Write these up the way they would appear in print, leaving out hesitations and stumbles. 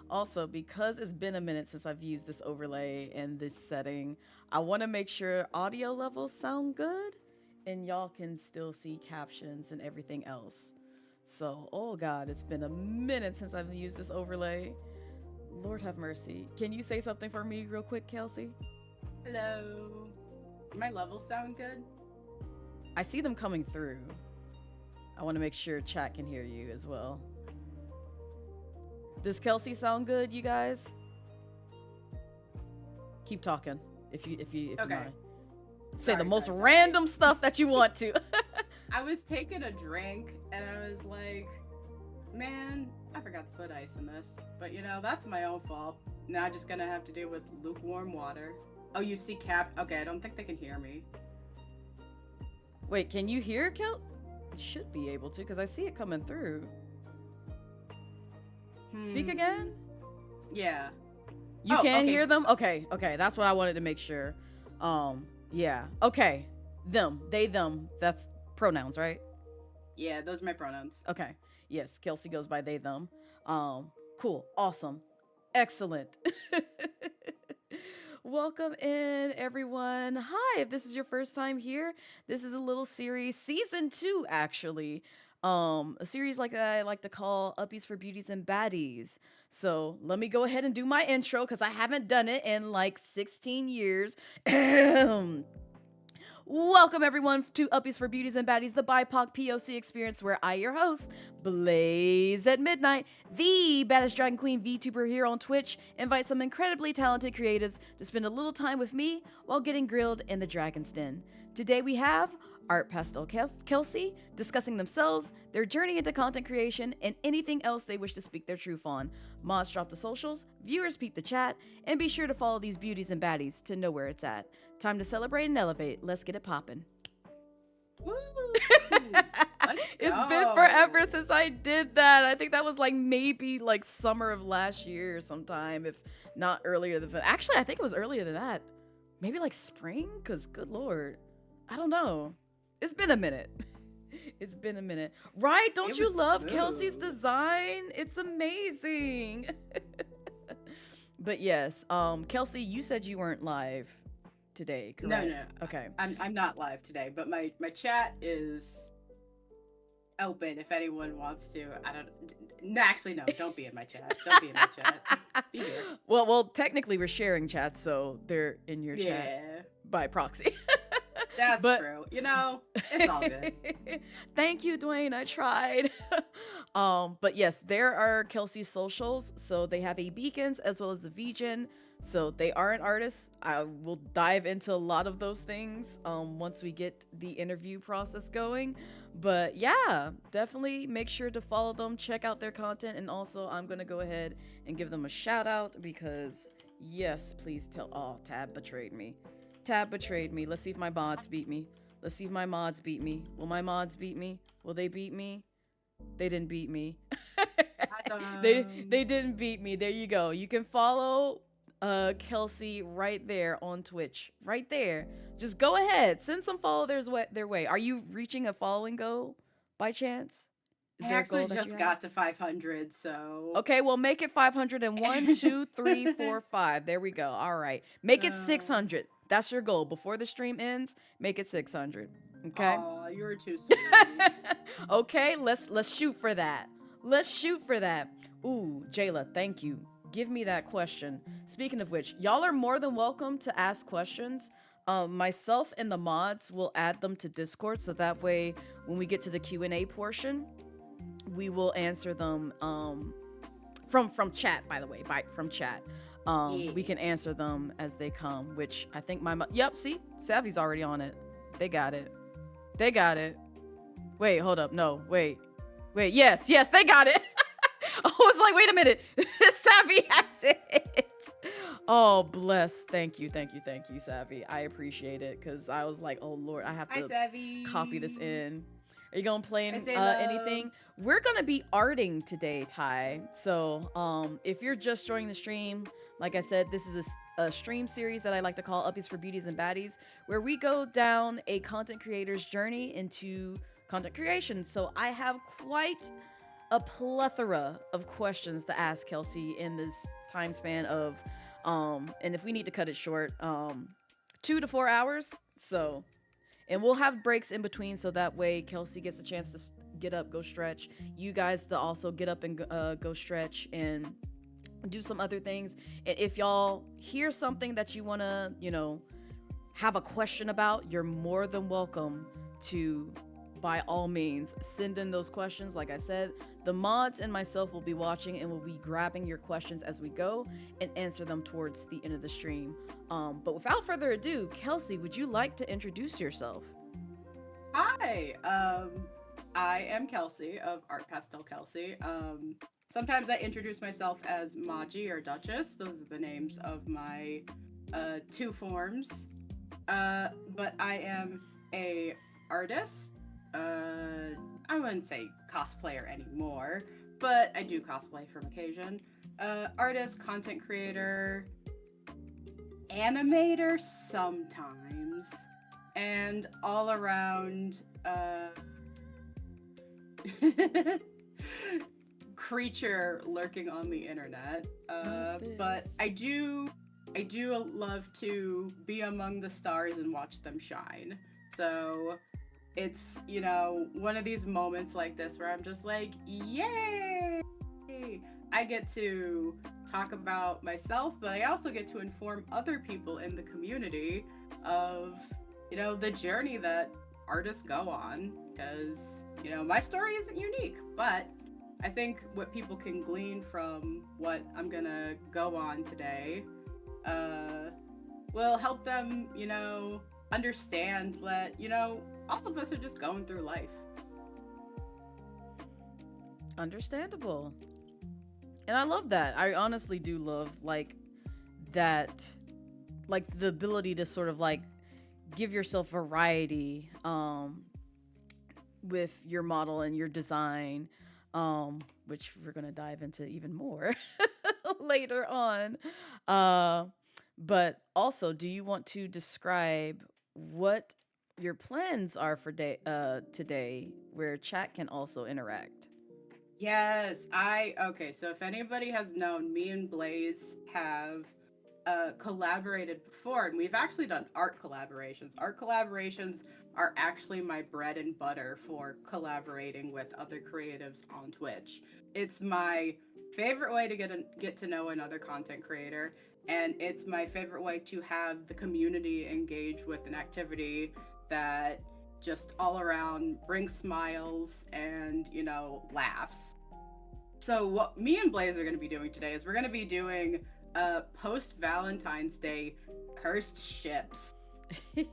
Also, because it's been a minute since I've used this overlay and this setting, I want to make sure audio levels sound good and y'all can still see captions and everything else. So, oh god, it's been a minute since I've used this overlay. Lord have mercy. Can you say something for me real quick, Kelsey? Hello. My levels sound good? I see them coming through. I want to make sure chat can hear you as well. Does Kelsey sound good, you guys? Keep talking if you Okay. mind. Say the most random stuff that you want to. I was taking a drink and I was like, man, I forgot to put ice in this. But that's my own fault. Now I'm just gonna have to deal with lukewarm water. Oh, you see cap? Okay, I don't think they can hear me. Wait, can you hear Kel? You should be able to because I see it coming through. Speak again? Yeah. You can hear them? Okay, that's what I wanted to make sure. Yeah. Okay. Them. They, them. That's pronouns, right? Yeah, those are my pronouns. Okay. Yes, Kelsey goes by they, them. Cool. Awesome. Excellent. Welcome in, everyone. Hi, if this is your first time here, this is a little series, season 2, actually. A series like that I like to call Uppies for Beauties and Baddies. So let me go ahead and do my intro because I haven't done it in like 16 years. Welcome everyone to Uppies for Beauties and Baddies, the BIPOC POC experience where I, your host, Blaze at Midnight, the baddest drag queen Vtuber here on Twitch, invite some incredibly talented creatives to spend a little time with me while getting grilled in the Dragon's Den. Today we have Art Pastel Kelsey discussing themselves, their journey into content creation, and anything else they wish to speak their truth on. Mods drop the socials, viewers peep the chat, and be sure to follow these beauties and baddies to know where it's at. Time to celebrate and elevate. Let's get it poppin'. Woo! It's been forever since I did that. I think that was like maybe like summer of last year or sometime, if not earlier than that. Actually, I think it was earlier than that. Maybe like spring? Because good lord. I don't know. It's been a minute. It's been a minute. Right? Don't you love smooth. Kelsey's design? It's amazing. But yes, Kelsey, you said you weren't live today, correct? No. Okay. I'm not live today, but my chat is open if anyone wants to. Actually, no, don't be in my chat. Don't be in my chat. Be here. Well, technically we're sharing chats, so they're in your chat by proxy. That's true. It's all good. Thank you, Dwayne. I tried. But yes, there are Kelsey's socials. So they have a Beacons as well as the Vegan. So they are an artist. I will dive into a lot of those things once we get the interview process going. But yeah, definitely make sure to follow them, check out their content, and also I'm gonna go ahead and give them a shout out because yes, please tell. Oh, Tab betrayed me. Tab betrayed me. Let's see if my mods beat me. Let's see if my mods beat me. Will my mods beat me? Will they beat me? They didn't beat me. They didn't beat me. There you go. You can follow Kelsey right there on Twitch. Right there. Just go ahead. Send some followers their way. Are you reaching a following goal by chance? I actually just got to 500, so... Okay, well, make it 501, 2, 3, 4, 5. There we go. All right. Make it 600. That's your goal. Before the stream ends, make it 600. Okay? Aw, you're too sweet. Okay, let's shoot for that. Let's shoot for that. Ooh, Jayla, thank you. Give me that question. Speaking of which, y'all are more than welcome to ask questions. Myself and the mods will add them to Discord, so that way when we get to the Q&A portion, we will answer them from chat, by the way, from chat. We can answer them as they come, which I think yep, see? Savvy's already on it. They got it. Wait, hold up. No, wait. Yes, they got it. I was like, wait a minute. Savvy has it. Oh, bless. Thank you, Savvy. I appreciate it because I was like, oh, Lord, I have to copy this in. Are you going to play anything? We're going to be arting today, Ty. So if you're just joining the stream, like I said, this is a stream series that I like to call Uppies for Beauties and Baddies, where we go down a content creator's journey into content creation. So I have quite a plethora of questions to ask Kelsey in this time span of, and if we need to cut it short, 2 to 4 hours. So, and we'll have breaks in between so that way Kelsey gets a chance to get up, go stretch. You guys to also get up and go stretch and do some other things. And if y'all hear something that you want to, have a question about, you're more than welcome to, by all means, send in those questions. Like I said, the mods and myself will be watching and will be grabbing your questions as we go and answer them towards the end of the stream. But without further ado, Kelsey, would you like to introduce yourself? Hi, I am Kelsey of Art Pastel Kelsey. Sometimes I introduce myself as Maji or Duchess. Those are the names of my two forms. But I am a artist. I wouldn't say cosplayer anymore, but I do cosplay from occasion. Artist, content creator, animator sometimes, and all around creature lurking on the internet. But I do love to be among the stars and watch them shine. So it's, one of these moments like this where I'm just like, yay! I get to talk about myself, but I also get to inform other people in the community of, the journey that artists go on. Because, my story isn't unique, but I think what people can glean from what I'm gonna go on today will help them, understand that, all of us are just going through life. Understandable. And I love that. I honestly do love, that, the ability to sort of, give yourself variety, with your model and your design, which we're going to dive into even more later on. But also, do you want to describe what your plans are for today, where chat can also interact? Yes, okay, so if anybody has known, me and Blaze have collaborated before, and we've actually done art collaborations. Art collaborations are actually my bread and butter for collaborating with other creatives on Twitch. It's my favorite way to get to know another content creator, and it's my favorite way to have the community engage with an activity that just all around brings smiles and, laughs. So what me and Blaze are going to be doing today is we're going to be doing post Valentine's Day cursed ships.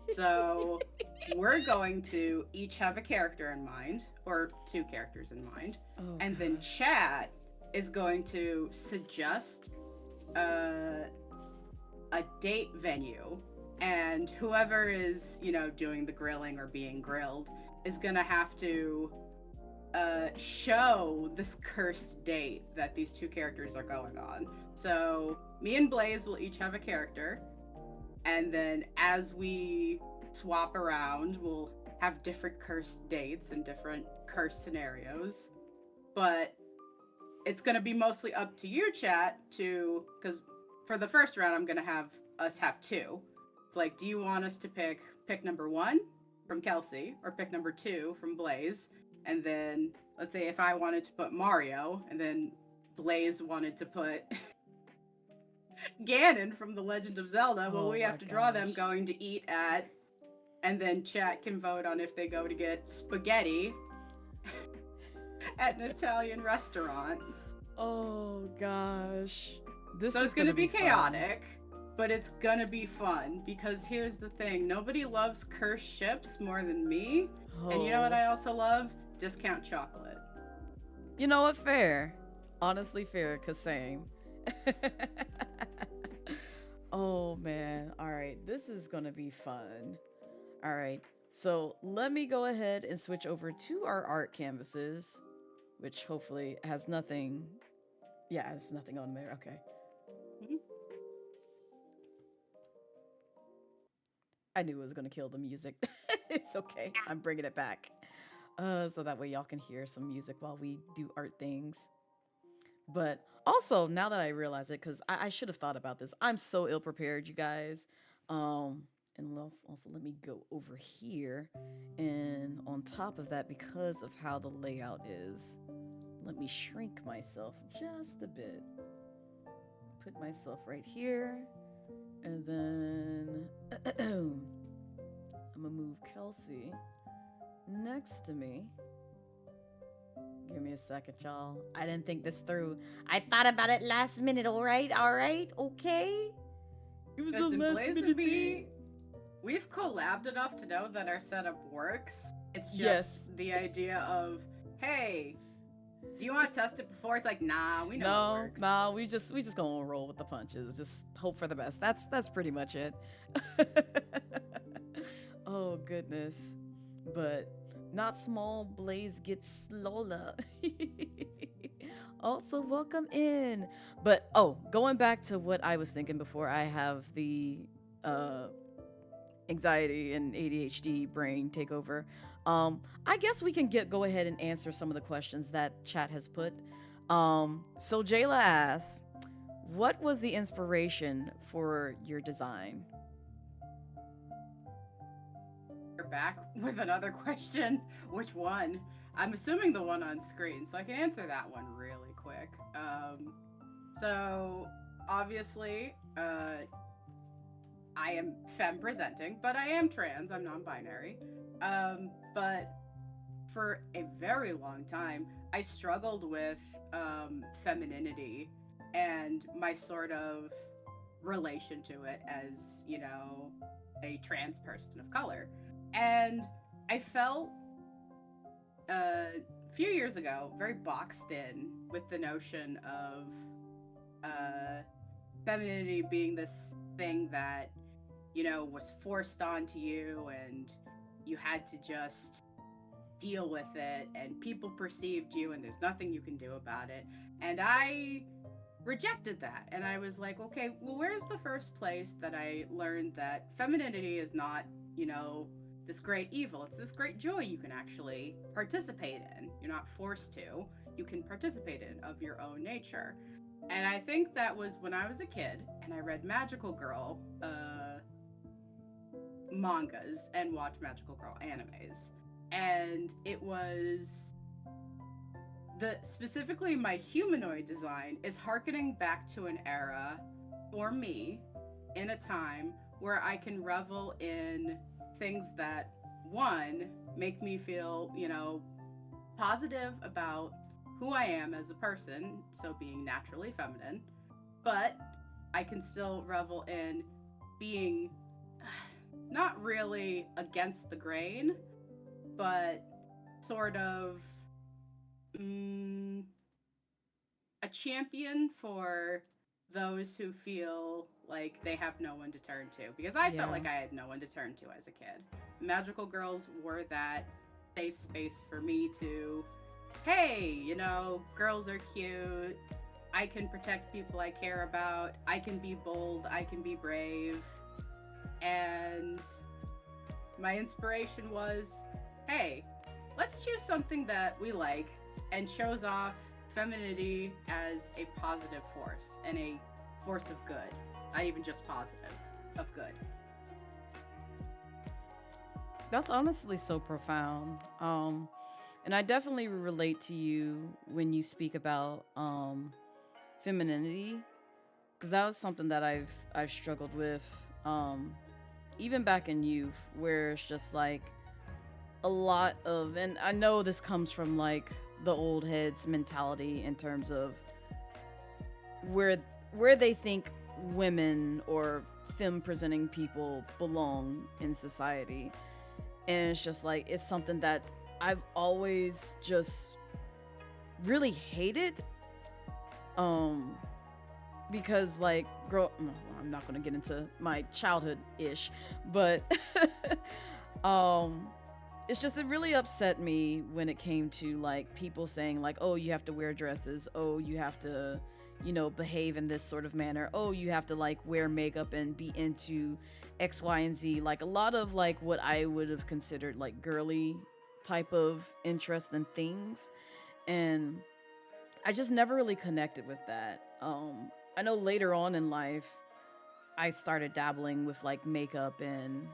So we're going to each have a character in mind, or two characters in mind, and then chat is going to suggest a date venue, and whoever is, doing the grilling or being grilled is gonna have to show this cursed date that these two characters are going on. So me and Blaze will each have a character, and then as we swap around, we'll have different cursed dates and different cursed scenarios. But it's going to be mostly up to you, chat, because for the first round, I'm going to have us have two. It's like, do you want us to pick number 1 from Kelsey, or pick number 2 from Blaze? And then, let's say if I wanted to put Mario, and then Blaze wanted to put Ganon from The Legend of Zelda, well, we have to draw them going to eat at, and then chat can vote on if they go to get spaghetti at an Italian restaurant. Oh gosh. So it's gonna be chaotic, but it's gonna be fun, because here's the thing, nobody loves cursed ships more than me. And you know what I also love? Discount chocolate. You know what? Fair. Honestly fair, cause same. Oh man. All right. This is gonna be fun. All right. So let me go ahead and switch over to our art canvases, which hopefully has nothing. Yeah, there's nothing on there. Okay. Mm-hmm. I knew it was gonna kill the music. It's okay. I'm bringing it back. So that way y'all can hear some music while we do art things. But also, now that I realize it, because I should have thought about this, I'm so ill prepared, you guys. And also let me go over here. And on top of that, because of how the layout is, let me shrink myself just a bit. Put myself right here. And then I'm gonna move Kelsey next to me. Give me a second, y'all. I didn't think this through. I thought about it last minute, all right, okay? It was Listen, a last Blaze minute and B, thing. we've collabed enough to know that our setup works. It's just Yes. the idea of, hey, do you want to test it before? It's like, nah, we know it works. No, we just gonna roll with the punches. Just hope for the best. That's pretty much it. Oh goodness. But not small, Blaze gets Lola. Also, welcome in. But going back to what I was thinking before I have the anxiety and ADHD brain take over. I guess we can go ahead and answer some of the questions that chat has put. So Jayla asks, what was the inspiration for your design? You're back with another question. Which one? I'm assuming the one on screen, so I can answer that one really quick. So obviously, I am femme presenting, but I am trans. I'm non-binary. But for a very long time, I struggled with femininity and my sort of relation to it as, you know, a trans person of color. And I felt a few years ago very boxed in with the notion of femininity being this thing that, you know, was forced onto you and you had to just deal with it and people perceived you and there's nothing you can do about it. And I rejected that. And I was like, okay, well, where's the first place that I learned that femininity is not, you know, this great evil? It's this great joy you can actually participate in. You're not forced to. You can participate in of your own nature. And I think that was when I was a kid and I read Magical Girl mangas and watched Magical Girl animes. And it was specifically my humanoid design is harkening back to an era for me in a time where I can revel in things that, one, make me feel, you know, positive about who I am as a person, so being naturally feminine, but I can still revel in being not really against the grain, but sort of a champion for those who feel like they have no one to turn to. Because I felt like I had no one to turn to as a kid. Magical Girls were that safe space for me to, hey, you know, girls are cute. I can protect people I care about. I can be bold. I can be brave. And my inspiration was, hey, let's choose something that we like and shows off femininity as a positive force and a force of good, not even just positive, of good. That's honestly so profound. And I definitely relate to you when you speak about femininity, because that was something that I've struggled with, even back in youth, where it's just like a lot of, and I know this comes from like the old heads mentality in terms of where they think women or femme presenting people belong in society. And it's just like, it's something that I've always just really hated, because like I'm not gonna get into my childhood ish, but it's just, it really upset me when it came to like people saying like, oh, you have to wear dresses, oh, you have to, you know, behave in this sort of manner, oh, you have to like wear makeup and be into X, Y, and Z. Like a lot of like what I would have considered like girly type of interest in things, and I just never really connected with that. I know later on in life I started dabbling with like makeup and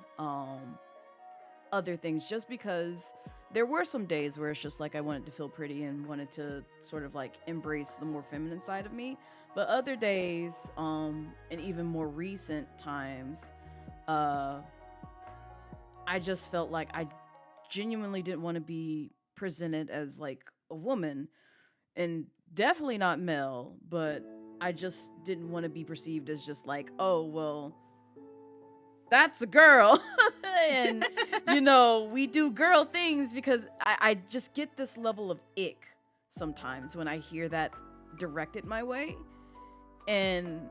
other things just because there were some days where it's just like I wanted to feel pretty and wanted to sort of like embrace the more feminine side of me. But other days, and even more recent times, uh, I just felt like I genuinely didn't want to be presented as like a woman and definitely not male, but I just didn't want to be perceived as just like, oh, well, that's a girl. And, we do girl things because I just get this level of ick sometimes when I hear that directed my way. And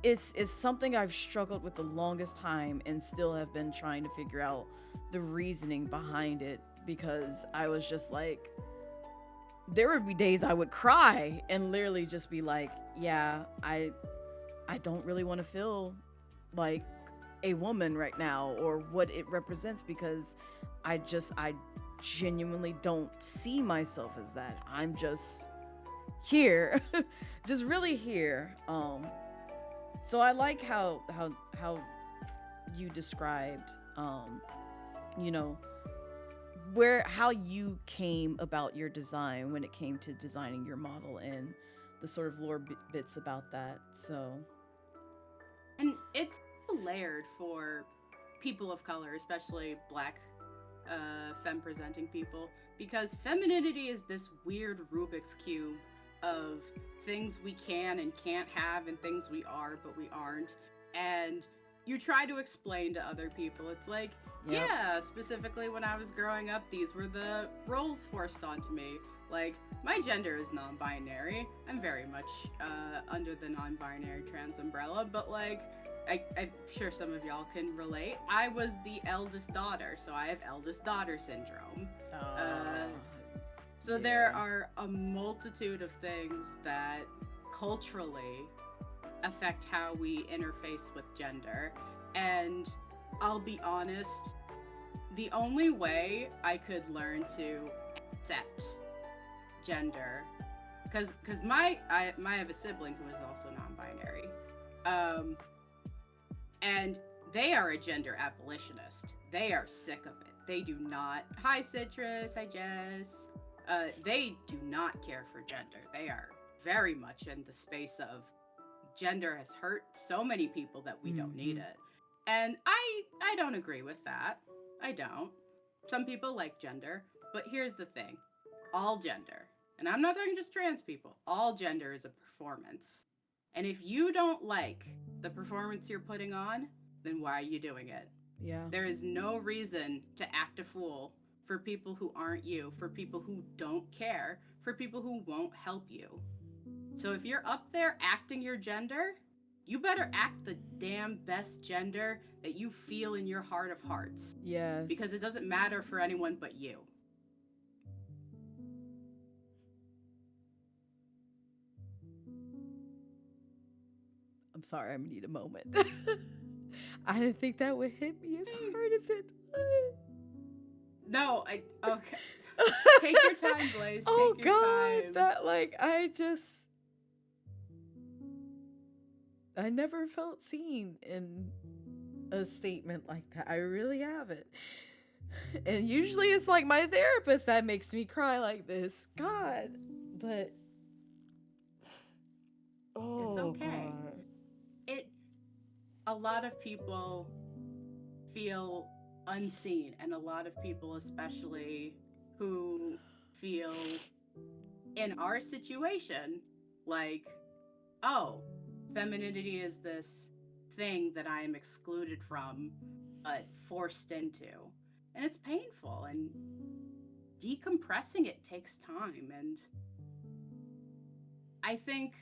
it's something I've struggled with the longest time and still have been trying to figure out the reasoning behind it because I was just like, there would be days I would cry and literally just be like, yeah, I don't really want to feel like a woman right now or what it represents because I genuinely don't see myself as that. I'm just here. Just really here. So I like how you described you know how you came about your design when it came to designing your model and the sort of lore bits about that. So And it's layered for people of color, especially black femme presenting people, because femininity is this weird Rubik's Cube of things we can and can't have and things we are but we aren't. And you try to explain to other people. It's like, Yep. yeah, specifically when I was growing up, these were the roles forced onto me. Like, my gender is non-binary. I'm very much under the non-binary trans umbrella, but like, I'm sure some of y'all can relate. I was the eldest daughter, so I have eldest daughter syndrome. So there are a multitude of things that culturally affect how we interface with gender. And I'll be honest, the only way I could learn to accept gender, because I have a sibling who is also non-binary, and they are a gender abolitionist. They are sick of it. They do not. Hi, Citrus. Hi, Jess. They do not care for gender. They are very much in the space of gender has hurt so many people that we don't need it. And I don't agree with that. I don't. Some people like gender, but here's the thing. All gender, and I'm not talking just trans people, all gender is a performance. And if you don't like the performance you're putting on, then why are you doing it? Yeah. There is no reason to act a fool for people who aren't you, for people who don't care, for people who won't help you. So if you're up there acting your gender, you better act the damn best gender that you feel in your heart of hearts. Yes. Because it doesn't matter for anyone but you. I'm sorry, I need a moment. I didn't think that would hit me as hard as it would. No, okay. Take your time, Blaze. Oh Take your God, time. that I never felt seen in a statement like that. I really haven't. And usually it's like my therapist that makes me cry like this. God, but It's okay. God. A lot of people feel unseen, and a lot of people, especially who feel in our situation, like, oh, femininity is this thing that I am excluded from, but forced into. And it's painful, and decompressing it takes time. And I think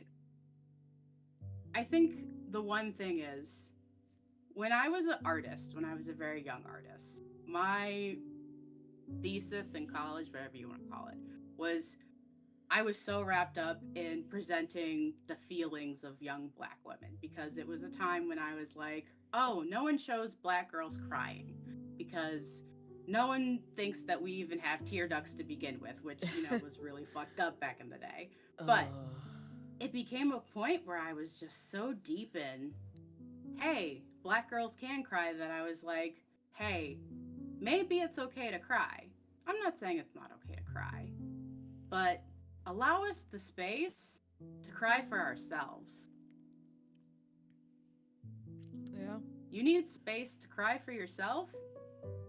the one thing is, when I was an artist, when I was a very young artist, my thesis in college, whatever you want to call it, was I was so wrapped up in presenting the feelings of young Black women, because it was a time when I was like, oh, no one shows Black girls crying, because no one thinks that we even have tear ducts to begin with, which, was really fucked up back in the day. But it became a point where I was just so deep in, hey, black girls can cry, that I was like, hey, maybe it's okay to cry. I'm not saying it's not okay to cry, but allow us the space to cry for ourselves. Yeah. You need space to cry for yourself,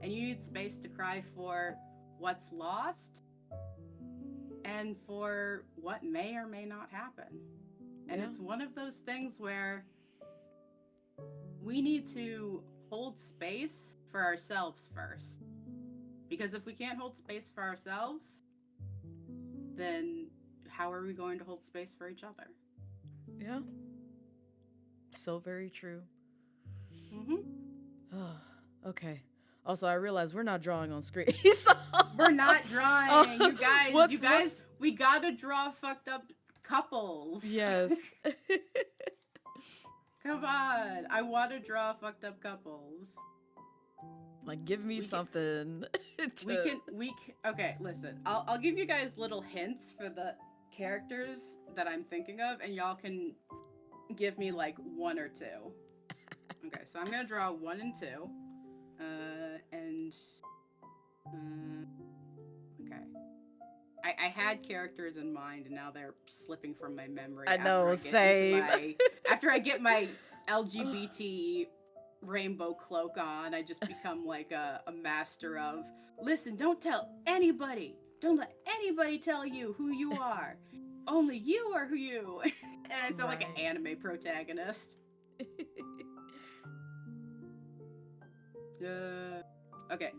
and you need space to cry for what's lost and for what may or may not happen. And it's one of those things where we need to hold space for ourselves first. Because if we can't hold space for ourselves, then how are we going to hold space for each other? Yeah. So very true. Okay. Also, I realize we're not drawing on screen. So... We're not drawing. You guys, we gotta draw fucked up couples. Yes. Come on. I want to draw fucked up couples. Like, give me something. Okay, listen. I'll give you guys little hints for the characters that I'm thinking of, and y'all can give me like 1 or 2. Okay, so I'm gonna draw 1 and 2. Okay. I had characters in mind, and now they're slipping from my memory. I know, same. After I get my LGBT rainbow cloak on, I just become like a master of, listen, don't tell anybody. Don't let anybody tell you who you are. Only you are who you. And I sound like an anime protagonist. Okay.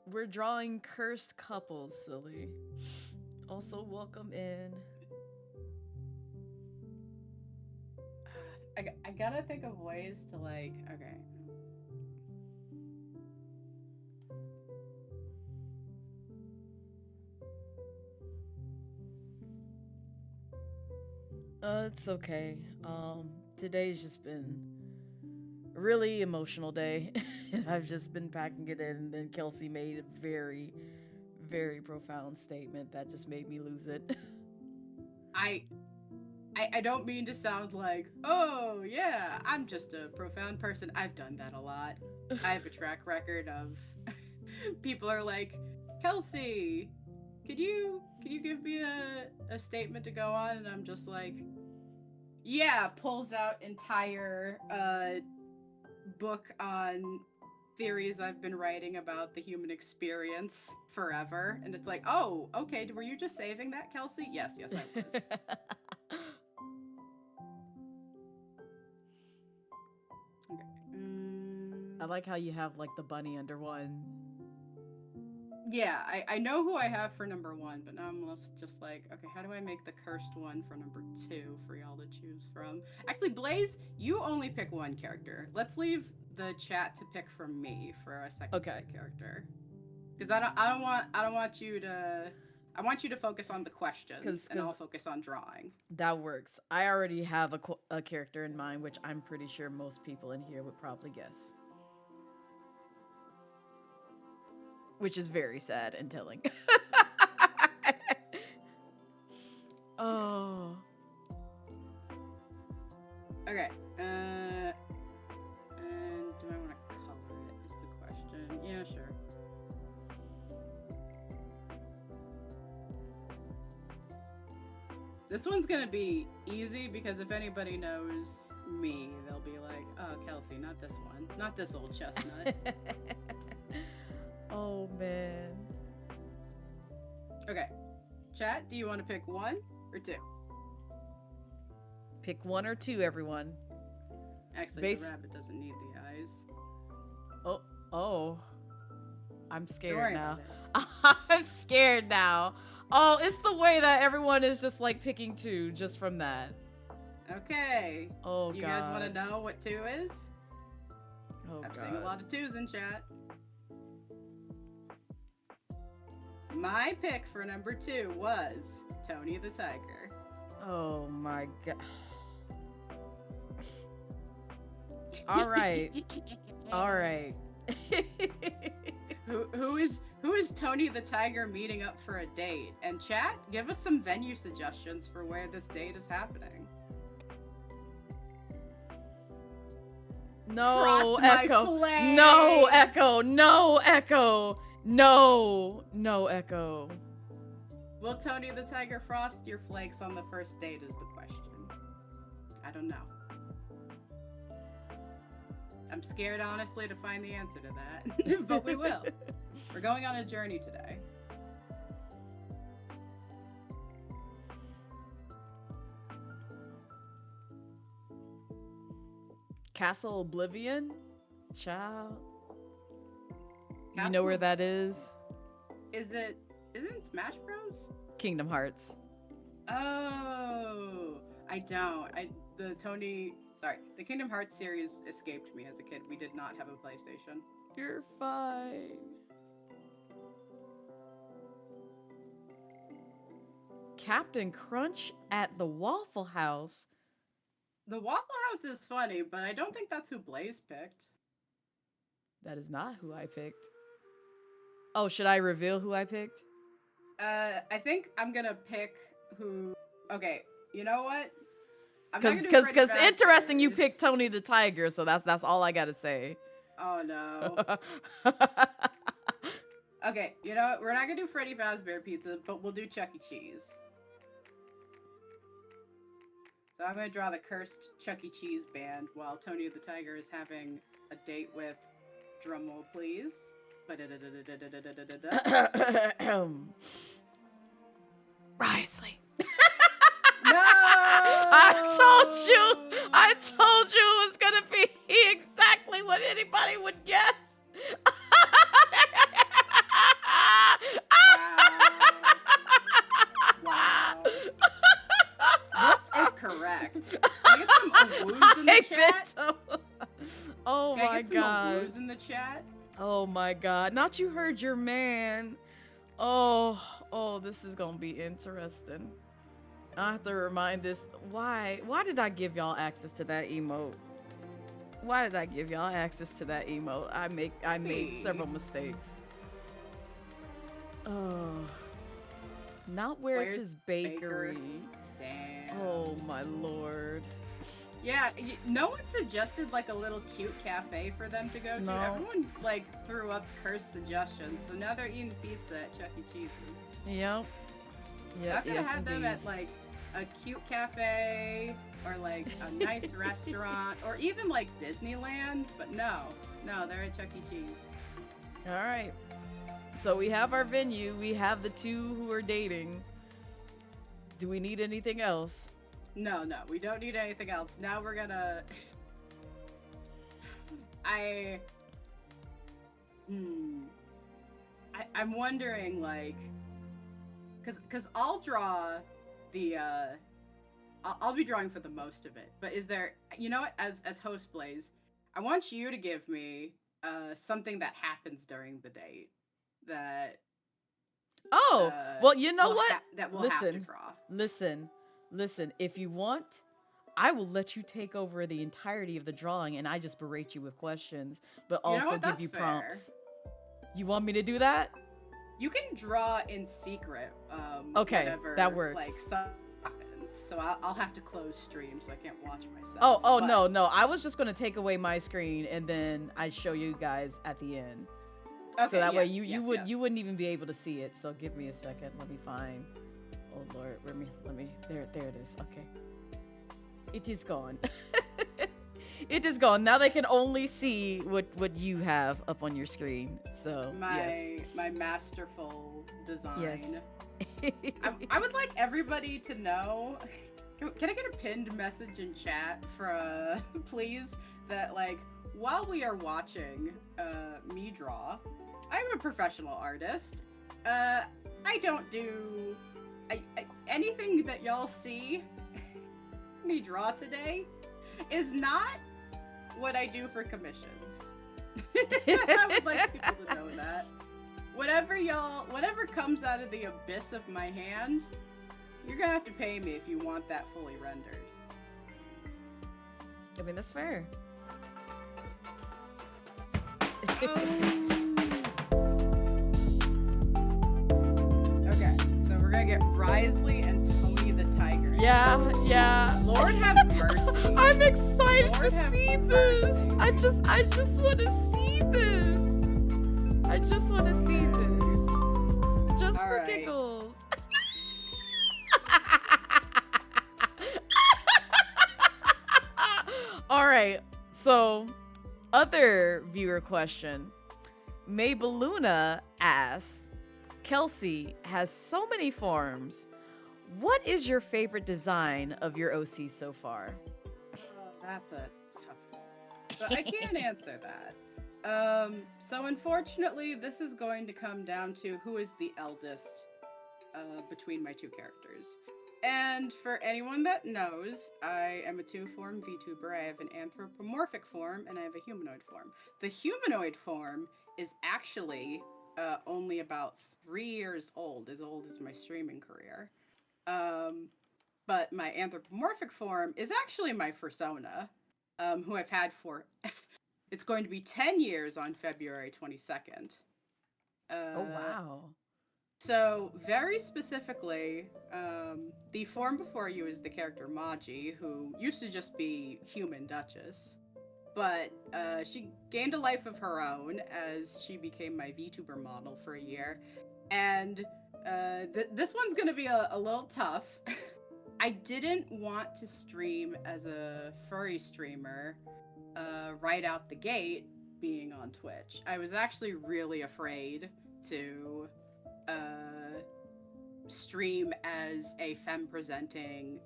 We're drawing cursed couples, silly. Also, welcome in. I gotta think of ways to okay. It's okay. Today's just been a really emotional day. I've just been packing it in, and then Kelsey made a very, very profound statement that just made me lose it. I don't mean to sound like, oh yeah, I'm just a profound person. I've done that a lot. I have a track record of people are like, Kelsey, could you give me a statement to go on? And I'm just like, yeah, pulls out entire book on theories I've been writing about the human experience forever. And it's like, oh, okay, were you just saving that, Kelsey? Yes, I was. Okay. I like how you have like the bunny under one. Yeah, I know who I have for number 1, but now I'm just like, okay, how do I make the cursed one for number 2 for y'all to choose from? Actually, Blaze, you only pick 1 character. Let's leave the chat to pick from me for a second character. Because I want you to focus on the questions, and I'll focus on drawing. That works. I already have a character in mind, which I'm pretty sure most people in here would probably guess. Which is very sad and telling. Oh. Okay. And do I want to color it is the question. Yeah, sure. This one's gonna be easy because if anybody knows me, they'll be like, oh, Kelsey, not this one. Not this old chestnut. Oh, man. Okay. Chat, do you want to pick 1 or 2? Pick 1 or 2, everyone. Actually, the rabbit doesn't need the eyes. Oh. I'm scared now. I'm scared now. Oh, it's the way that everyone is just like picking 2 just from that. Okay. Oh, God. You guys want to know what 2 is? Oh, I'm seeing a lot of 2s in chat. My pick for number 2 was Tony the Tiger. Oh my God. All right. is Tony the Tiger meeting up for a date? And chat, give us some venue suggestions for where this date is happening. No, Frost my Echo. flames. No, Echo. No, Echo. No, no, Echo. Will Tony the Tiger frost your flakes on the first date is the question. I don't know. I'm scared, honestly, to find the answer to that. But we will. We're going on a journey today. Castle Oblivion? Child. You know Castle- where that is? Is it in Smash Bros? Kingdom Hearts. Oh, I don't. The Kingdom Hearts series escaped me as a kid. We did not have a PlayStation. You're fine. Captain Crunch at the Waffle House. The Waffle House is funny, but I don't think that's who Blaze picked. That is not who I picked. Oh, should I reveal who I picked? I think I'm gonna pick who. Okay, you know what? Because interesting, you picked Tony the Tiger, so that's all I gotta say. Oh no. Okay, you know what? We're not gonna do Freddy Fazbear Pizza, but we'll do Chuck E. Cheese. So I'm gonna draw the cursed Chuck E. Cheese band while Tony the Tiger is having a date with, drumroll please. Risley. No! I told you it was gonna be exactly what anybody would guess. Wow. Wolf is correct. Can I get some awoos in the chat? Oh Can I my get some god. awoos in the chat? Oh my god. Not you heard your man. Oh, this is gonna be interesting. I have to remind this. Why did I give y'all access to that emote? Why did I give y'all access to that emote? I made several mistakes. Oh. Not where's his bakery. Damn. Oh my lord. Yeah, no one suggested like a little cute cafe for them to go to. No. Everyone like threw up cursed suggestions, so now they're eating pizza at Chuck E. Cheese's. Yep. I could have had indeed. them at like a cute cafe or like a nice restaurant or even like Disneyland, but no, they're at Chuck E. Cheese. All right. So we have our venue. We have the two who are dating. Do we need anything else? No, we don't need anything else. Now we're gonna. I'm wondering like, cause I'll draw the I'll be drawing for the most of it. But is there, you know what? As host Blaze, I want you to give me something that happens during the date that. Oh, well, you know what? That we'll have to draw. Listen. If you want, I will let you take over the entirety of the drawing, and I just berate you with questions, but also give you prompts. Fair. You want me to do that? You can draw in secret. Okay, whenever, that works. Like something happens, so I'll have to close stream, so I can't watch myself. Oh, but... no. I was just gonna take away my screen, and then I'd show you guys at the end. Okay, so that way you wouldn't even be able to see it. So give me a second. Let me find. Oh Lord, let me. There it is. Okay. It is gone. It is gone. Now they can only see what you have up on your screen. So my masterful design. Yes. I would like everybody to know. Can I get a pinned message in chat for please, that like while we are watching me draw, I'm a professional artist. I don't do anything that y'all see me draw today is not what I do for commissions. I would like people to know that. Whatever comes out of the abyss of my hand, you're gonna have to pay me if you want that fully rendered. I mean, that's fair. get Risley and Tony the Tiger. Yeah. Lord have mercy. I'm excited Lord to have see mercy. this. I just want to see this. I just want to see this. Just All for right. giggles. All right. So, other viewer question. Maybelluna asks, Kelsey has so many forms. What is your favorite design of your OC so far? That's a tough one. But I can't answer that. So unfortunately, this is going to come down to who is the eldest between my two characters. And for anyone that knows, I am a two-form Vtuber. I have an anthropomorphic form and I have a humanoid form. The humanoid form is actually only about 3 years old as my streaming career. But my anthropomorphic form is actually my persona, who I've had for it's going to be 10 years on February 22nd. Oh, wow. So, very specifically, the form before you is the character Maji, who used to just be Human Duchess. But she gained a life of her own as she became my VTuber model for a year. And this one's going to be a little tough. I didn't want to stream as a furry streamer right out the gate being on Twitch. I was actually really afraid to stream as a femme presenting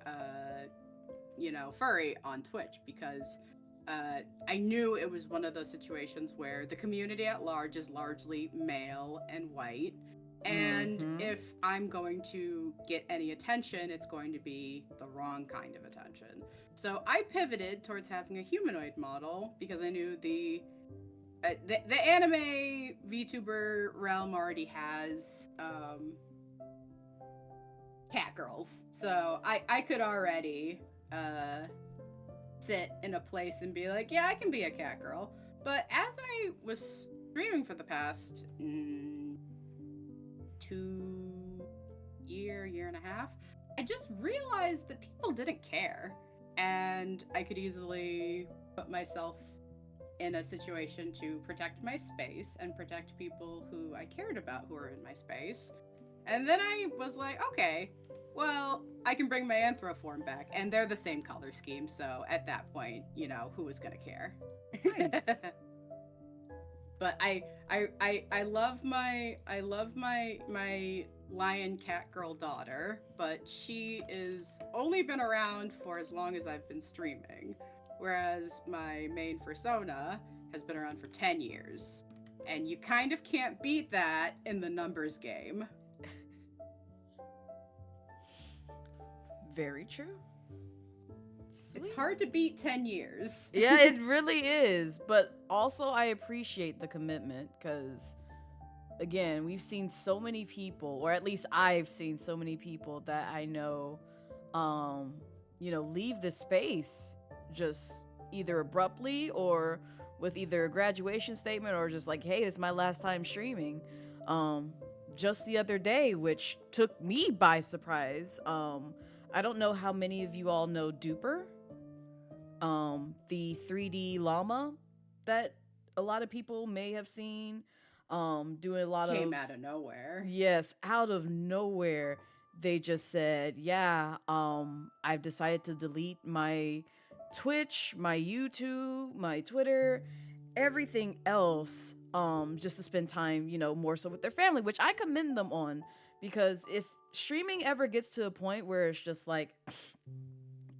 furry on Twitch because I knew it was one of those situations where the community at large is largely male and white, and if I'm going to get any attention, it's going to be the wrong kind of attention. So I pivoted towards having a humanoid model because I knew the anime VTuber realm already has cat girls, so I could already sit in a place and be like, yeah, I can be a cat girl. But as I was streaming for the past 2 year and a half, I just realized that people didn't care, and I could easily put myself in a situation to protect my space and protect people who I cared about who are in my space. And then I was like, okay, well, I can bring my anthro form back, and they're the same color scheme, so at that point, who was gonna care? Nice. But I love my lion cat girl daughter, but she is only been around for as long as I've been streaming, whereas my main persona has been around for 10 years. And you kind of can't beat that in the numbers game. Very true. Sweet. It's hard to beat 10 years. Yeah, it really is. But also, I appreciate the commitment because, again, we've seen so many people, or at least I've seen so many people that I know, leave the space just either abruptly or with either a graduation statement or just like, hey, this is my last time streaming. Just the other day, which took me by surprise. I don't know how many of you all know Duper, the 3D llama that a lot of people may have seen, doing a lot Came out of nowhere. Yes, out of nowhere. They just said, yeah, I've decided to delete my Twitch, my YouTube, my Twitter, everything else, just to spend time, more so with their family, which I commend them on, because if streaming ever gets to a point where it's just like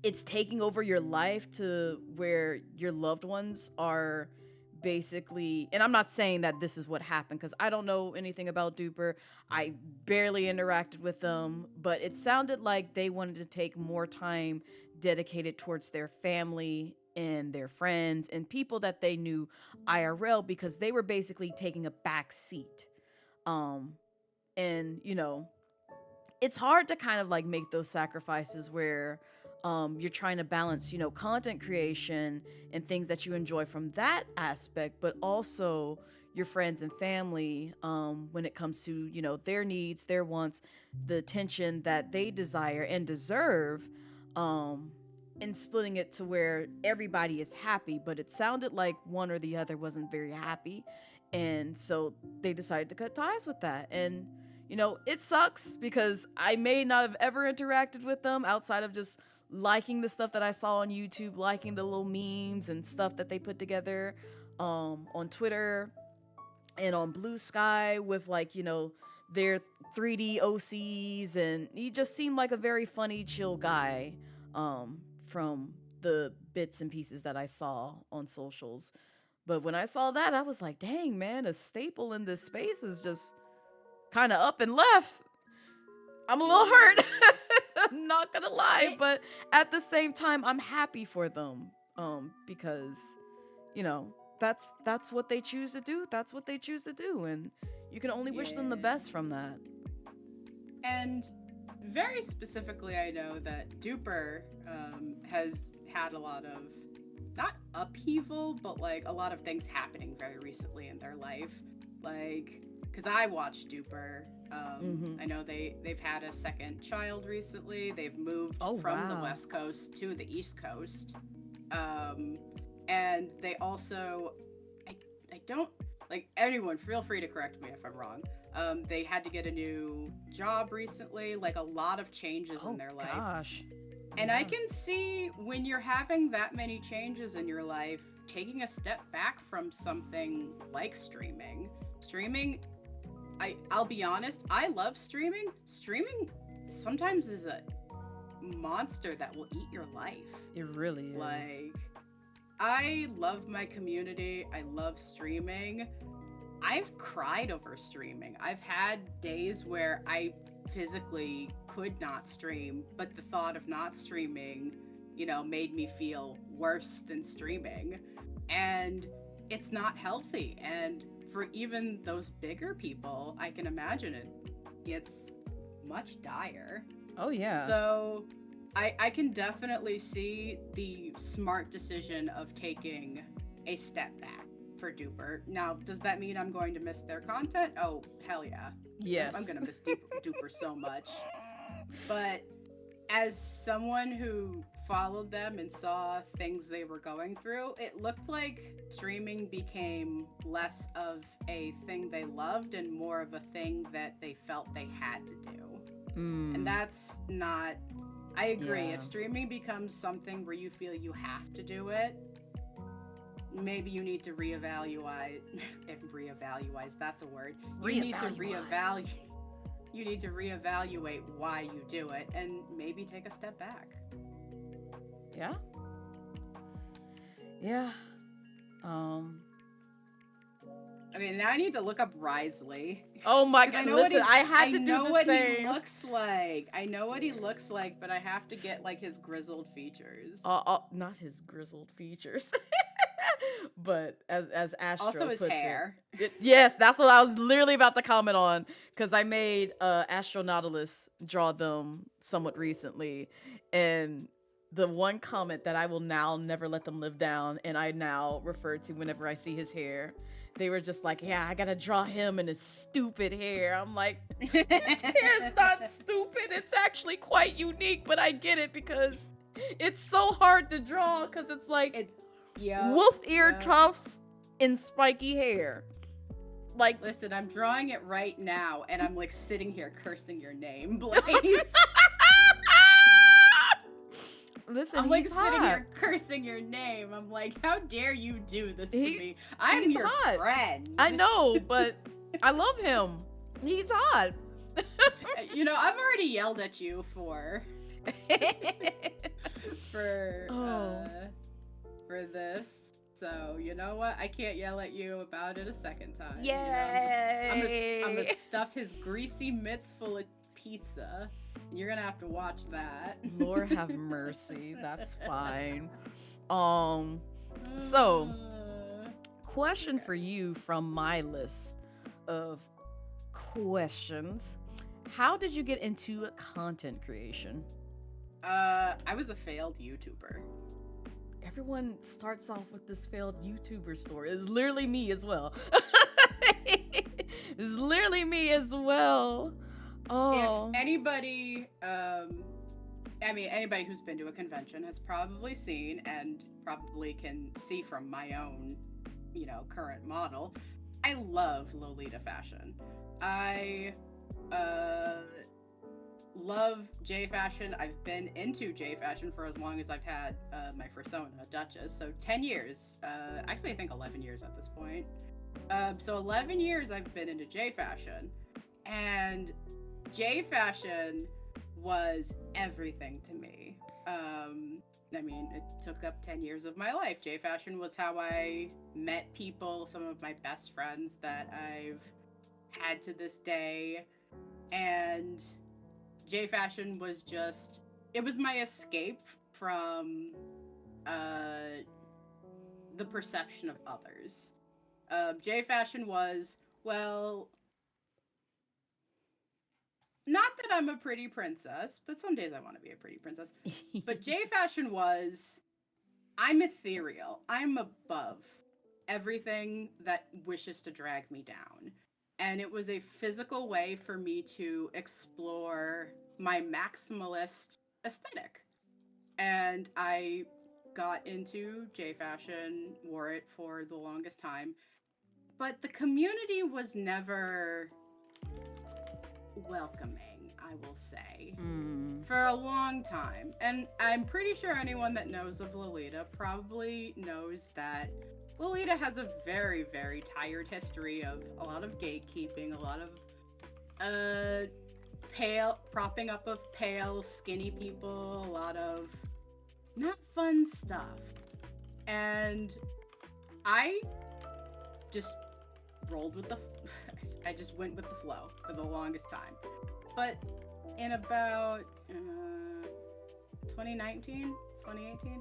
it's taking over your life to where your loved ones are basically, and I'm not saying that this is what happened because I don't know anything about Duper. I barely interacted with them, but it sounded like they wanted to take more time dedicated towards their family and their friends and people that they knew IRL, because they were basically taking a back seat. And it's hard to kind of like make those sacrifices where you're trying to balance, content creation and things that you enjoy from that aspect, but also your friends and family when it comes to, you know, their needs, their wants, the attention that they desire and deserve, and splitting it to where everybody is happy. But it sounded like one or the other wasn't very happy, and so they decided to cut ties with that. And you know, it sucks because I may not have ever interacted with them outside of just liking the stuff that I saw on YouTube, liking the little memes and stuff that they put together on Twitter and on Blue Sky with, like, you know, their 3D OCs. And he just seemed like a very funny, chill guy from the bits and pieces that I saw on socials. But when I saw that, I was like, dang, man, a staple in this space is just kind of up and left. I'm a little hurt. I'm not gonna lie, but at the same time, I'm happy for them, because, you know, that's what they choose to do. That's what they choose to do, and you can only wish them the best from that. And very specifically, I know that Duper has had a lot of, not upheaval, but like a lot of things happening very recently in their life. Like, because I watched Duper. I know they've had a second child recently. They've moved from the West Coast to the East Coast. And they also, I don't, like, anyone, feel free to correct me if I'm wrong. They had to get a new job recently, like a lot of changes in their life. Gosh. And I can see when you're having that many changes in your life, taking a step back from something like streaming. Streaming, I'll be honest, I love streaming. Streaming sometimes is a monster that will eat your life. It really is. Like, I love my community. I love streaming. I've cried over streaming. I've had days where I physically could not stream, but the thought of not streaming, you know, made me feel worse than streaming. And it's not healthy. And for even those bigger people, I can imagine it's much dire. Oh, yeah. So I can definitely see the smart decision of taking a step back for Duper. Now, does that mean I'm going to miss their content? Oh, hell yeah. Yes. I'm going to miss Duper so much. But as someone who followed them and saw things they were going through, it looked like streaming became less of a thing they loved and more of a thing that they felt they had to do. And that's not... I agree. Yeah. If streaming becomes something where you feel you have to do it, maybe you need to reevaluate. If reevaluate, that's a word. You need to reevaluate why you do it and maybe take a step back. Yeah. Yeah. Okay, now I need to look up Risley. Oh my god! Listen, I had to do the same. I know what he looks like. I know what he looks like, but I have to get like his grizzled features. Not his grizzled features, but as Astro also his puts hair. Yes, that's what I was literally about to comment on, because I made Astro Nautilus draw them somewhat recently, and the one comment that I will now never let them live down, and I now refer to whenever I see his hair. They were just like, yeah, I gotta draw him and his stupid hair. I'm like, his hair is not stupid. It's actually quite unique, but I get it because it's so hard to draw because it's like wolf ear tufts and spiky hair. Like, listen, I'm drawing it right now, and I'm like sitting here cursing your name, Blaze. Listen, I'm like he's sitting hot. here cursing your name. I'm like, how dare you do this to me? I'm your friend. I know, but I love him. He's hot. You know, I've already yelled at you for this. So you know what? I can't yell at you about it a second time. Yay! You know, I'm gonna stuff his greasy mitts full of pizza. You're gonna have to watch that. Lord have mercy. That's fine. So, question for you from my list of questions. How did you get into content creation? I was a failed YouTuber. Everyone starts off with this failed YouTuber story. It's literally me as well. It's literally me as well. If Oh. anybody, anybody who's been to a convention has probably seen and probably can see from my own, current model. I love Lolita fashion. I love J fashion. I've been into J fashion for as long as I've had my persona, Duchess. So 10 years. Actually, I think 11 years at this point. So 11 years I've been into J fashion. And J fashion was everything to me. It took up 10 years of my life. J fashion was how I met people, some of my best friends that I've had to this day. And J fashion was it was my escape from the perception of others. J fashion was, well, not that I'm a pretty princess, but some days I want to be a pretty princess. But J fashion was, I'm ethereal. I'm above everything that wishes to drag me down. And it was a physical way for me to explore my maximalist aesthetic. And I got into J fashion, wore it for the longest time. But the community was never welcoming, I will say, for a long time. And I'm pretty sure anyone that knows of Lolita probably knows that Lolita has a very, very tired history of a lot of gatekeeping, a lot of propping up of pale, skinny people, a lot of not fun stuff. And I just rolled with I just went with the flow for the longest time. But in about 2019, 2018,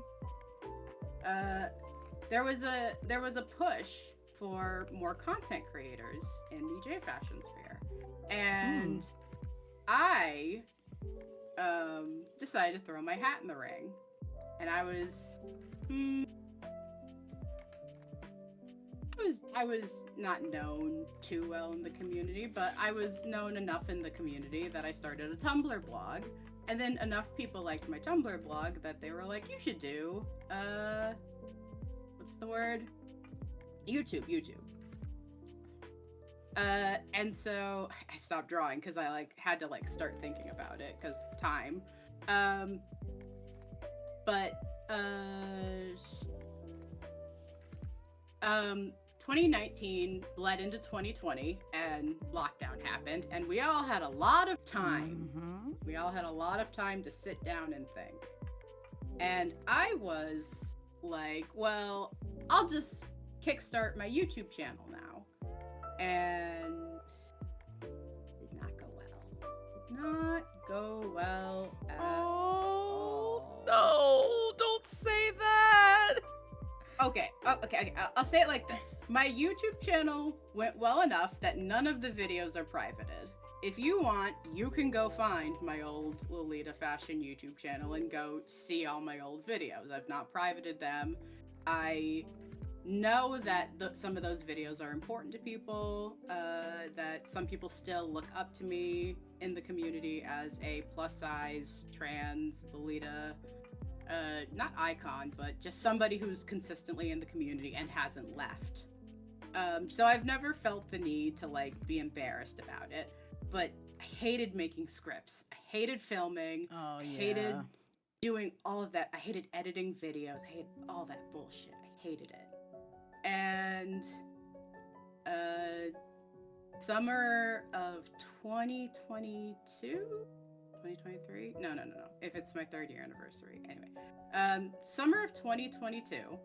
there was a push for more content creators in the J fashion sphere. And I decided to throw my hat in the ring. And I was not known too well in the community, but I was known enough in the community that I started a Tumblr blog. And then enough people liked my Tumblr blog that they were like, you should do, what's the word? YouTube. And so I stopped drawing because I had to start thinking about it because time. 2019 bled into 2020 and lockdown happened, and we all had a lot of time. We all had a lot of time to sit down and think. And I was like, well, I'll just kickstart my YouTube channel now. And did not go well. Did not go well at all. No, don't say that. Okay, I'll say it like this. My YouTube channel went well enough that none of the videos are privated. If you want, you can go find my old Lolita Fashion YouTube channel and go see all my old videos. I've not privated them. I know that some of those videos are important to people, that some people still look up to me in the community as a plus-size trans Lolita not icon, but just somebody who's consistently in the community and hasn't left. So I've never felt the need to be embarrassed about it, but I hated making scripts. I hated filming. Oh, yeah. I hated doing all of that. I hated editing videos. I hated all that bullshit. I hated it. And summer of 2022? 2023? No. If it's my 3rd year anniversary. Anyway, summer of 2022,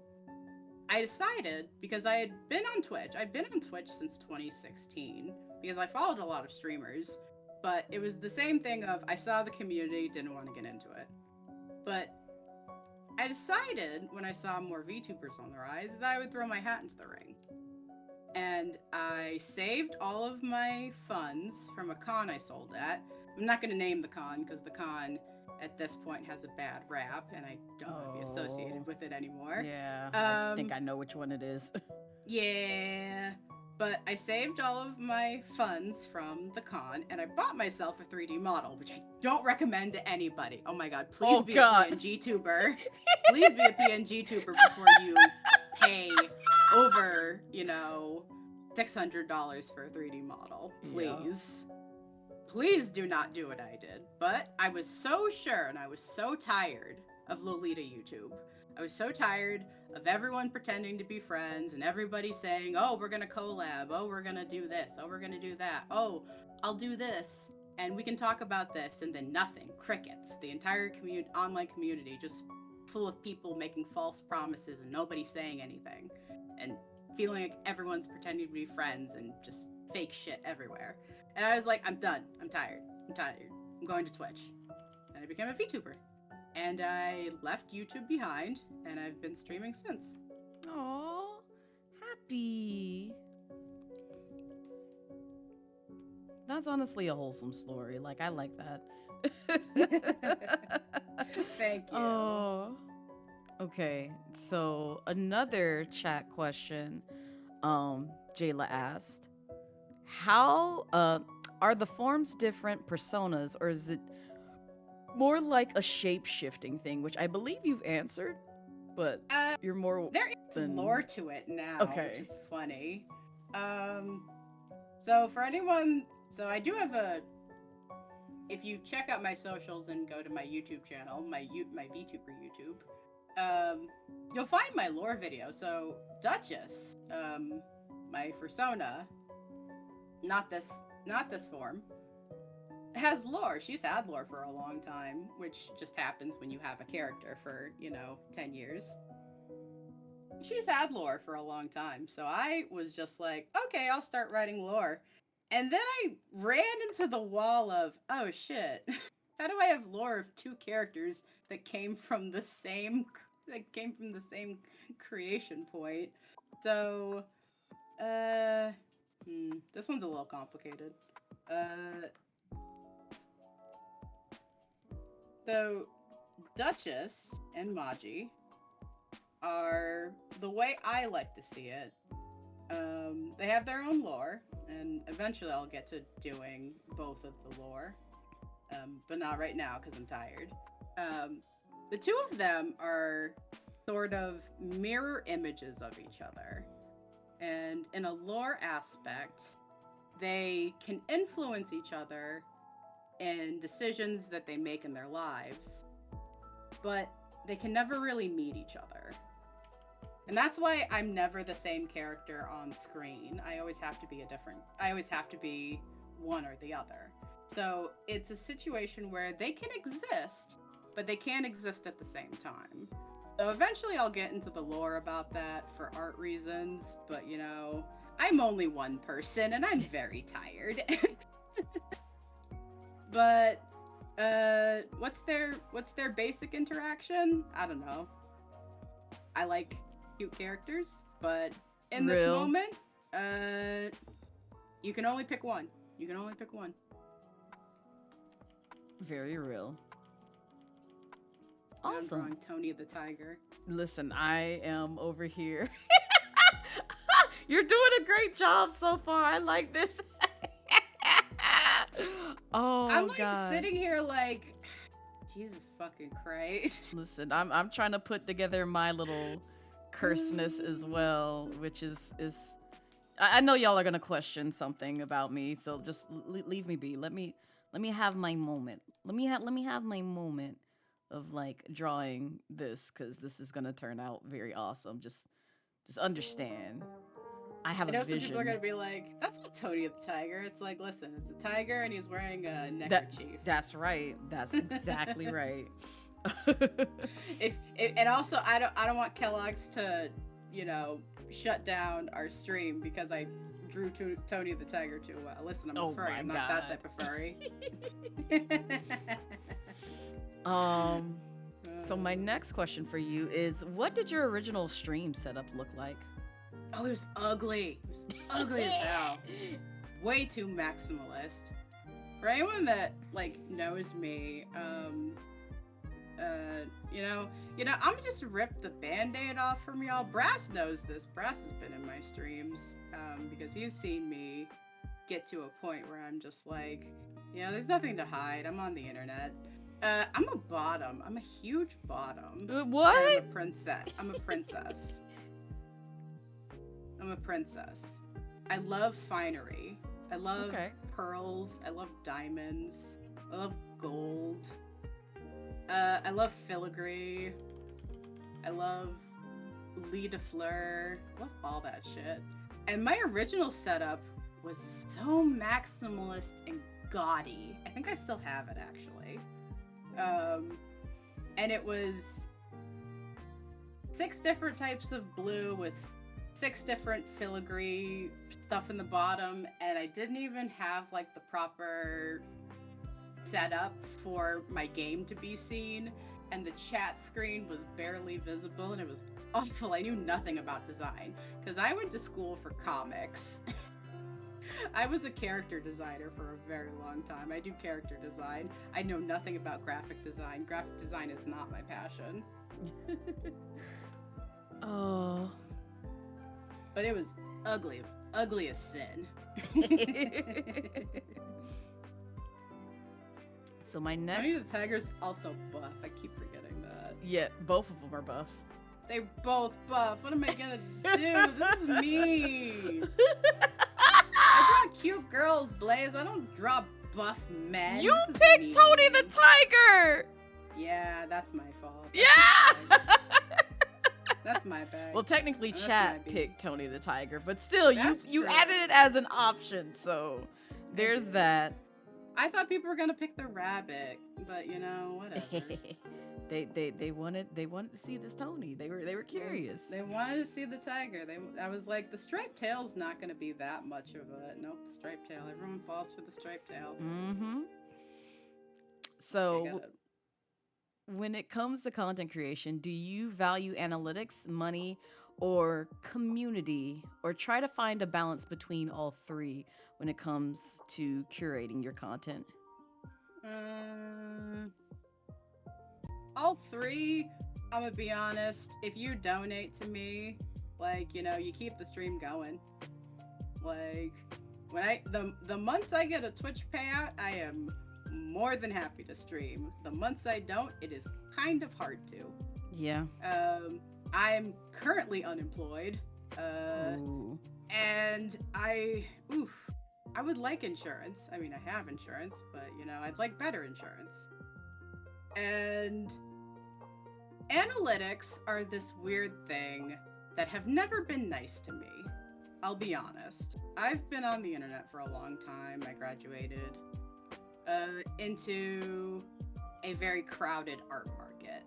I decided, because I had been on Twitch. I'd been on Twitch since 2016 because I followed a lot of streamers, but it was the same thing of I saw the community, didn't want to get into it. But I decided when I saw more VTubers on the rise that I would throw my hat into the ring. And I saved all of my funds from a con I sold at. I'm not going to name the con because the con at this point has a bad rap and I don't want to be associated with it anymore. Yeah, I think I know which one it is. Yeah, But I saved all of my funds from the con, and I bought myself a 3D model, which I don't recommend to anybody. Oh my god, please be a PNG tuber. Please be a PNG tuber before you pay over, $600 for a 3D model. Please. Yeah. Please do not do what I did. But I was so sure, and I was so tired of Lolita YouTube. I was so tired of everyone pretending to be friends and everybody saying, oh, we're gonna collab, oh, we're gonna do this, oh, we're gonna do that, oh, I'll do this, and we can talk about this, and then nothing. Crickets. The entire online community just full of people making false promises and nobody saying anything. And feeling like everyone's pretending to be friends and just fake shit everywhere. And I was like, I'm done. I'm tired. I'm going to Twitch. And I became a VTuber. And I left YouTube behind, and I've been streaming since. Aww, happy. That's honestly a wholesome story. Like, I like that. Thank you. Oh, okay. So another chat question, Jayla asked, how are the forms different personas, or is it more like a shape-shifting thing, which I believe you've answered, but you're more... There is lore to it now, okay, which is funny. So for anyone... So I do have a... If you check out my socials and go to my YouTube channel, my VTuber YouTube, you'll find my lore video. So Duchess, my persona, not this form, has lore. She's had lore for a long time, which just happens when you have a character for, 10 years. She's had lore for a long time, so I was just like, okay, I'll start writing lore. And then I ran into the wall of, oh shit, how do I have lore of two characters that came from the same creation point? So, this one's a little complicated. So, Duchess and Maji are, the way I like to see it, they have their own lore, and eventually I'll get to doing both of the lore, but not right now because I'm tired. The two of them are sort of mirror images of each other, and in a lore aspect, they can influence each other in decisions that they make in their lives, but they can never really meet each other. And that's why I'm never the same character on screen. I always have to be one or the other. So it's a situation where they can exist, but they can't exist at the same time. So eventually I'll get into the lore about that for art reasons, but I'm only one person and I'm very tired. But what's their basic interaction? I don't know. I like cute characters, but in this moment, you can only pick one. Very real. Awesome. I'm drawing Tony the Tiger. Listen, I am over here. You're doing a great job so far. I like this. Oh, I'm like God. Sitting here like, Jesus fucking Christ. Listen, I'm trying to put together my little curseness as well, which is I know y'all are gonna question something about me, so just leave me be. Let me have my moment. Let me have my moment of like drawing this, because this is gonna turn out very awesome. Just understand. I have a vision. Some people are gonna be like, "That's not Tony the Tiger." It's like, listen, it's a tiger and he's wearing a neckerchief. That's right. That's exactly right. And also, I don't want Kellogg's to, shut down our stream because I drew Tony the Tiger too well. Listen, I'm a furry. I'm not that type of furry. So my next question for you is, what did your original stream setup look like? Oh, it was ugly. It was ugly as hell. Way too maximalist. For anyone that knows me, I'm just rip the band-aid off from y'all. Brass knows this. Brass has been in my streams, because he's seen me get to a point where I'm just like, there's nothing to hide. I'm on the internet. I'm a bottom. I'm a huge bottom. What? I'm a princess. I'm a princess. I'm a princess. I love finery. I love pearls. I love diamonds. I love gold. I love filigree. I love lit de fleur. I love all that shit. And my original setup was so maximalist and gaudy. I think I still have it, actually. And it was 6 different types of blue with 6 different filigree stuff in the bottom, and I didn't even have like the proper setup for my game to be seen, and the chat screen was barely visible, and it was awful. I knew nothing about design because I went to school for comics. I was a character designer for a very long time. I do character design. I know nothing about graphic design. Graphic design is not my passion. Oh. But it was ugly. It was ugly as sin. So my next... Tony the Tiger's also buff. I keep forgetting that. Yeah, both of them are buff. They both buff. What am I gonna do? This is me. I draw cute girls, Blaze. I don't draw buff men. You picked Tony the Tiger! Yeah, that's my fault. Yeah! That's my bag. Well, technically, chat picked Tony the Tiger, but still, you true. added it as an option, so there's that. I thought people were gonna pick the rabbit, but whatever. They wanted to see this Tony. They were curious. They wanted to see the tiger. I was like, the striped tail's not gonna be that much of a nope. Striped tail. Everyone falls for the striped tail. Mm-hmm. So, when it comes to content creation, do you value analytics, money, or community, or try to find a balance between all three when it comes to curating your content? All three, I'm gonna be honest. If you donate to me, you keep the stream going. Like, when the months I get a Twitch payout, I am more than happy to stream. The months I don't, it is kind of hard to. Yeah. I'm currently unemployed. And I would like insurance. I mean, I have insurance, but I'd like better insurance. And analytics are this weird thing that have never been nice to me. I'll be honest. I've been on the internet for a long time. I graduated into a very crowded art market.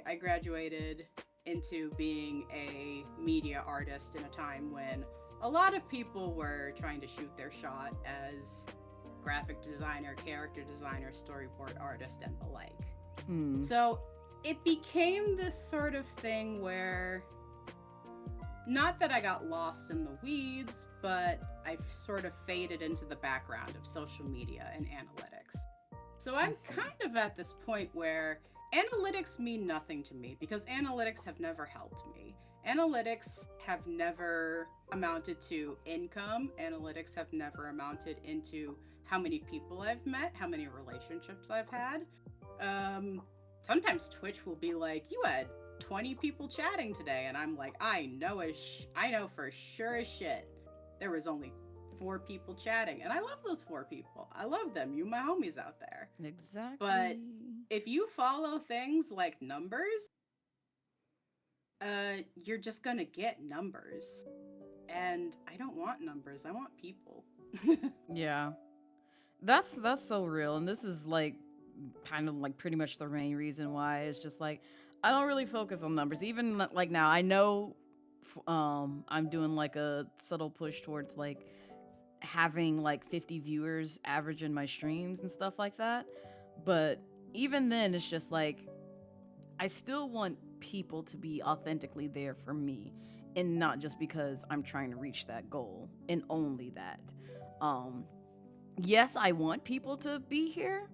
I graduated into being a media artist in a time when a lot of people were trying to shoot their shot as graphic designer, character designer, storyboard artist, and the like. So it became this sort of thing where, not that I got lost in the weeds, but I've sort of faded into the background of social media and analytics. So I'm kind of at this point where analytics mean nothing to me because analytics have never helped me. Analytics have never amounted to income. Analytics have never amounted into how many people I've met, how many relationships I've had. Sometimes Twitch will be like, you had 20 people chatting today, and I'm like, I know for sure as shit there was only 4 people chatting, and I love those 4 people. I love them. You my homies out there. Exactly. But if you follow things like numbers, you're just gonna get numbers, and I don't want numbers. I want people. Yeah, that's so real, and this is like kind of like pretty much the main reason why it's just like I don't really focus on numbers. Even like now, I know I'm doing like a subtle push towards like having like 50 viewers average in my streams and stuff like that. But even then, it's just like I still want people to be authentically there for me, and not just because I'm trying to reach that goal and only that. Yes, I want people to be here,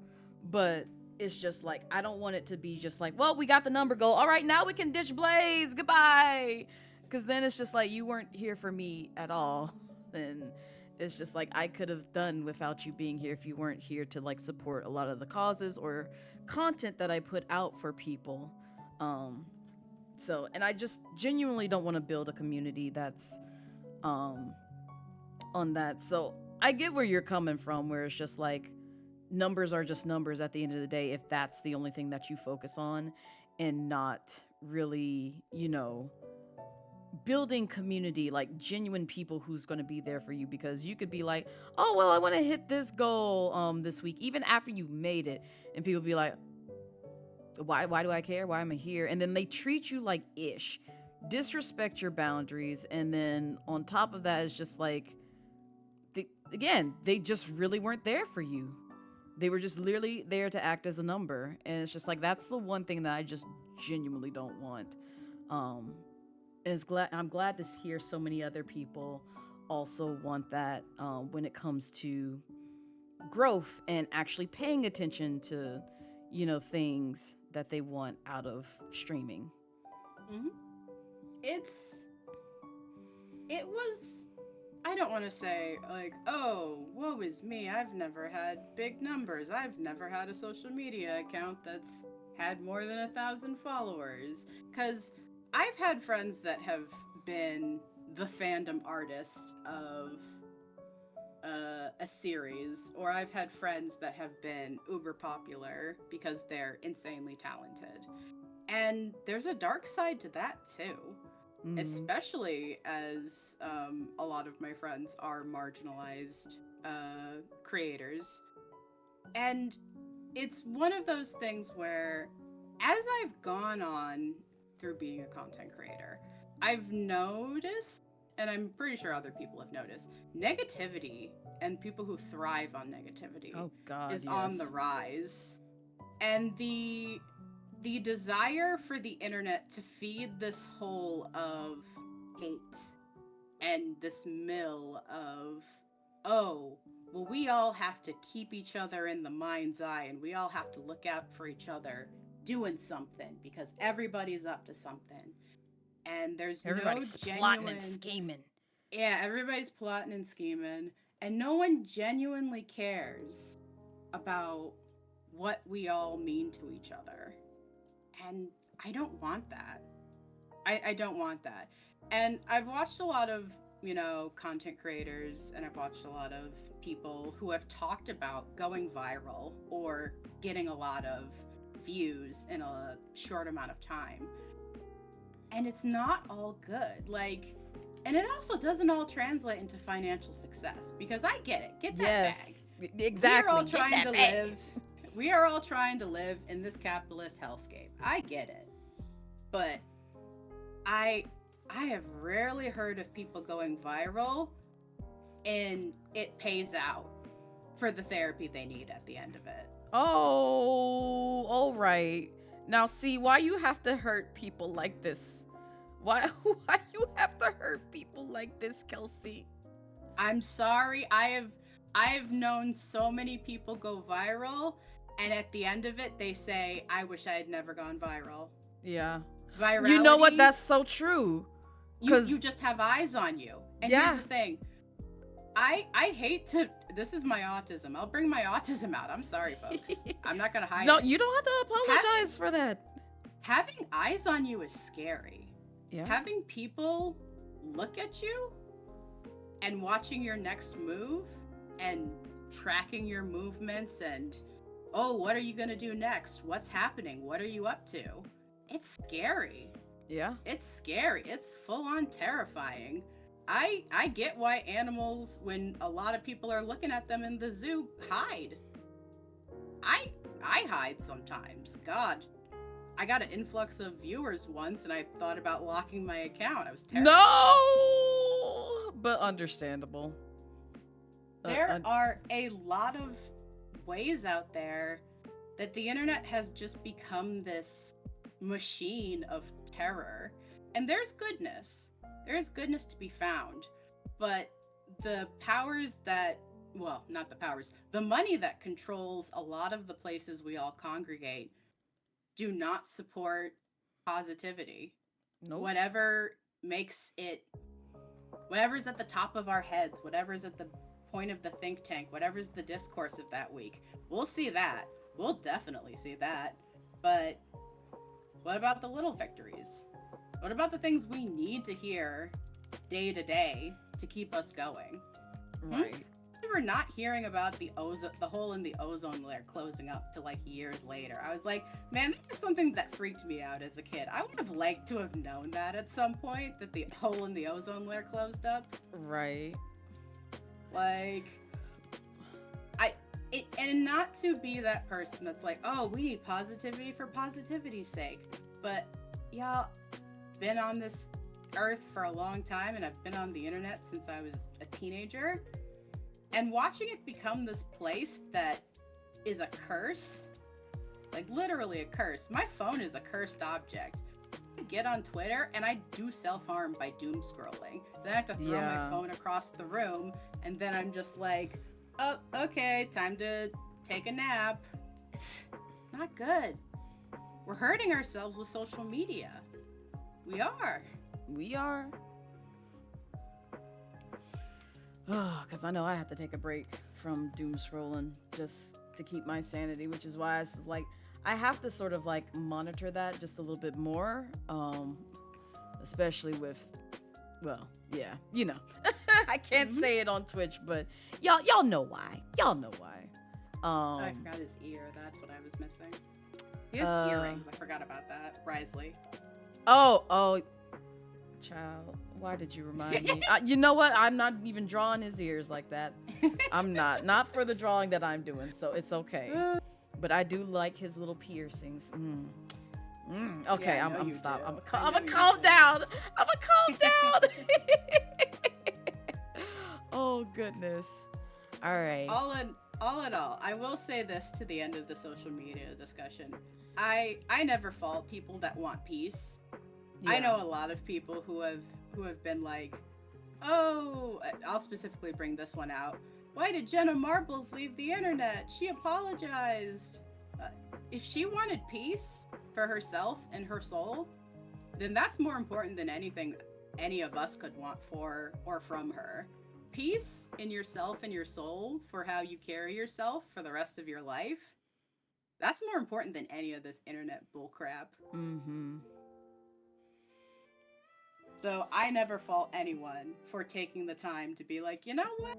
but it's just like I don't want it to be just like, well, we got the number goal. All right, now we can ditch Blaze. Goodbye. Because then it's just like you weren't here for me at all. Then it's just like I could have done without you being here if you weren't here to like support a lot of the causes or content that I put out for people. Um, so, and I just genuinely don't want to build a community that's on that. So I get where you're coming from, where it's just like numbers are just numbers at the end of the day if that's the only thing that you focus on and not really, building community, like genuine people who's going to be there for you, because you could be like, oh well, I want to hit this goal this week even after you've made it, and people be like, why do I care, why am I here? And then they treat you like ish, disrespect your boundaries, and then on top of that is just like they just really weren't there for you. They were just literally there to act as a number, and it's just like that's the one thing that I just genuinely don't want. I'm glad to hear so many other people also want that when it comes to growth and actually paying attention to, things that they want out of streaming. Mm-hmm. It was, I don't want to say like, oh, woe is me, I've never had big numbers. I've never had a social media account that's had more than 1,000 followers. Because I've had friends that have been the fandom artist of a series, or I've had friends that have been uber popular because they're insanely talented. And there's a dark side to that too. Especially as a lot of my friends are marginalized creators. And it's one of those things where, as I've gone on through being a content creator, I've noticed, and I'm pretty sure other people have noticed, negativity and people who thrive on negativity is on the rise. And the desire for the internet to feed this hole of hate and this mill of, oh, well, we all have to keep each other in the mind's eye and we all have to look out for each other doing something because everybody's up to something. And there's everybody's no genuine... plotting and scheming. Yeah, everybody's plotting and scheming. And no one genuinely cares about what we all mean to each other. And I don't want that. I don't want that. And I've watched a lot of, content creators, and I've watched a lot of people who have talked about going viral or getting a lot of views in a short amount of time. And it's not all good. Like, and it also doesn't all translate into financial success, because I get it. Get that bag. Exactly. We're all trying to live. We are all trying to live in this capitalist hellscape. I get it. But I have rarely heard of people going viral and it pays out for the therapy they need at the end of it. Oh, all right. Now see why you have to hurt people like this. Why you have to hurt people like this, Kelsey? I'm sorry. I've known so many people go viral, and at the end of it, they say, I wish I had never gone viral. Yeah. Virality, you know what? That's so true. You just have eyes on you. And here's the thing. I hate to... This is my autism. I'll bring my autism out. I'm sorry, folks. I'm not going to hide it. No, you don't have to apologize for that. Having eyes on you is scary. Yeah. Having people look at you and watching your next move and tracking your movements and, oh, what are you going to do next? What's happening? What are you up to? It's scary. Yeah. It's scary. It's full on terrifying. I get why animals, when a lot of people are looking at them in the zoo, hide. I hide sometimes. God. I got an influx of viewers once and I thought about locking my account. I was terrified. No! But understandable. There are a lot of ways out there that the internet has just become this machine of terror. And there's goodness. There is goodness to be found. But the powers that well, not the powers, the money that controls a lot of the places we all congregate do not support positivity. Nope. Whatever makes it, whatever's at the top of our heads, whatever's at the point of the think tank, whatever's the discourse of that week, we'll see that. We'll definitely see that. But what about the little victories? What about the things we need to hear day to day to keep us going? Right. We're not hearing about the hole in the ozone layer closing up to like years later. I was like, man, that was something that freaked me out as a kid. I would have liked to have known that at some point, that the hole in the ozone layer closed up. Right. Like, and not to be that person that's like, oh, we need positivity for positivity's sake. But y'all, been on this earth for a long time, and I've been on the internet since I was a teenager. And watching it become this place that is a curse, like literally a curse. My phone is a cursed object. I get on Twitter and I do self-harm by doom scrolling. Then I have to throw my phone across the room, and then I'm just like, oh, okay, time to take a nap. It's not good. We're hurting ourselves with social media. We are. We are. Because I know I have to take a break from doom scrolling just to keep my sanity, which is why I was like, I have to sort of like monitor that just a little bit more, especially with, well, yeah, you know, I can't say it on Twitch, but y'all know why. Y'all know why. I forgot his ear. That's what I was missing. He has earrings. I forgot about that. Risley. Oh, child. Why did you remind me? You know what? I'm not even drawing his ears like that. I'm not for the drawing that I'm doing, so it's okay. But I do like his little piercings. Okay, Yeah, I'm you stop. do. I'm gonna calm down. I'm gonna calm down. Oh goodness. All right. All in all, I will say this to the end of the social media discussion. I never fault people that want peace. Yeah. I know a lot of people who have been like, oh, I'll specifically bring this one out. Why did Jenna Marbles leave the internet? She apologized. If she wanted peace for herself and her soul, then that's more important than anything any of us could want for or from her. Peace in yourself and your soul for how you carry yourself for the rest of your life, that's more important than any of this internet bullcrap. Mm-hmm. So I never fault anyone for taking the time to be like, you know what?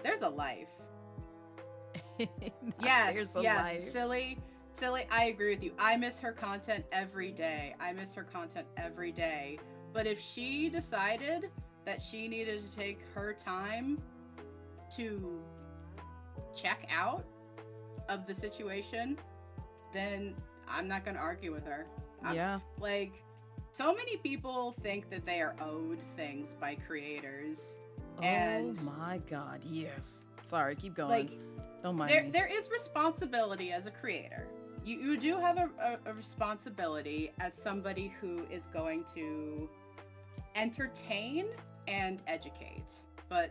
There's a life. Yes, life. silly. I agree with you. I miss her content every day. But if she decided that she needed to take her time to check out of the situation, then I'm not going to argue with her. Yeah. Like, so many people think that they are owed things by creators. And oh my god, yes. Sorry, keep going. like, don't mind me. there is responsibility as a creator. You do have a responsibility as somebody who is going to entertain and educate, but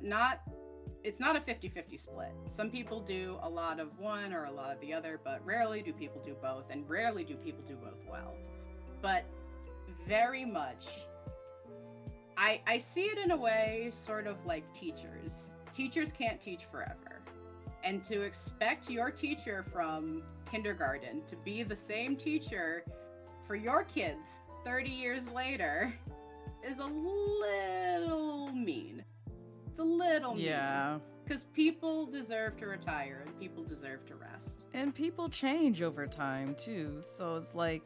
it's not a 50-50 split. Some people do a lot of one or a lot of the other, but rarely do people do both, and rarely do people do both well. But very much, I see it in a way sort of like teachers. Teachers can't teach forever. And to expect your teacher from kindergarten to be the same teacher for your kids 30 years later is a little mean. It's a little mean. Yeah. Because people deserve to retire and people deserve to rest. And people change over time too. So it's like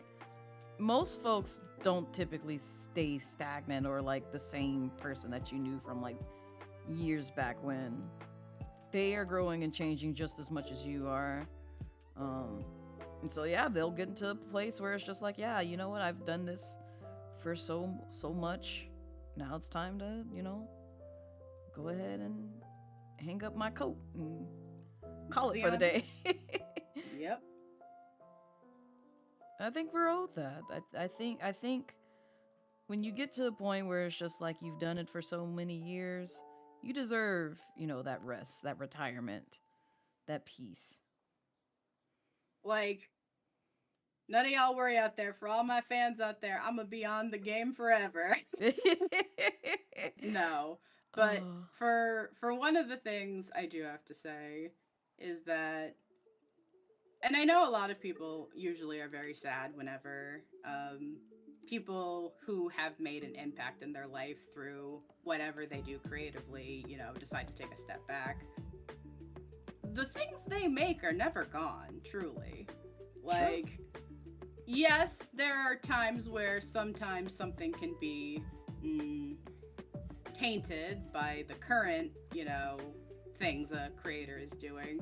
most folks don't typically stay stagnant or like the same person that you knew from like years back when. They are growing and changing just as much as you are. And so yeah, they'll get into a place where it's just like, yeah, you know what, I've done this for so much. Now it's time to, go ahead and hang up my coat and call it for the day. Yep. I think we're owed that. I think when you get to a point where it's just like you've done it for so many years, you deserve, you know, that rest, that retirement, that peace. Like, none of y'all worry out there. For all my fans out there, I'm gonna be on the game forever. No, but Oh, for one of the things I do have to say is that, and I know a lot of people usually are very sad whenever people who have made an impact in their life through whatever they do creatively, you know, decide to take a step back. The things they make are never gone, truly. Like, yes, there are times where sometimes something can be tainted by the current, you know, things a creator is doing.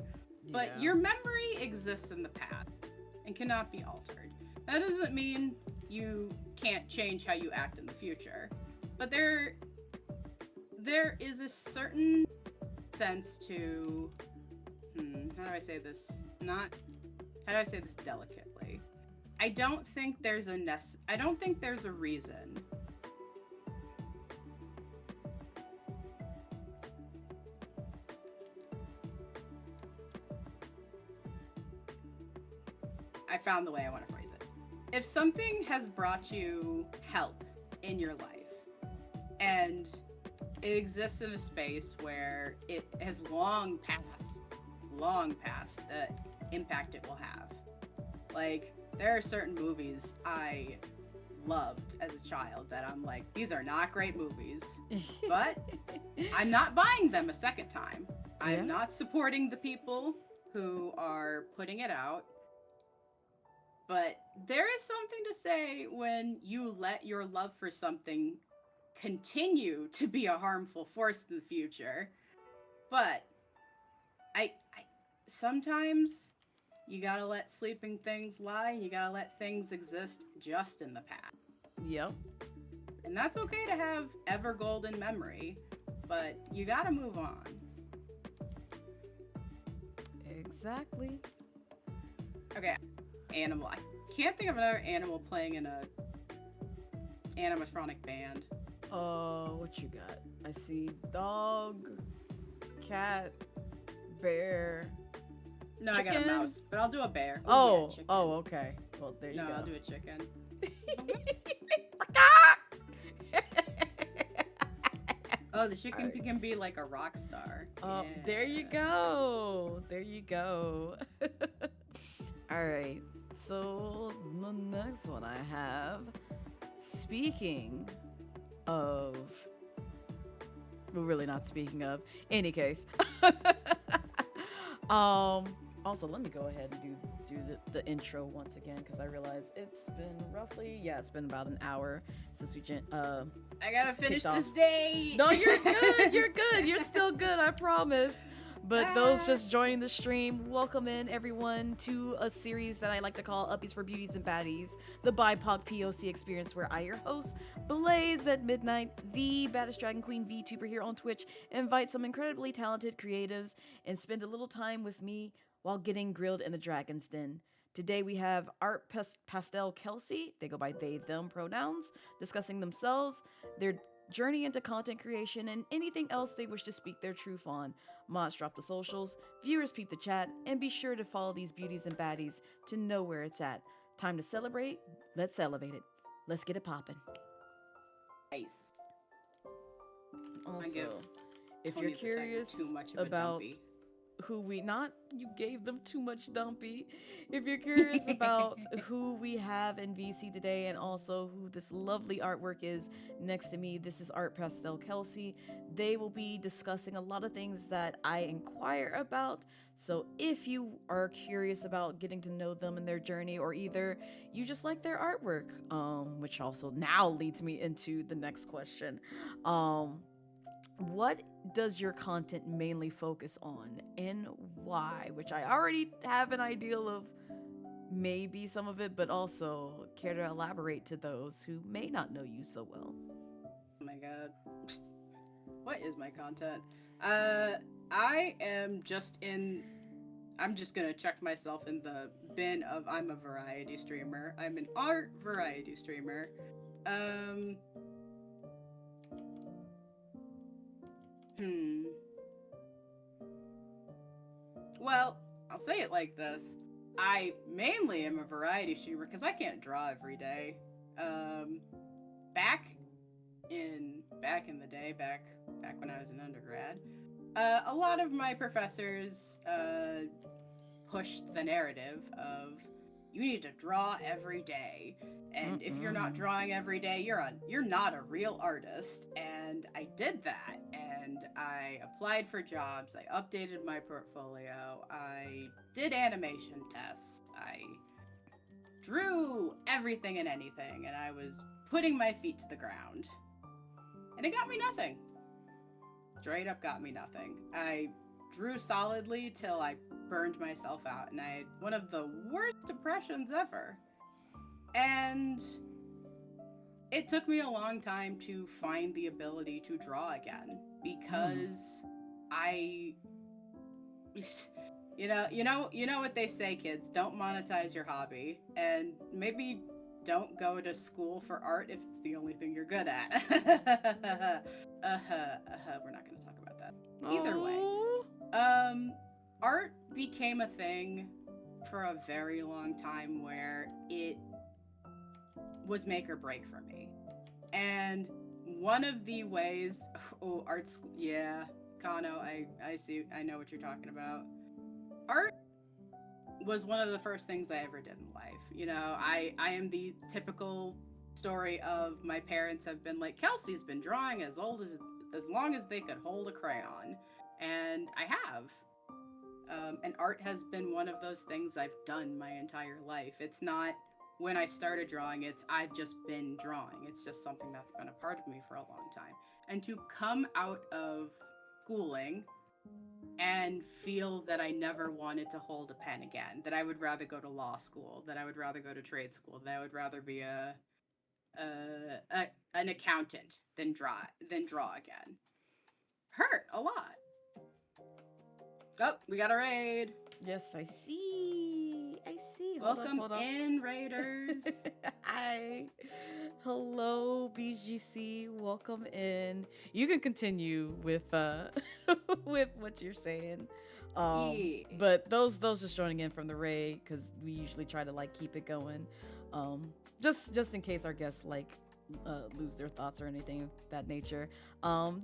But yeah. your memory exists in the past and cannot be altered. That doesn't mean you can't change how you act in the future. But there is a certain sense to how do I say this? How do I say this delicately? I don't think there's a reason. I found the way I want to phrase it. If something has brought you help in your life and it exists in a space where it has long past the impact it will have. Like, there are certain movies I loved as a child that I'm like, these are not great movies, but I'm not buying them a second time. I'm not supporting the people who are putting it out. But there is something to say when you let your love for something continue to be a harmful force in the future. But I sometimes you gotta let sleeping things lie, and you gotta let things exist just in the past. Yep. And that's okay to have ever golden memory, but you gotta move on. Exactly. Okay, animal. I can't think of another animal playing in a animatronic band. What you got? I see dog, cat, bear. No, I got a Chicken? mouse, but I'll do a bear. Ooh, Oh, yeah, chicken. oh, okay. Well, there you No, go. I'll do a chicken. Oh, the chicken Sorry. can be like a rock star. There you go. There you go. All right. So the next one I have. Speaking of, well, really not speaking of. Any case. Also, let me go ahead and do the intro once again because I realize it's been about an hour since we I gotta finish kicked off. this day. No, you're good. You're good. You're still good. I promise. But those just joining the stream, welcome in everyone to a series that I like to call Uppies for Beauties and Baddies, the BIPOC POC experience where I, your host, Blaze at Midnight, the baddest dragon queen Vtuber here on Twitch, invite some incredibly talented creatives and spend a little time with me while getting grilled in the Dragon's Den. Today we have Art Pastel Kelsey, they go by they, them pronouns, discussing themselves, their journey into content creation, and anything else they wish to speak their truth on. Mods drop the socials, viewers peep the chat, and be sure to follow these beauties and baddies to know where it's at. Time to celebrate, let's elevate it. Let's get it poppin'. Nice. Also, if Tony you're curious too much of a about dumpy. who we not you gave them too much dumpy. If you're curious about who we have in VC today and also who this lovely artwork is next to me, this is Art Pastel Kelsey. They will be discussing a lot of things that I inquire about. So if you are curious about getting to know them and their journey, or either you just like their artwork, which also now leads me into the next question. What does your content mainly focus on and why? Which I already have an idea of maybe some of it, but also care to elaborate to those who may not know you so well. Oh my god. What is my content? I'm just gonna check myself in the bin of I'm a variety streamer. I'm an art variety streamer. Hmm. Well, I'll say it like this. I mainly am a variety streamer because I can't draw every day. Um, back back in the day, back when I was an undergrad, a lot of my professors pushed the narrative of you need to draw every day, and if you're not Mm-mm. drawing every day, you're not a real artist. And I did that, and I applied for jobs, I updated my portfolio, I did animation tests, I drew everything and anything, and I was putting my feet to the ground, and it got me nothing. Straight up got me nothing. I drew solidly till I burned myself out, and I had one of the worst depressions ever. And it took me a long time to find the ability to draw again because I you know what they say, kids, don't monetize your hobby, and maybe don't go to school for art if it's the only thing you're good at. We're not going to talk about that. Either way, Oh. art became a thing for a very long time where it was make or break for me. And one of the ways, art school, yeah, Kano, I see, I know what you're talking about. Art was one of the first things I ever did in life. You know, I am the typical story of my parents have been like, Kelsey's been drawing as long as they could hold a crayon, and I have. And art has been one of those things I've done my entire life. It's not when I started drawing, it's I've just been drawing. It's just something that's been a part of me for a long time. And to come out of schooling and feel that I never wanted to hold a pen again, that I would rather go to law school, that I would rather go to trade school, that I would rather be an accountant than draw again. Hurt a lot. Oh, we got a raid. Yes, I see. I see. Welcome Hold up. in, raiders. Hi. Hello, BGC. Welcome in. You can continue with with what you're saying. Yeah. But those just joining in from the raid, because we usually try to like keep it going. Just in case our guests like lose their thoughts or anything of that nature.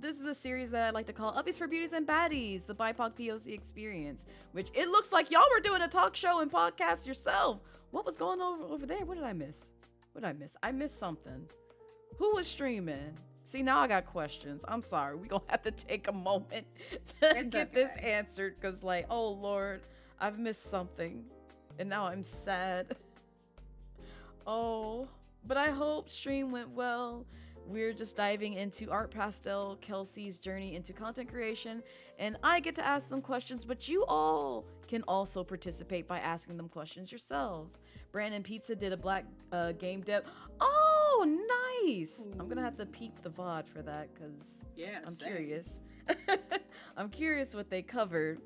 This is a series that I like to call Uppies for Beauties and Baddies, the BIPOC POC experience, which it looks like y'all were doing a talk show and podcast yourself. What was going on over there? What did I miss? What did I miss? I missed something. Who was streaming? See, now I got questions. I'm sorry. We're going to have to take a moment to It's get this okay. answered because, like, oh, Lord, I've missed something. And now I'm sad. Oh, but I hope stream went well. We're just diving into Art Pastel, Kelsey's journey into content creation, and I get to ask them questions, but you all can also participate by asking them questions yourselves. Brandon Pizza did a black game dev. Oh, nice! I'm gonna have to peep the VOD for that because Yeah, I'm same. curious. I'm curious what they covered.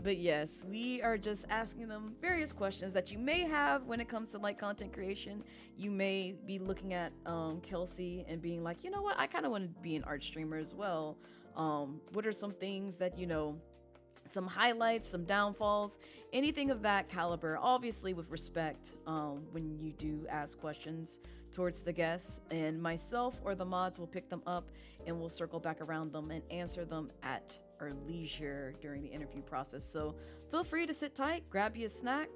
But yes, we are just asking them various questions that you may have when it comes to like content creation. You may be looking at Kelsey and being like, you know what, I kind of want to be an art streamer as well. What are some things that, you know, some highlights, some downfalls, anything of that caliber, obviously with respect when you do ask questions towards the guests, and myself or the mods will pick them up and we'll circle back around them and answer them at our leisure during the interview process. So feel free to sit tight, grab you a snack,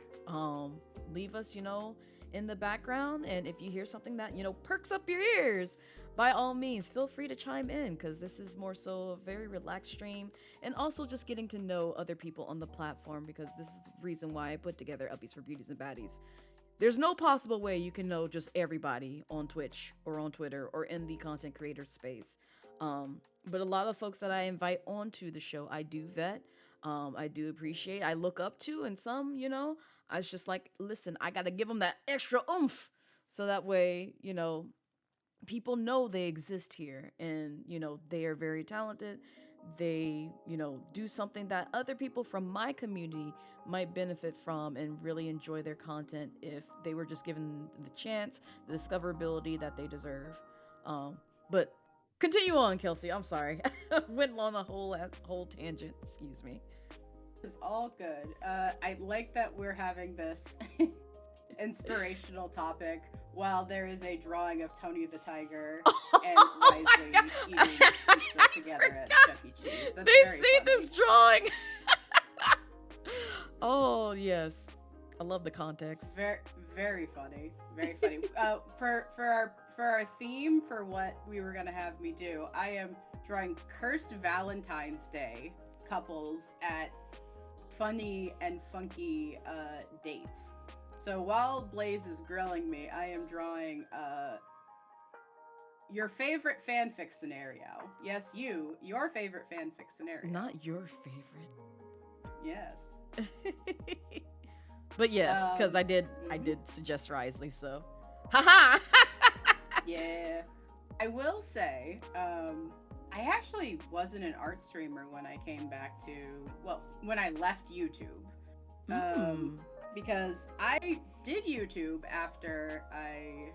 leave us, you know, in the background, and if you hear something that, you know, perks up your ears, by all means feel free to chime in, because this is more so a very relaxed stream, and also just getting to know other people on the platform, because this is the reason why I put together Uppies for Beauties and Baddies. There's no possible way you can know just everybody on Twitch or on Twitter or in the content creator space. But a lot of folks that I invite onto the show, I do vet. I do appreciate, I look up to, and some, you know, I was just like, listen, I got to give them that extra oomph. So that way, you know, people know they exist here, and, you know, they are very talented. They, you know, do something that other people from my community might benefit from and really enjoy their content if they were just given the chance, the discoverability that they deserve. But Continue on, Kelsey. I'm sorry. Went on a whole tangent. Excuse me. It's all good. I like that we're having this inspirational topic while there is a drawing of Tony the Tiger and Riley eating pizza together at Chuck E. Cheese. That's they very see funny. this drawing. Oh yes, I love the context. It's very, very funny. Very funny. For our theme for what we were gonna have me do, I am drawing cursed Valentine's Day couples at funny and funky dates. So while Blaze is grilling me, I am drawing your favorite fanfic scenario. Yes, your favorite fanfic scenario. Not your favorite. Yes. But yes, because I did suggest Risley, so haha. Yeah. I will say, I actually wasn't an art streamer when I came back to, well, when I left YouTube. Because I did YouTube after I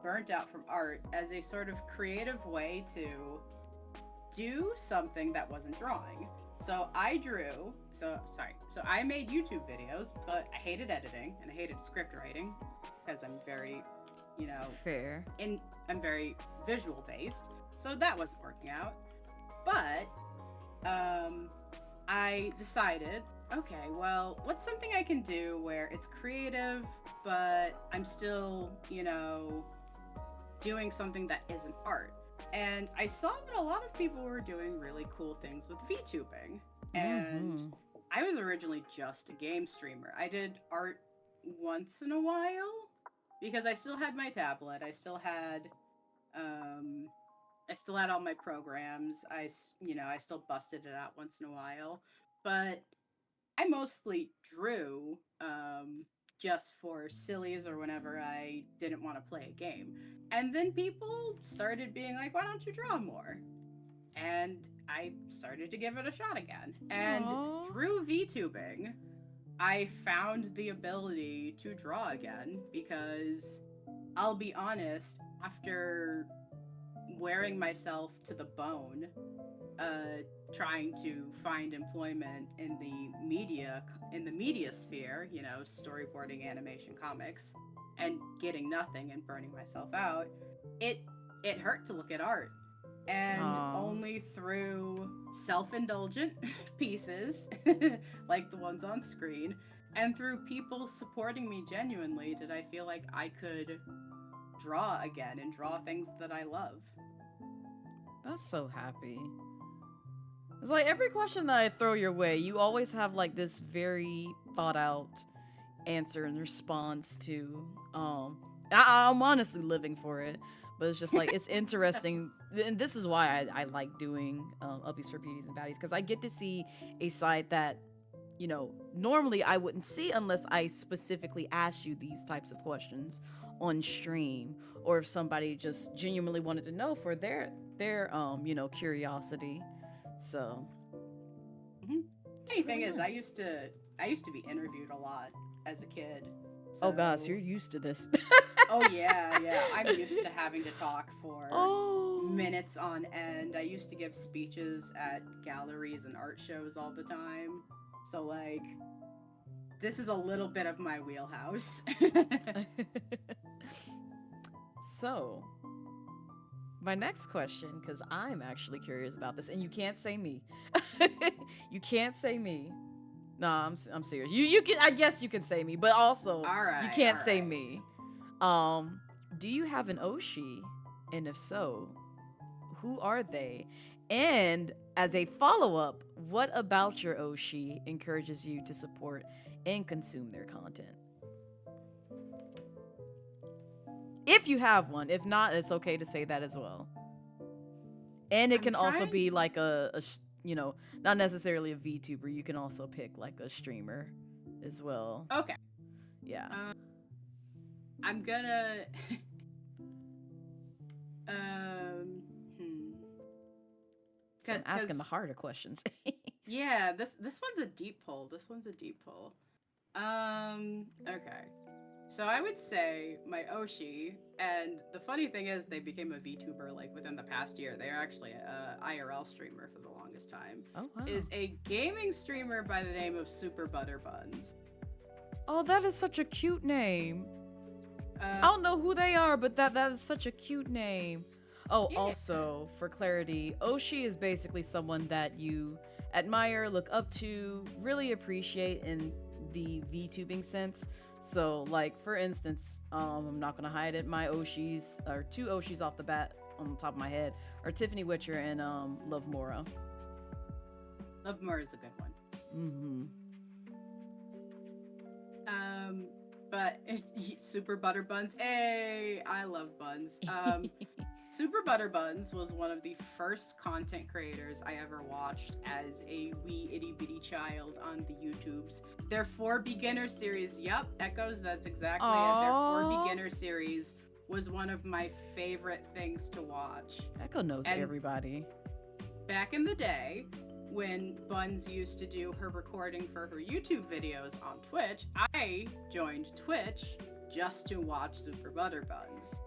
burnt out from art as a sort of creative way to do something that wasn't drawing. So I made YouTube videos, but I hated editing and I hated script writing because I'm very, fair. I'm very visual based. So that wasn't working out. But I decided, okay, well, what's something I can do where it's creative, but I'm still, doing something that isn't art? And I saw that a lot of people were doing really cool things with VTubing. And I was originally just a game streamer. I did art once in a while because I still had my tablet. I still had all my programs. I still busted it out once in a while. But I mostly drew just for sillies or whenever I didn't want to play a game. And then people started being like, why don't you draw more? And I started to give it a shot again. And through VTubing, I found the ability to draw again because I'll be honest, after wearing myself to the bone, trying to find employment in the media sphere, storyboarding, animation, comics, and getting nothing and burning myself out, it hurt to look at art. And only through self-indulgent pieces, like the ones on screen, and through people supporting me genuinely did I feel like I could draw again and draw things that I love. That's so happy. It's like every question that I throw your way, you always have like this very thought out answer and response to. I'm honestly living for it, but it's just like it's interesting, and this is why I like doing Uppies for Beauties and Baddies, because I get to see a side that normally I wouldn't see unless I specifically ask you these types of questions on stream, or if somebody just genuinely wanted to know for their curiosity. So Funny thing is, I used to be interviewed a lot as a kid. So... Oh gosh, you're used to this. Oh yeah, I'm used to having to talk for minutes on end. I used to give speeches at galleries and art shows all the time. So like, this is a little bit of my wheelhouse. So, my next question, because I'm actually curious about this, and you can't say me. You can't say me. No, I'm serious. You can, I guess you can say me, but also you can't say me. Do you have an Oshi? And if so, who are they? And as a follow-up, what about your Oshi encourages you to support and consume their content? If you have one. If not, it's okay to say that as well. And it can also be like a not necessarily a VTuber. You can also pick like a streamer as well. Okay. Yeah. I'm gonna... So I'm asking the harder questions. Yeah, this one's a deep pull. Okay. So I would say my Oshi, and the funny thing is they became a VTuber like within the past year. They're actually a IRL streamer for the longest time. Oh wow. Is a gaming streamer by the name of Super Butterbuns. Oh, that is such a cute name. I Uh, don't know who they are, but that is such a cute name. Oh, yeah. also, for clarity, Oshi is basically someone that you admire, look up to, really appreciate in the VTubing sense. So, like, for instance, I'm not gonna hide it, my Oshis, or two Oshis off the bat on the top of my head, are Tiffany Witcher and Lovmura. Lovmura is a good one. Mm-hmm. But Super Butterbuns, hey, I love buns. Super Butterbuns was one of the first content creators I ever watched as a wee itty bitty child on the YouTubes. Their 4 beginner series, yep, Echoes, that's exactly it. Their 4 beginner series was one of my favorite things to watch. Echo knows And everybody. back in the day, when Buns used to do her recording for her YouTube videos on Twitch, I joined Twitch just to watch Super Butterbuns.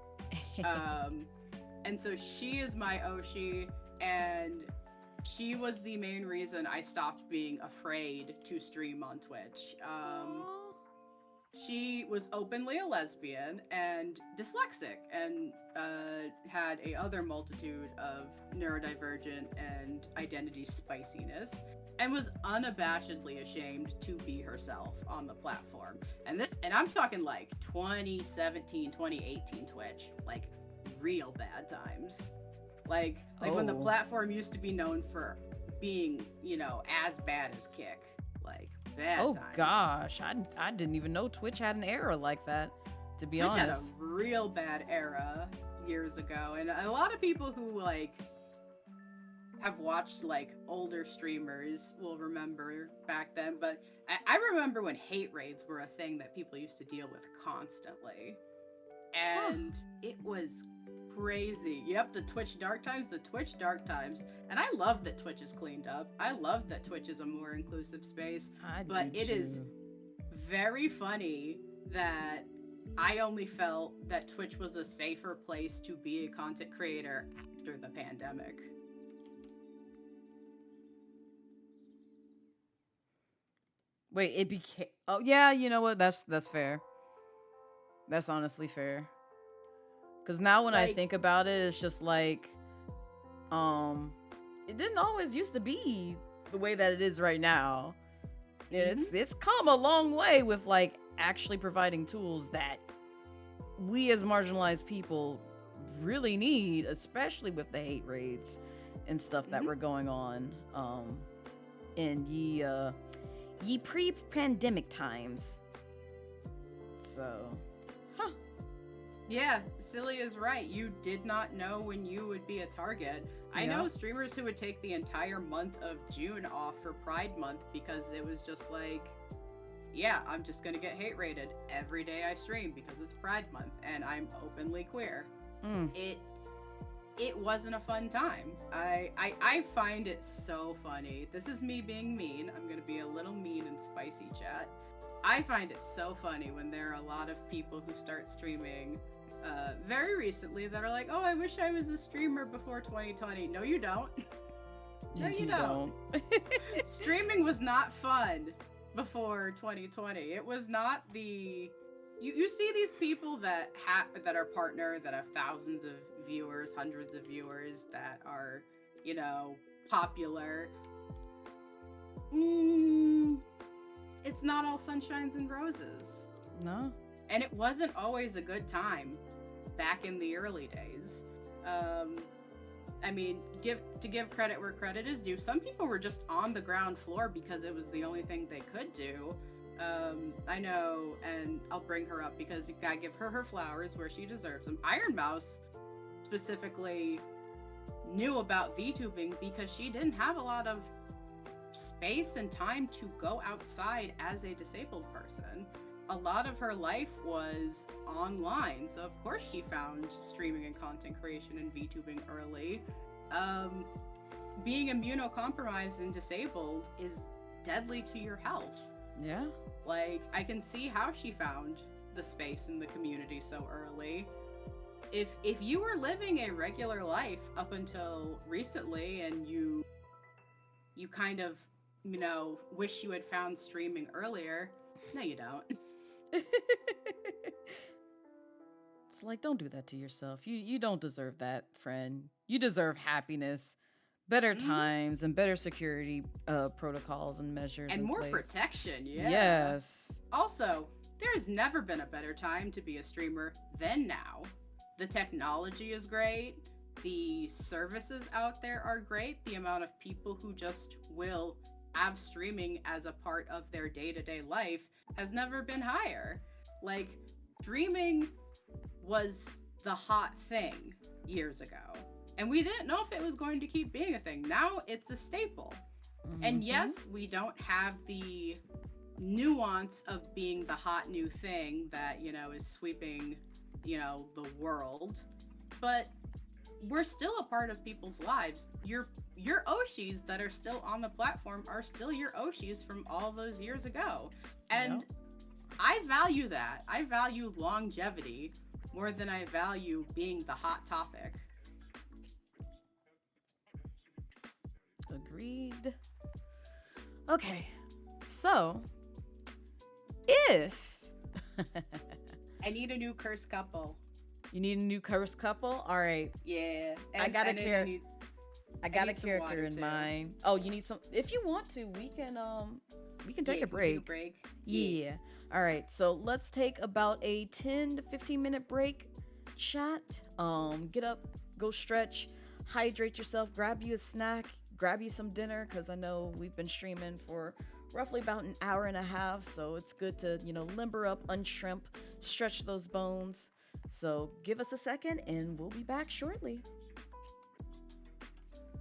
And so she is my Oshi, and she was the main reason I stopped being afraid to stream on Twitch. She was openly a lesbian and dyslexic, and had a other multitude of neurodivergent and identity spiciness, and was unabashedly ashamed to be herself on the platform. And I'm talking like 2017, 2018 Twitch, like real bad times. Like when the platform used to be known for being, as bad as Kick. Like bad times. Gosh, I didn't even know Twitch had an era like that, to be honest. Twitch had a real bad era years ago, and a lot of people who have watched older streamers will remember back then. But I remember when hate raids were a thing that people used to deal with constantly, and it was crazy. Yep, the Twitch dark times. And I love that Twitch is cleaned up. I love that Twitch is a more inclusive space. But it is very funny that I only felt that Twitch was a safer place to be a content creator after the pandemic. Wait, it became... Oh, yeah, you know what? That's fair. That's honestly fair. Because now when I think about it, it's just like... It didn't always used to be the way that it is right now. It's come a long way with, actually providing tools that we as marginalized people really need, especially with the hate raids and stuff that were going on in ye pre-pandemic times. So, yeah, Silly is right. You did not know when you would be a target. I know streamers who would take the entire month of June off for Pride Month because it was just like, yeah, I'm just gonna get hate rated every day I stream because it's Pride Month and I'm openly queer. It wasn't a fun time. I find it so funny. This is me being mean. I'm gonna be a little mean and spicy, chat. I find it so funny when there are a lot of people who start streaming very recently that are like, oh, I wish I was a streamer before 2020. No, you don't. No, you don't. Streaming was not fun before 2020. It was not the... You see these people that are partner, that have thousands of viewers, hundreds of viewers, that are, popular. It's not all sunshines and roses. No. And it wasn't always a good time back in the early days. I mean, give credit where credit is due. Some people were just on the ground floor because it was the only thing they could do. I know, and I'll bring her up because you gotta give her flowers where she deserves them. Iron Mouse specifically knew about VTubing because she didn't have a lot of space and time to go outside as a disabled person. A lot of her life was online, so of course she found streaming and content creation and VTubing early. Being immunocompromised and disabled is deadly to your health. Yeah. I can see how she found the space and the community so early. If you were living a regular life up until recently and you kind of, wish you had found streaming earlier, no you don't. It's like, don't do that to yourself. You don't deserve that, friend. You deserve happiness, better times, and better security protocols and measures and in more place. protection. Yeah. Yes. Also, there's never been a better time to be a streamer than now. The technology is great. The services out there are great. The amount of people who just will have streaming as a part of their day-to-day life has never been higher. Like, streaming was the hot thing years ago. And we didn't know if it was going to keep being a thing. Now it's a staple. And yes, we don't have the nuance of being the hot new thing that, is sweeping, the world. But we're still a part of people's lives. Your Oshis that are still on the platform are still your Oshis from all those years ago. And I value that. I value longevity more than I value being the hot topic. Agreed. Okay, so if I need a new cursed couple. You need a new cursed couple? All right. Yeah. I got a character in mind. Oh, you need some. If you want to, we can take a break. Yeah. All right. So let's take about a 10 to 15 minute break. Chat. Get up, go stretch, hydrate yourself, grab you a snack, grab you some dinner, because I know we've been streaming for roughly about an hour and a half. So it's good to, limber up, unshrimp, stretch those bones. So give us a second and we'll be back shortly.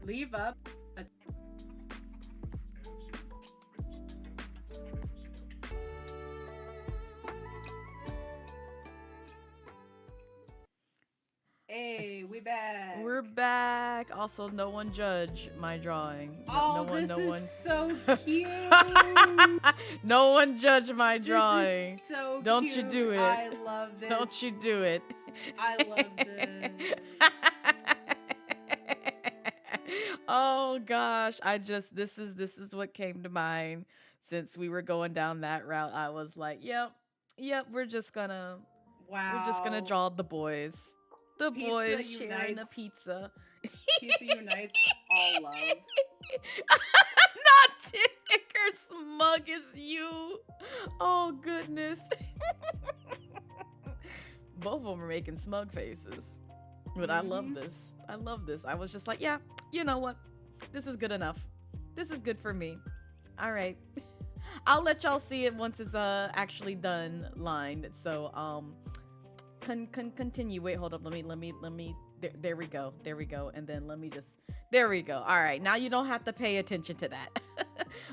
Leave up. Hey, we back. We're back. Also, no one judge my drawing. So cute. No one judge my drawing. This is so Don't cute. you do it. I love this. Don't you do it. I love this. Oh gosh, this is what came to mind since we were going down that route. I was like, yep, we're just gonna draw the boys. The Pizza boys unites. sharing a pizza. Pizza unites all love. Not Tinker, smug as you. Oh goodness. Both of them are making smug faces. But I love this. I was just like, yeah, you know what? This is good enough. This is good for me. All right. I'll let y'all see it once it's actually done lined. So continue. Wait, hold up. Let me there we go. And then there we go. All right. Now you don't have to pay attention to that.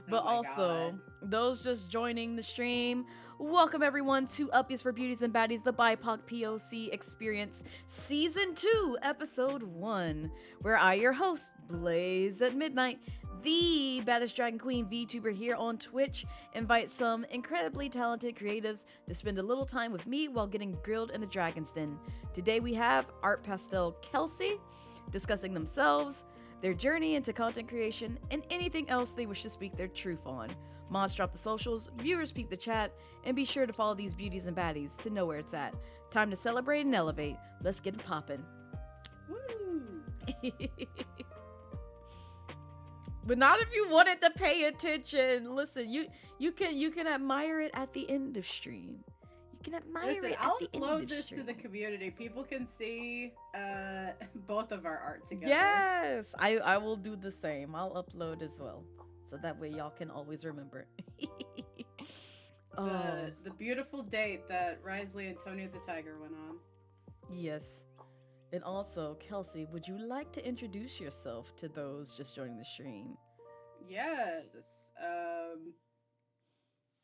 But also, those just joining the stream, welcome everyone to Uppies for Beauties and Baddies, the BIPOC POC Experience Season 2, Episode 1, where I, your host, Blaze at Midnight, the baddest dragon queen Vtuber here on Twitch, invite some incredibly talented creatives to spend a little time with me while getting grilled in the Dragon's Den. Today we have Art Pastel Kelsey discussing themselves, their journey into content creation, and anything else they wish to speak their truth on. Mods drop the socials, viewers peep the chat, and be sure to follow these beauties and baddies to know where it's at. Time to celebrate and elevate. Let's get it poppin'. Woo! But not if you wanted to pay attention. Listen, you can admire it at the end of stream. You can admire it at the end of stream. I'll upload this to the community. People can see both of our art together. Yes, I will do the same. I'll upload as well, so that way y'all can always remember. The beautiful date that Risley and Tony the Tiger went on. Yes. And also, Kelsey, would you like to introduce yourself to those just joining the stream? Yes.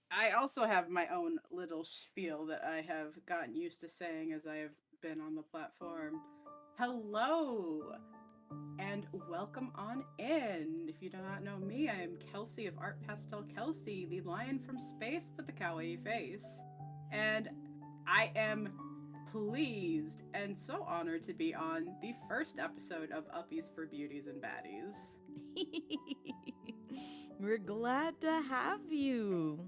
I also have my own little spiel that I have gotten used to saying as I have been on the platform. Hello, and welcome on in. If you do not know me, I am Kelsey of Art Pastel Kelsey, the lion from space with the kawaii face. And I am pleased and so honored to be on the first episode of Uppies for Beauties and Baddies. We're glad to have you.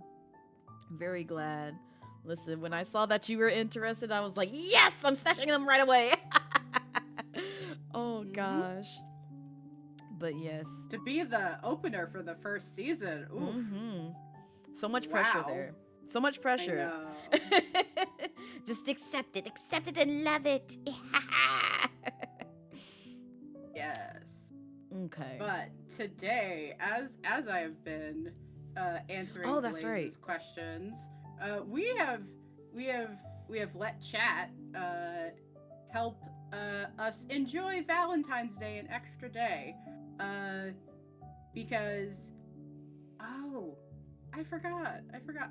Very glad. Listen, when I saw that you were interested, I was like, yes, I'm snatching them right away. Oh gosh. But yes. To be the opener for the first season, oof. So much pressure Wow. there. So much pressure. I know. Just accept it and love it. Yes. Okay. But today, as I have been answering Blaze's questions, we have let chat help us enjoy Valentine's Day an extra day, because I forgot.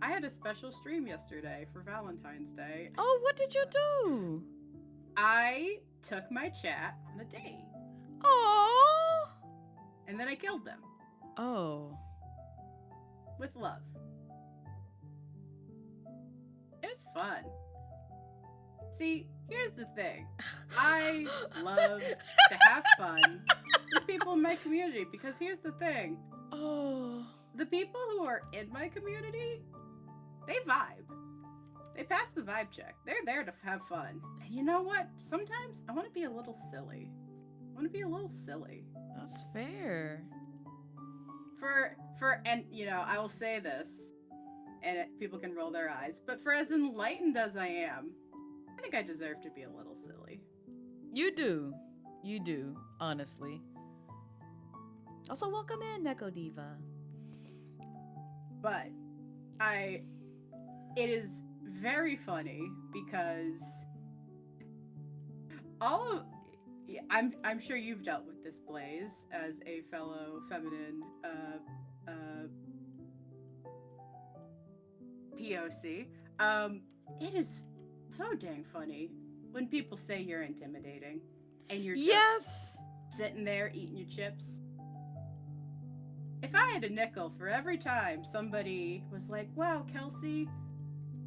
I had a special stream yesterday for Valentine's Day. Oh, what did you do? I took my chat on a date. Oh. And then I killed them. Oh. With love. It was fun. See, here's the thing. I love to have fun with people in my community, because here's the thing. Oh. The people who are in my community, they vibe. They pass the vibe check. They're there to have fun. And you know what? Sometimes I want to be a little silly. That's fair. And you know, I will say this, and people can roll their eyes, but for as enlightened as I am, I think I deserve to be a little silly. You do, honestly. Also, welcome in, Neko Diva. But it is very funny because I'm sure you've dealt with this, Blaze, as a fellow feminine POC. It is so dang funny when people say you're intimidating and you're just sitting there eating your chips. If I had a nickel for every time somebody was like, wow, Kelsey,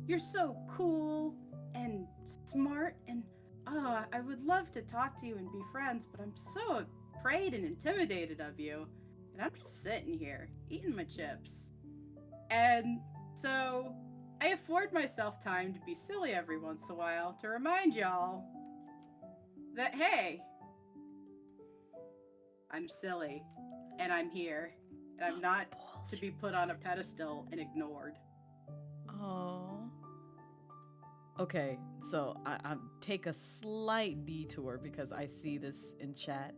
you're so cool and smart, and I would love to talk to you and be friends, but I'm so afraid and intimidated of you, and I'm just sitting here eating my chips. And so I afford myself time to be silly every once in a while to remind y'all that, hey, I'm silly and I'm here. And I'm not to be put on a pedestal and ignored. Oh. Okay, so I take a slight detour because I see this in chat.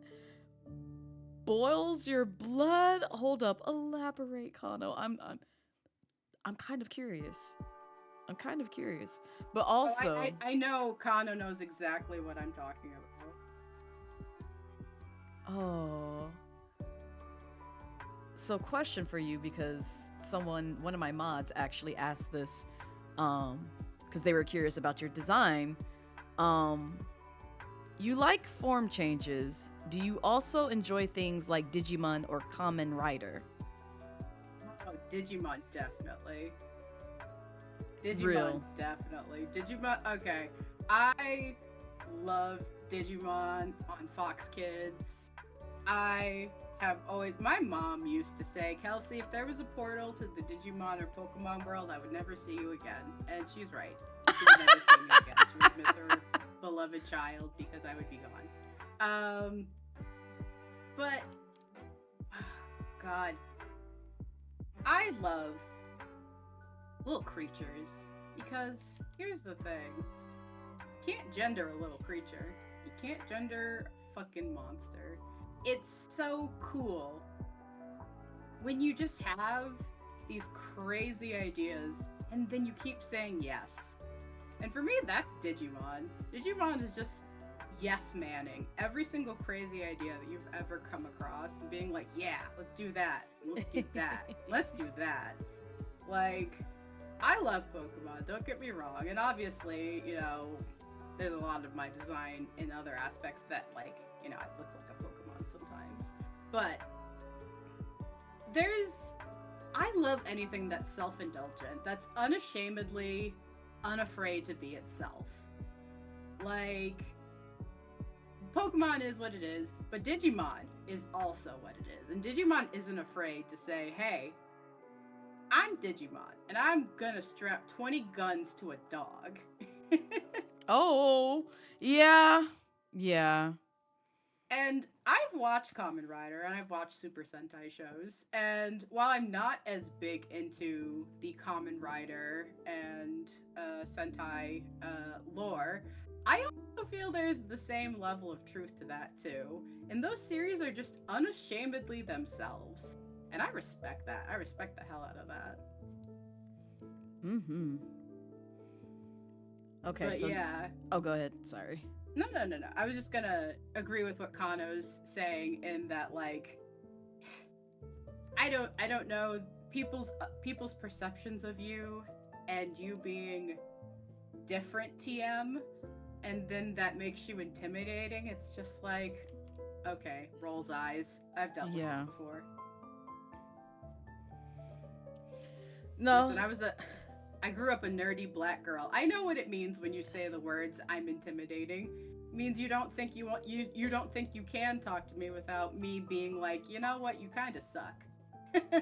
Boils your blood? Hold up, elaborate, Kano. I'm kind of curious. But also, I know Kano knows exactly what I'm talking about. Oh. So question for you, because one of my mods actually asked this, because they were curious about your design. You like form changes. Do you also enjoy things like Digimon or Kamen Rider? Oh, Digimon, definitely. Definitely. Digimon, okay. I love Digimon on Fox Kids. My mom used to say, Kelsey, if there was a portal to the Digimon or Pokemon world, I would never see you again. And she's right. She would never see me again. She would miss her beloved child because I would be gone. But, God, I love little creatures, because here's the thing. You can't gender a little creature. You can't gender a fucking monster. It's so cool when you just have these crazy ideas and then you keep saying yes. And for me, that's Digimon. Digimon is just yes-manning every single crazy idea that you've ever come across and being like, yeah, let's do that. Let's do that. Let's do that. Like, I love Pokemon, don't get me wrong. And obviously, you know, there's a lot of my design in other aspects that, like, you know, I look like a Pokemon sometimes. But I love anything that's self-indulgent, that's unashamedly unafraid to be itself. Like, Pokemon is what it is, but Digimon is also what it is. And Digimon isn't afraid to say, hey, I'm Digimon, and I'm gonna strap 20 guns to a dog. Oh, yeah. Yeah. And I've watched Kamen Rider, and I've watched Super Sentai shows, and while I'm not as big into the Kamen Rider and Sentai lore, I also feel there's the same level of truth to that too. And those series are just unashamedly themselves. And I respect that. I respect the hell out of that. Mm-hmm. Okay, but so yeah. Oh, go ahead. Sorry. No. I was just gonna agree with what Kano's saying in that, like, I don't know people's perceptions of you and you being different TM, and then that makes you intimidating. It's just like, okay, rolls eyes. I've dealt with this before. No. Listen, I grew up a nerdy black girl. I know what it means when you say the words "I'm intimidating." It means you don't think you don't think you can talk to me without me being like, you know what, you kind of suck.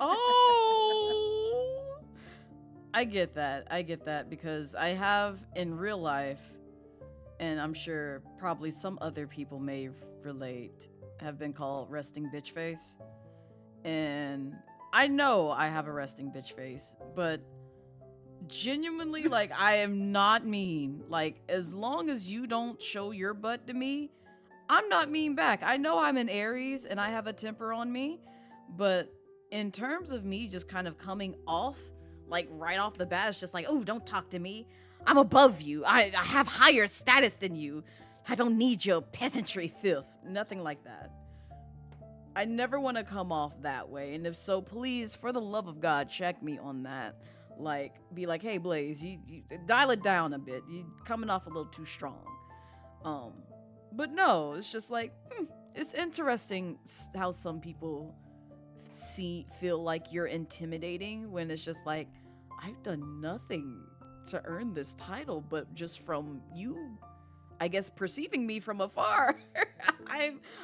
Oh, I get that because I have in real life, and I'm sure probably some other people may relate, have been called resting bitch face, and I know I have a resting bitch face, but genuinely, like, I am not mean. Like, as long as you don't show your butt to me, I'm not mean back. I know I'm an Aries and I have a temper on me, but in terms of me just kind of coming off, like, right off the bat, it's just like, oh, don't talk to me. I'm above you. I have higher status than you. I don't need your peasantry filth. Nothing like that. I never want to come off that way, and if so, please, for the love of God, check me on that. Like, be like, hey, Blaze, you dial it down a bit. You coming off a little too strong. But no, it's just like, it's interesting how some people feel like you're intimidating when it's just like, I've done nothing to earn this title, but just from you, I guess, perceiving me from afar,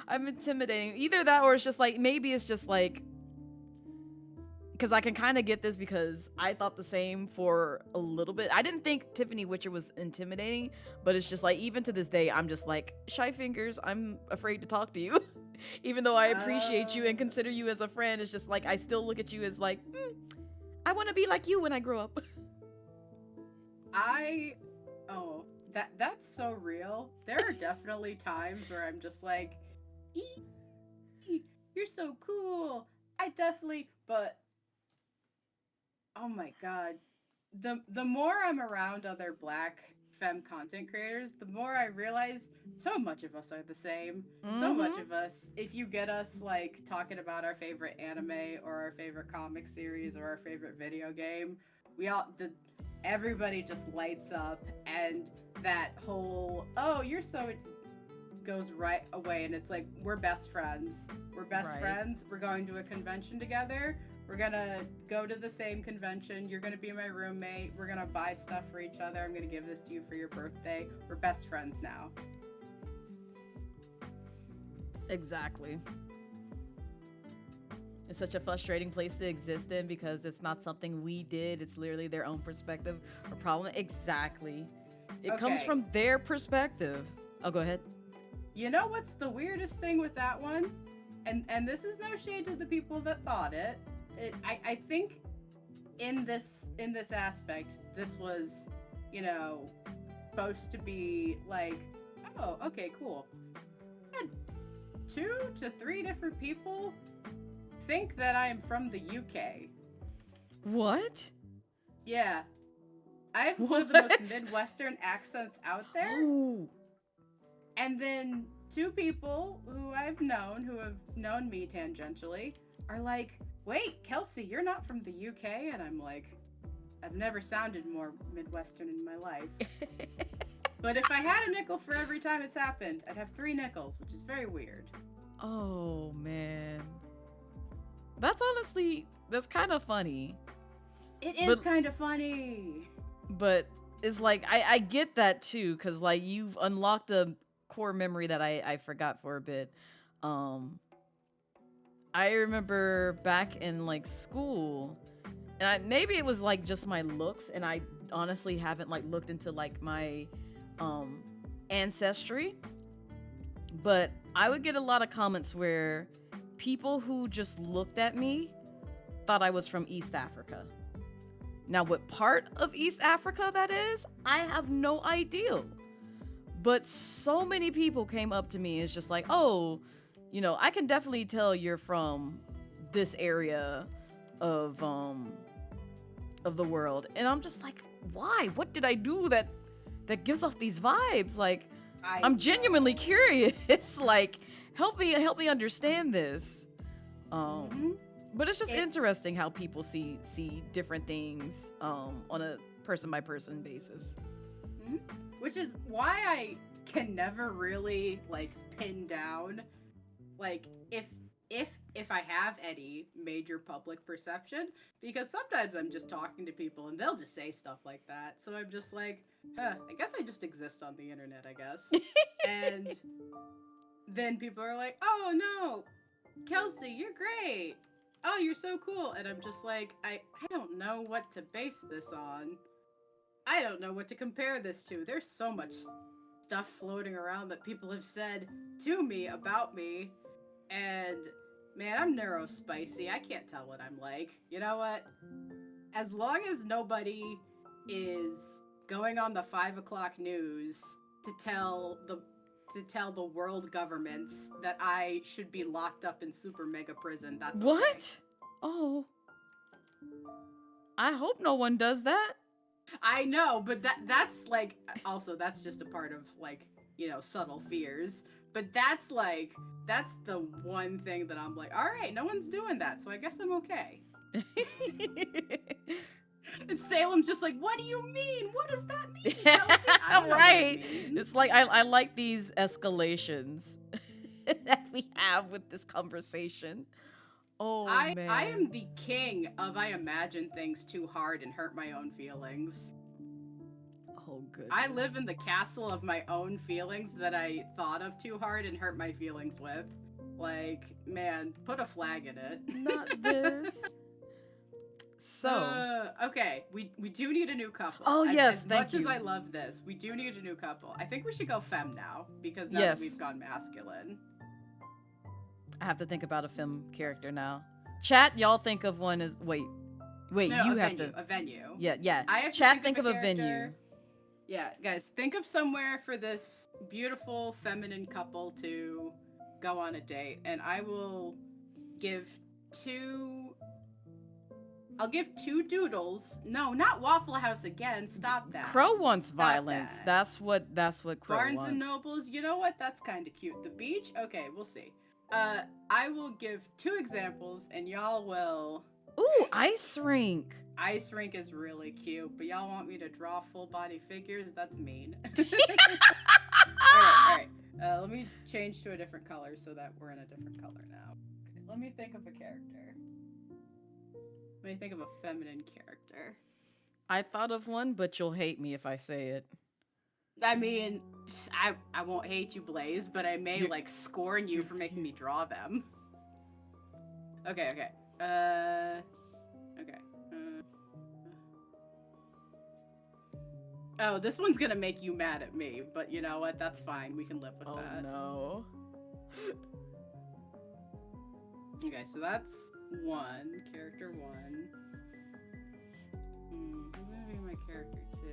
I'm intimidating. Either that, or it's just like, maybe it's just like, because I can kind of get this because I thought the same for a little bit. I didn't think Tiffany Witcher was intimidating, but it's just like, even to this day, I'm just like, shy fingers, I'm afraid to talk to you. Even though I appreciate you and consider you as a friend, it's just like, I still look at you as like, I want to be like you when I grow up. That's so real. There are definitely times where I'm just like, you're so cool. But oh my god, the more I'm around other black femme content creators, the more I realize so much of us are the same. So much of us, if you get us like talking about our favorite anime or our favorite comic series or our favorite video game, everybody just lights up, and that whole, oh, you're so, goes right away, and it's like, we're best friends. We're best friends. We're going to a convention together. We're gonna go to the same convention. You're gonna be my roommate. We're gonna buy stuff for each other. I'm gonna give this to you for your birthday. We're best friends now. Exactly. It's such a frustrating place to exist in because it's not something we did. It's literally their own perspective or problem. Exactly. It comes from their perspective. Oh, go ahead. You know what's the weirdest thing with that one? And this is no shade to the people that thought it. I think in this aspect, this was, supposed to be like, oh, okay, cool. Had 2 to 3 different people think that I'm from the UK. What? Yeah. I have one of the most Midwestern accents out there. Ooh. And then 2 people who have known me tangentially, are like, wait, Kelsey, you're not from the UK? And I'm like, I've never sounded more Midwestern in my life. But if I had a nickel for every time it's happened, I'd have 3 nickels, which is very weird. Oh, man. That's kind of funny. It is kind of funny. But It's like I get that too, because like you've unlocked a core memory that I forgot for a bit. Um, I remember back in like school, and maybe it was like just my looks, and I honestly haven't like looked into like my um ancestry, but I would get a lot of comments where people who just looked at me thought I was from East Africa. Now, what part of East Africa that is, I have no idea. But so many people came up to me and it's just like, oh, you know, I can definitely tell you're from this area of the world. And I'm just like, why? What did I do that gives off these vibes? Like, I'm genuinely curious. Like, help me understand this. But it's just interesting how people see different things on a person by person basis. Which is why I can never really like pin down like if I have any major public perception, because sometimes I'm just talking to people and they'll just say stuff like that. So I'm just like, I guess I just exist on the internet, I guess. And then people are like, oh no, Kelsey, you're great. Oh, you're so cool. And I'm just like, I don't know what to base this on. I don't know what to compare this to. There's so much stuff floating around that people have said to me about me. And man, I'm neurospicy. I can't tell what I'm like. You know what? As long as nobody is going on the 5 o'clock news to tell the world governments that I should be locked up in super mega prison, that's okay. What? Oh. I hope no one does that. I know, but that's like, also that's just a part of like, you know, subtle fears. But that's the one thing that I'm like, all right, no one's doing that, so I guess I'm okay. And Salem's just like, what do you mean? What does that mean, Kelsey? I don't know right. what it means. It's like I like these escalations that we have with this conversation. Oh, man. I am the king of I imagine things too hard and hurt my own feelings. Oh, goodness. I live in the castle of my own feelings that I thought of too hard and hurt my feelings with. Like, man, put a flag in it. Not this. So. Okay, we do need a new couple. Oh, yes, thank you. As much as I love this, we do need a new couple. I think we should go femme now, because now that we've gone masculine. I have to think about a femme character now. Chat, y'all think of one as... Wait, No, you have venue, to... a venue. Yeah. I have Chat, to think of a venue. Yeah, guys, think of somewhere for this beautiful feminine couple to go on a date, and I will give two... I'll give 2 doodles. No, not Waffle House again. Stop that. Crow wants Stop violence. that. That's what Crow Barnes wants. and Nobles. You know what? That's kind of cute. The beach? Okay, we'll see. I will give 2 examples, and y'all will... Ooh, ice rink. Ice rink is really cute, but y'all want me to draw full body figures? That's mean. All right. Let me change to a different color so that we're in a different color now. Okay, let me think of a character. Let me think of a feminine character. I thought of one, but you'll hate me if I say it. I mean, I won't hate you, Blaze, but I may like scorn you for making me draw them. Okay. Okay. Oh, this one's gonna make you mad at me, but you know what? That's fine. We can live with that. Oh no. Okay, so that's 1. Character 1. Who's gonna be my character 2?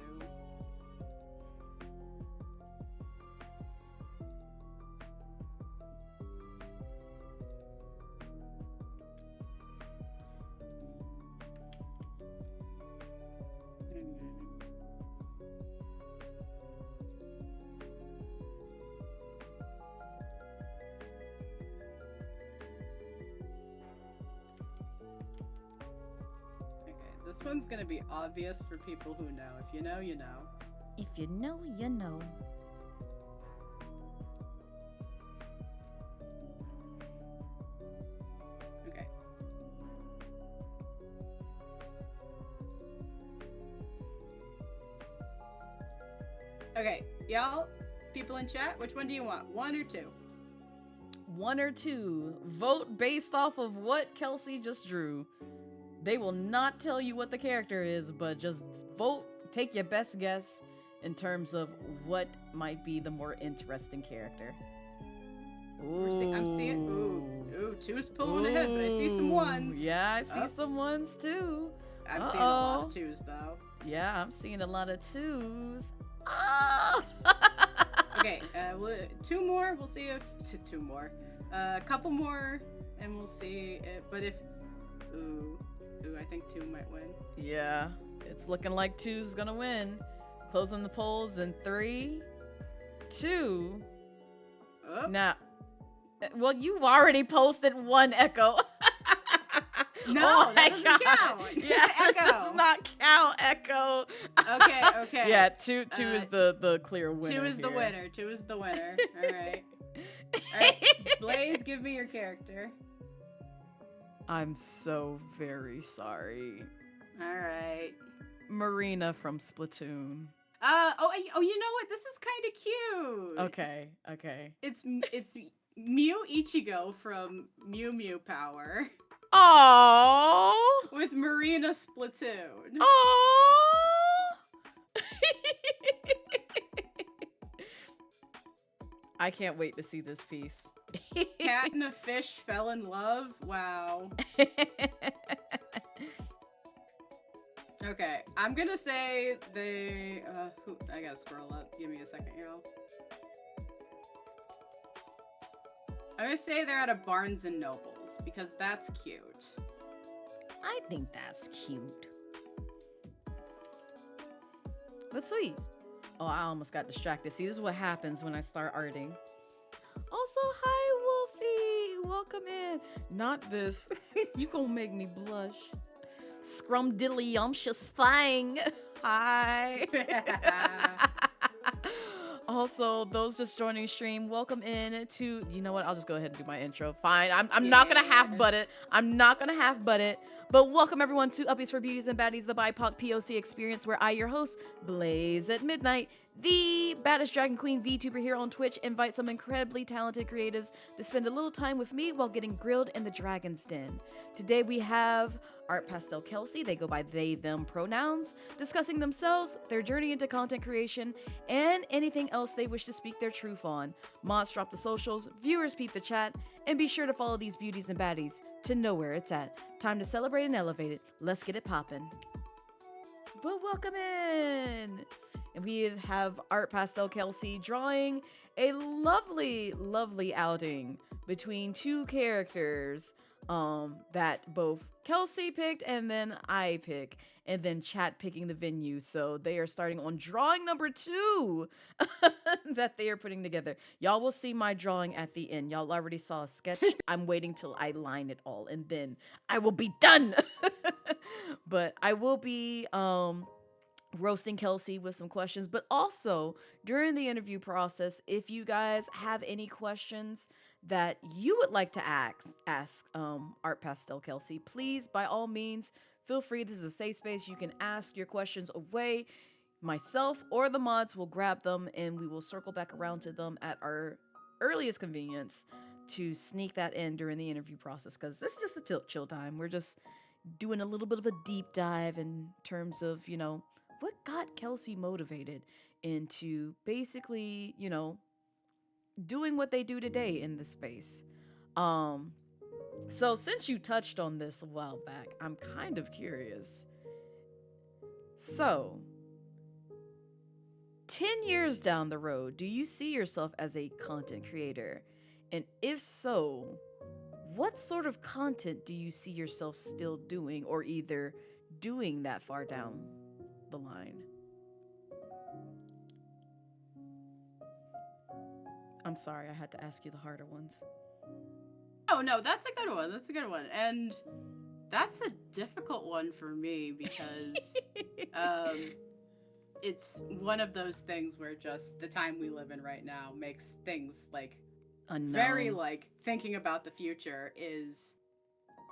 This one's gonna be obvious for people who know. If you know, you know. If you know, you know. Okay. Okay, y'all, people in chat, which one do you want? 1 or 2? 1 or 2. Vote based off of what Kelsey just drew. They will not tell you what the character is, but just vote. Take your best guess in terms of what might be the more interesting character. Ooh. I'm seeing. Ooh, 2's pulling ahead, but I see some 1s. Yeah, I see some 1s too. I'm seeing a lot of 2s though. Yeah, I'm seeing a lot of 2s. Oh! Okay, 2 more. We'll see if 2 more. A couple more, and we'll see. But if ooh, I think 2 might win. Yeah, it's looking like 2's gonna win. Closing the polls in 3, 2. Oh. Now, well, you've already posted 1 Echo. No, that doesn't count. Yeah, it does not count, Echo. Okay. Yeah, 2 is the clear winner. 2 is here. the winner. 2 is the winner. All right. All right, Blaze, give me your character. I'm so very sorry. All right. Marina from Splatoon. You know what? This is kind of cute. Okay. It's Mew Ichigo from Mew Mew Power. Aww. With Marina Splatoon. Aww. I can't wait to see this piece. Cat and a fish fell in love. Wow. Okay, I'm gonna say they. I gotta scroll up. Give me a second, y'all. I'm gonna say they're at a Barnes and Nobles because that's cute. I think that's cute. But sweet. Oh, I almost got distracted. See, this is what happens when I start arting. Also, hi, Wolfie. Welcome in. Not this. You gonna make me blush. Scrumdiddlyumptious thing. Hi. Also, those just joining stream, welcome in to, you know what, I'll just go ahead and do my intro. Fine, I'm not gonna half butt it. But welcome everyone to Uppies for Beauties and Baddies, the BIPOC POC experience, where I, your host, Blaze at Midnight, the baddest dragon queen VTuber here on Twitch, invite some incredibly talented creatives to spend a little time with me while getting grilled in the Dragon's Den. Today we have Art Pastel Kelsey, they go by they, them pronouns, discussing themselves, their journey into content creation, and anything else they wish to speak their truth on. Mods drop the socials, viewers peep the chat, and be sure to follow these beauties and baddies to know where it's at. Time to celebrate and elevate it. Let's get it poppin'. But welcome in! And we have Art Pastel Kelsey drawing a lovely, lovely outing between 2 characters that both Kelsey picked and then I pick, and then chat picking the venue. So they are starting on drawing number 2 that they are putting together. Y'all will see my drawing at the end. Y'all already saw a sketch. I'm waiting till I line it all and then I will be done. But I will be roasting Kelsey with some questions, but also during the interview process, if you guys have any questions that you would like to ask Art Pastel Kelsey, please, by all means, feel free. This is a safe space. You can ask your questions away. Myself or the mods will grab them and we will circle back around to them at our earliest convenience to sneak that in during the interview process, because this is just a chill time. We're just doing a little bit of a deep dive in terms of, you know, what got Kelsey motivated into basically, you know, doing what they do today in this space. So since you touched on this a while back, I'm kind of curious. So, 10 years down the road, do you see yourself as a content creator? And if so, what sort of content do you see yourself still doing, or either doing that far down the line? I'm sorry, I had to ask you the harder ones. Oh no, that's a good one. That's a good one. And that's a difficult one for me because it's one of those things where just the time we live in right now makes things like unknown. Very like thinking about the future is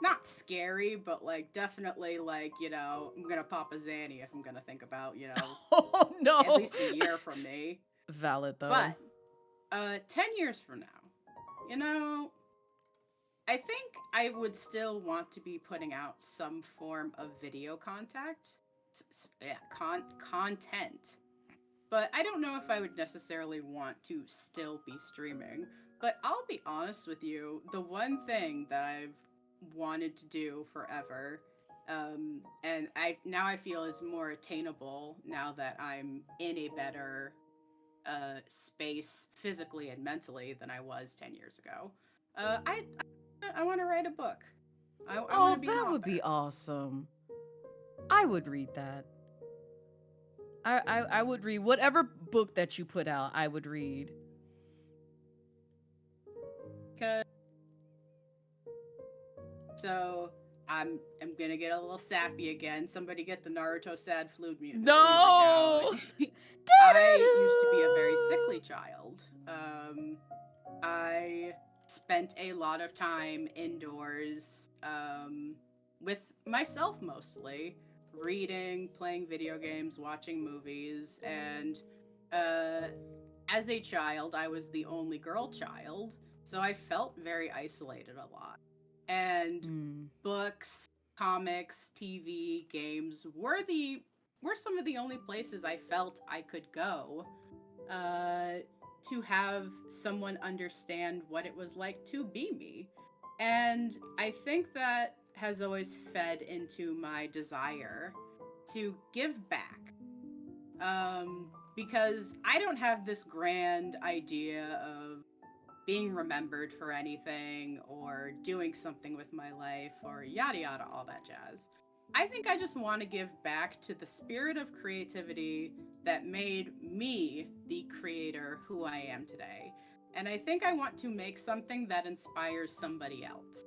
not scary, but like definitely like, you know, I'm gonna pop a Zanny if I'm gonna think about, you know. Oh no. at least a year from me. Valid though. But 10 years from now, you know, I think I would still want to be putting out some form of video content. But I don't know if I would necessarily want to still be streaming. But I'll be honest with you, the one thing that I've wanted to do forever, and I feel is more attainable now that I'm in a better space physically and mentally than I was 10 years ago. I want to write a book. I want to be an that author. would be awesome. I would read that. I would read whatever book that you put out. I would read. So I'm gonna get a little sappy again. Somebody get the Naruto sad flute music. No. Music out. I used to be a very sickly child. I spent a lot of time indoors, with myself mostly, reading, playing video games, watching movies, and as a child, I was the only girl child, so I felt very isolated a lot. And books, comics, TV, games were some of the only places I felt I could go to have someone understand what it was like to be me. And I think that has always fed into my desire to give back. Because I don't have this grand idea of being remembered for anything or doing something with my life or yada yada, all that jazz. I think I just want to give back to the spirit of creativity that made me the creator who I am today. And I think I want to make something that inspires somebody else.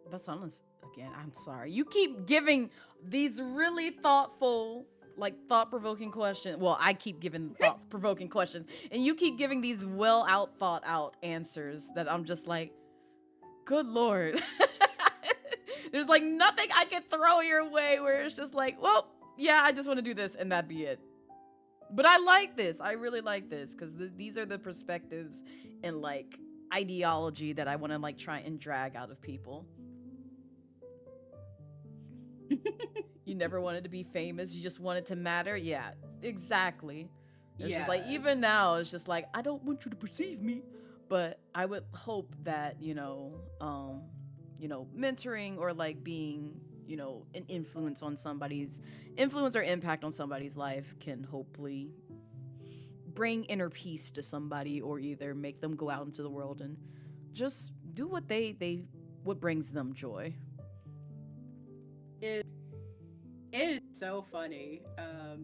That's honest. Again, I'm sorry. You keep giving these really thoughtful, like thought-provoking questions. Well, I keep giving thought-provoking questions, and you keep giving these thought out answers that I'm just like, good Lord. There's like nothing I can throw your way where it's just like, well, yeah, I just want to do this and that'd be it. But I like this. I really like this because these are the perspectives and like ideology that I want to like try and drag out of people. You never wanted to be famous. You just wanted to matter. Yeah, exactly. It's just like, even now, it's just like, I don't want you to perceive me, but I would hope that, mentoring or like being, an influence or impact on somebody's life can hopefully bring inner peace to somebody or either make them go out into the world and just do what what brings them joy. It is so funny.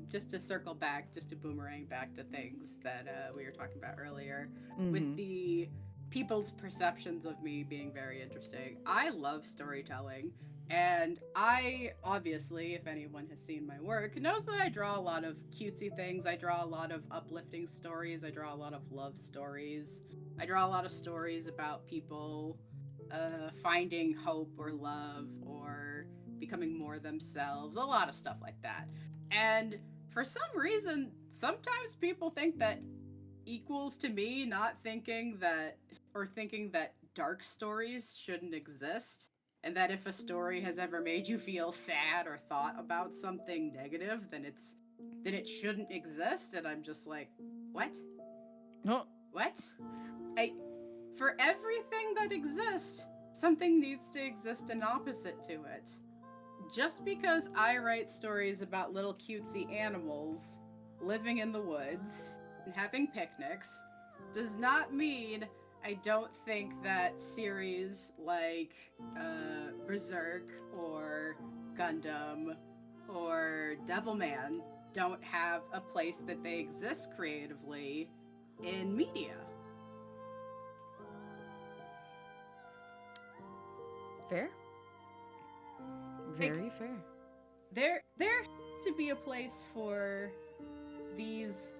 Just to circle back, just to boomerang back to things that we were talking about earlier, with the people's perceptions of me being very interesting. I love storytelling, and I obviously, if anyone has seen my work, knows that I draw a lot of cutesy things. I draw a lot of uplifting stories. I draw a lot of love stories. I draw a lot of stories about people finding hope or love or becoming more themselves, a lot of stuff like that. And for some reason, sometimes people think that equals to me not thinking that, or thinking that dark stories shouldn't exist, and that if a story has ever made you feel sad or thought about something negative, then it shouldn't exist. And I'm just like, what? Huh? What? For everything that exists, something needs to exist an opposite to it. Just because I write stories about little cutesy animals living in the woods and having picnics does not mean I don't think that series like Berserk or Gundam or Devilman don't have a place that they exist creatively in media. Fair. Very fair. There has to be a place for these,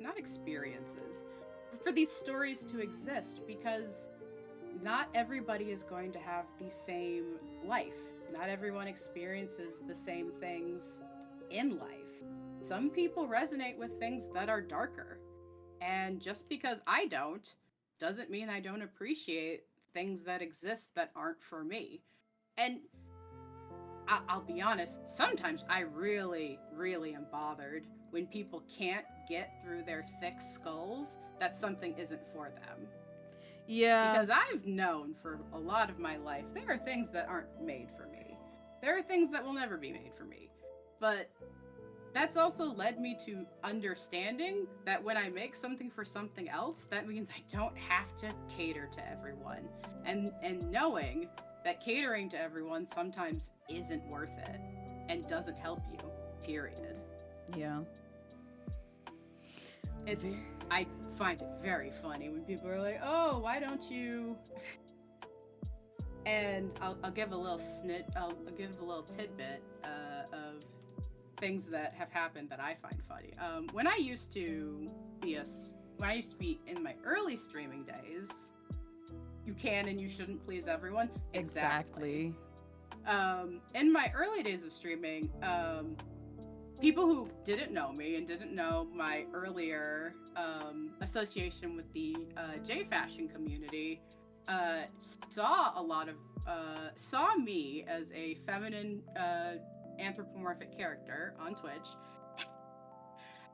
not experiences, for these stories to exist, because not everybody is going to have the same life. Not everyone experiences the same things in life. some people resonate with things that are darker. And just because I don't, doesn't mean I don't appreciate things that exist that aren't for me. And I'll be honest, sometimes I really, really am bothered when people can't get through their thick skulls that something isn't for them. Yeah. Because I've known for a lot of my life, there are things that aren't made for me. There are things that will never be made for me. But that's also led me to understanding that when I make something for something else, that means I don't have to cater to everyone. And knowing that catering to everyone sometimes isn't worth it and doesn't help you, period. Yeah. I find it very funny when people are like, oh, why don't you... And I'll give a little I'll give a little tidbit of things that have happened that I find funny. When I used to be in my early streaming days, you can and you shouldn't please everyone. Exactly. In my early days of streaming, people who didn't know me and didn't know my earlier association with the J fashion community saw me as a feminine anthropomorphic character on Twitch.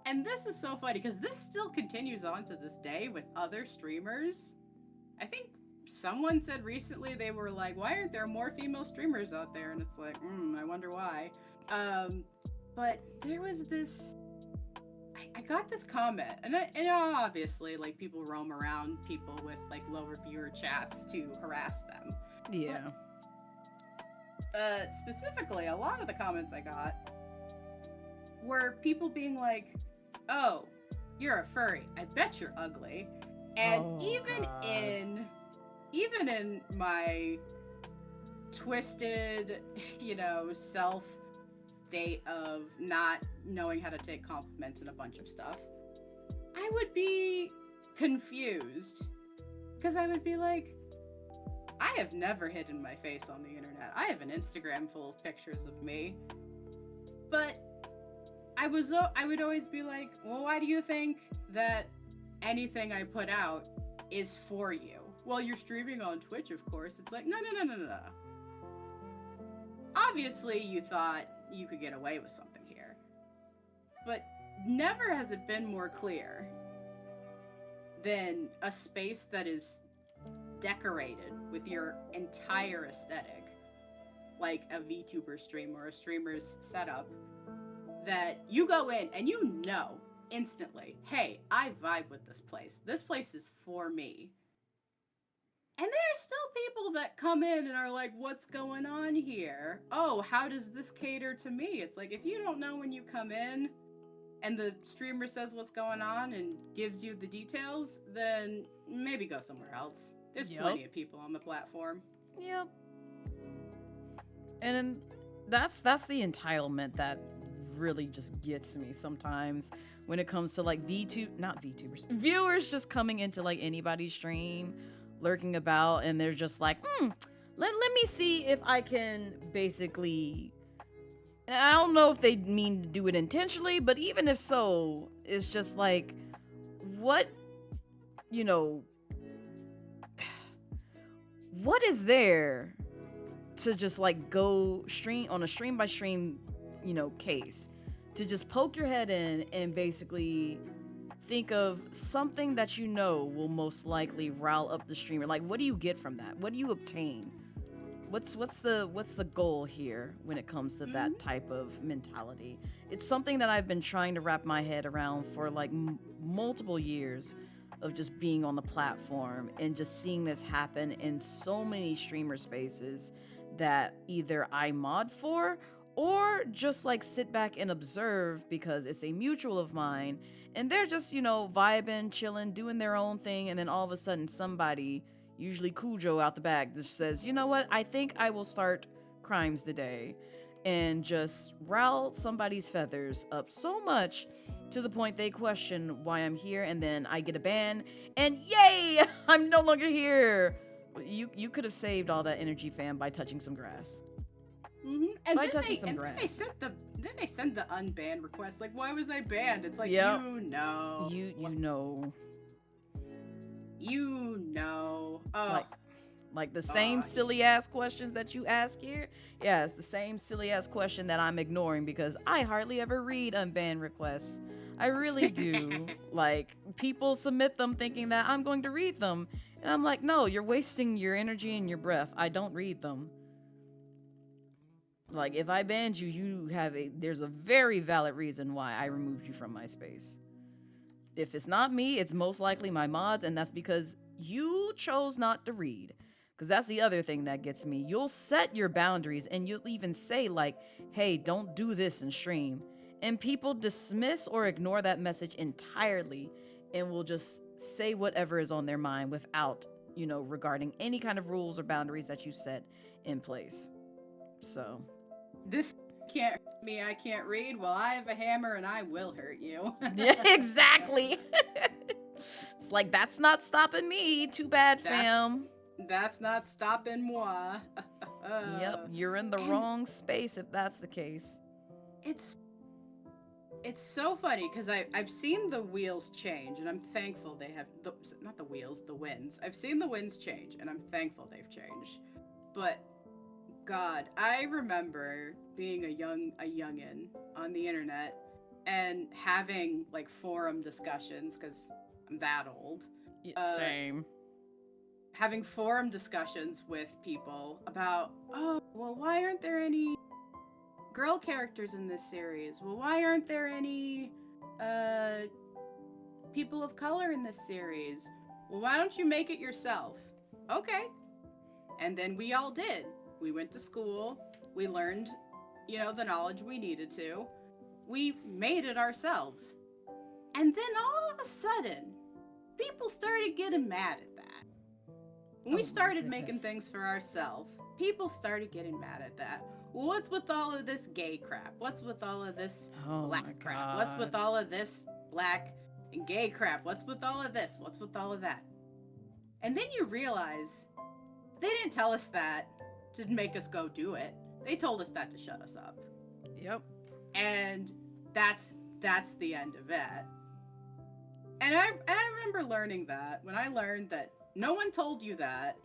And this is so funny because this still continues on to this day with other streamers. I think someone said recently, they were like, why aren't there more female streamers out there? And it's like, I wonder why. But there was this, I got this comment, and obviously, like, people roam around people with, like, lower viewer chats to harass them. Yeah. But, specifically, a lot of the comments I got were people being like, oh, you're a furry. I bet you're ugly. And even in my twisted, self state of not knowing how to take compliments and a bunch of stuff, I would be confused because I would be like, I have never hidden my face on the internet. I have an Instagram full of pictures of me. But I would always be like, well, why do you think that anything I put out is for you? Well, you're streaming on Twitch, of course. It's like, no. Obviously, you thought you could get away with something here. But never has it been more clear than a space that is decorated with your entire aesthetic, like a VTuber stream or a streamer's setup, that you go in and you know instantly, hey, I vibe with this place. This place is for me. And there are still people that come in and are like, what's going on here? Oh, how does this cater to me? It's like, if you don't know when you come in and the streamer says what's going on and gives you the details, then maybe go somewhere else. There's plenty of people on the platform. Yep. And then that's the entitlement that really just gets me sometimes when it comes to like VTubers, viewers just coming into like anybody's stream, lurking about, and they're just like, let me see if I can basically, and I don't know if they mean to do it intentionally, but even if so, it's just like, what is there to just like go stream on a stream by stream, case, to just poke your head in and basically think of something that will most likely rile up the streamer. Like, what do you get from that? What do you obtain? What's the goal here when it comes to that type of mentality? It's something that I've been trying to wrap my head around for like multiple years of just being on the platform and just seeing this happen in so many streamer spaces that either I mod for or just like sit back and observe because it's a mutual of mine and they're just, vibing, chilling, doing their own thing, and then all of a sudden somebody, usually Cujo out the back, just says, you know what, I think I will start crimes today, and just rile somebody's feathers up so much to the point they question why I'm here, and then I get a ban, and yay, I'm no longer here. You could have saved all that energy, fam, by touching some grass. And then they then they send the unban request. Like, why was I banned? It's like, Yep. you know. You know. You know. Like the same silly ass questions that you ask here. Yeah, it's the same silly ass question that I'm ignoring because I hardly ever read unbanned requests. I really do. Like, people submit them thinking that I'm going to read them. And I'm like, no, you're wasting your energy and your breath. I don't read them. Like, if I banned you, there's a very valid reason why I removed you from my space. If it's not me, it's most likely my mods, and that's because you chose not to read. Because that's the other thing that gets me. You'll set your boundaries, and you'll even say, like, hey, don't do this in stream. And people dismiss or ignore that message entirely and will just say whatever is on their mind without, regarding any kind of rules or boundaries that you set in place. So. This can't hurt me, I can't read. Well, I have a hammer and I will hurt you. Yeah, exactly. It's like, that's not stopping me. Too bad, fam. That's not stopping moi. Yep, you're in the wrong space if that's the case. It's so funny because I've seen the wheels change, and I'm thankful they have not the wheels, the winds. I've seen the winds change, and I'm thankful they've changed. But God, I remember being a youngin' on the internet and having like forum discussions because I'm that old. Same. Having forum discussions with people about, oh, well, why aren't there any girl characters in this series? Well, why aren't there any people of color in this series? Well, why don't you make it yourself? Okay. And then we all did. We went to school. We learned, the knowledge we needed to. We made it ourselves. And then all of a sudden, people started getting mad at that. When we started making things for ourselves, people started getting mad at that. Well, what's with all of this gay crap? What's with all of this black crap? What's with all of this black and gay crap? What's with all of this? What's with all of that? And then you realize they didn't tell us that to make us go do it. They told us that to shut us up. Yep. And that's the end of it. And I remember learning that when I learned that no one told you that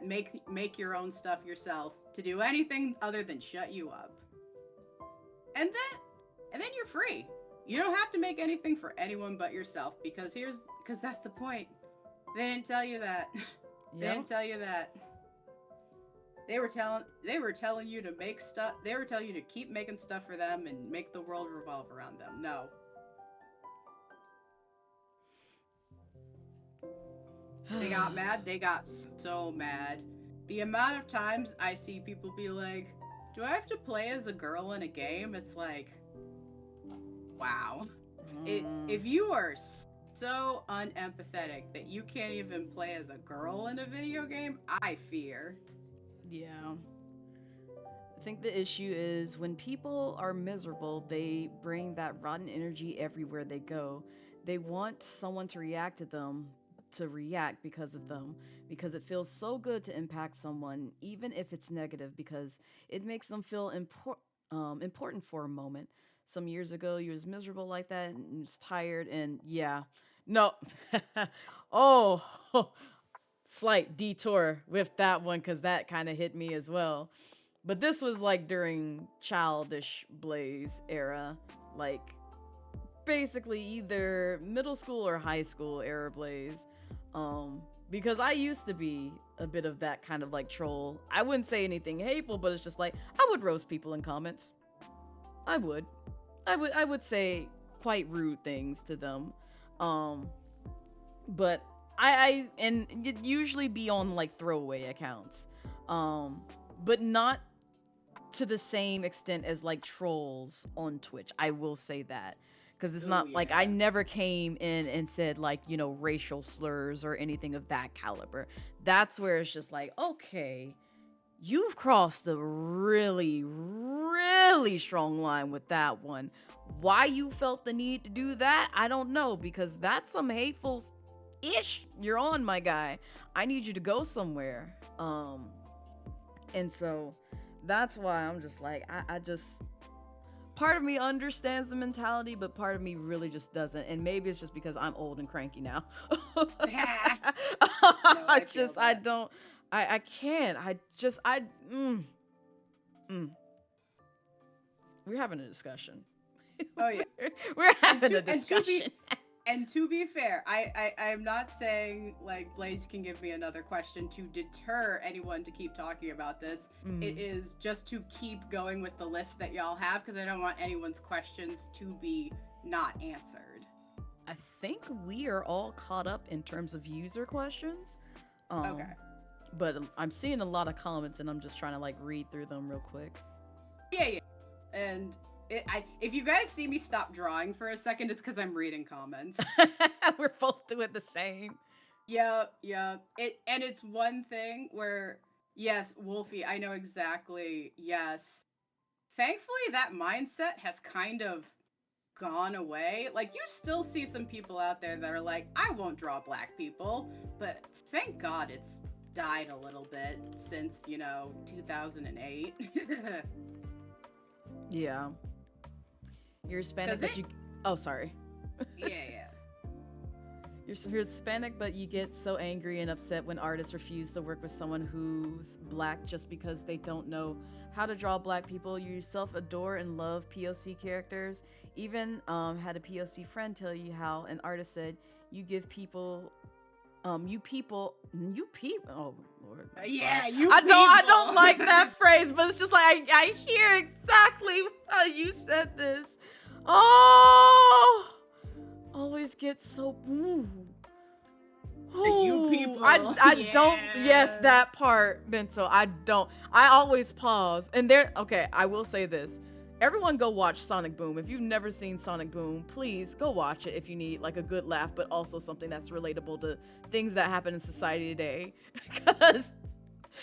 make your own stuff yourself to do anything other than shut you up. And then you're free. You don't have to make anything for anyone but yourself because that's the point. They didn't tell you that. They didn't tell you that. They were telling you to make stuff. They were telling you to keep making stuff for them and make the world revolve around them. No. They got mad. They got so mad. The amount of times I see people be like, do I have to play as a girl in a game? It's like, wow. If you are so unempathetic that you can't even play as a girl in a video game, I fear. Yeah. I think the issue is when people are miserable, they bring that rotten energy everywhere they go. They want someone to react because of them, because it feels so good to impact someone, even if it's negative, because it makes them feel important for a moment. Some years ago, you was miserable like that and you was tired, and slight detour with that one because that kind of hit me as well. But this was like during Childish Blaze era, like basically either middle school or high school era Blaze. Because I used to be a bit of that kind of like troll. I wouldn't say anything hateful, but it's just like I would roast people in comments. I would say quite rude things to them. But and it'd usually be on like throwaway accounts. But not to the same extent as like trolls on Twitch. I will say that. Because it's not like I never came in and said like, racial slurs or anything of that caliber. That's where it's just like, okay, you've crossed a really, really strong line with that one. Why you felt the need to do that, I don't know, because that's some hateful ish you're on, my guy. I need you to go somewhere. And so that's why I'm just like, part of me understands the mentality, but part of me really just doesn't. And maybe it's just because I'm old and cranky now. No, I I feel just, I that. don't, I can't. Mm. We're having a discussion. Oh yeah. We're And having a to be discussion. and to be fair, I'm not saying like Blaze can give me another question to deter anyone to keep talking about this. It is just to keep going with the list that y'all have because I don't want anyone's questions to be not answered. I think we are all caught up in terms of user questions. Okay. But I'm seeing a lot of comments and I'm just trying to like read through them real quick. Yeah. And if you guys see me stop drawing for a second, it's because I'm reading comments. We're both doing the same. Yeah. It's one thing where, yes, Wolfie, I know exactly. Yes. Thankfully, that mindset has kind of gone away. Like, you still see some people out there that are like, I won't draw black people, but thank God it's died a little bit since, 2008. Yeah. You're Hispanic, but you. Oh, sorry. Yeah. You're Hispanic, but you get so angry and upset when artists refuse to work with someone who's black just because they don't know how to draw black people. You yourself adore and love POC characters. Even had a POC friend tell you how an artist said you give people. You people. Oh Lord. Yeah, Sorry. you. I don't like that phrase, but it's just like I hear exactly how you said this. Oh, always get so. Ooh. You people. I don't. Yes, that part, Bento. I don't. I always pause, and there. Okay, I will say this. Everyone go watch Sonic Boom. If you've never seen Sonic Boom, please go watch it if you need like a good laugh, but also something that's relatable to things that happen in society today. Because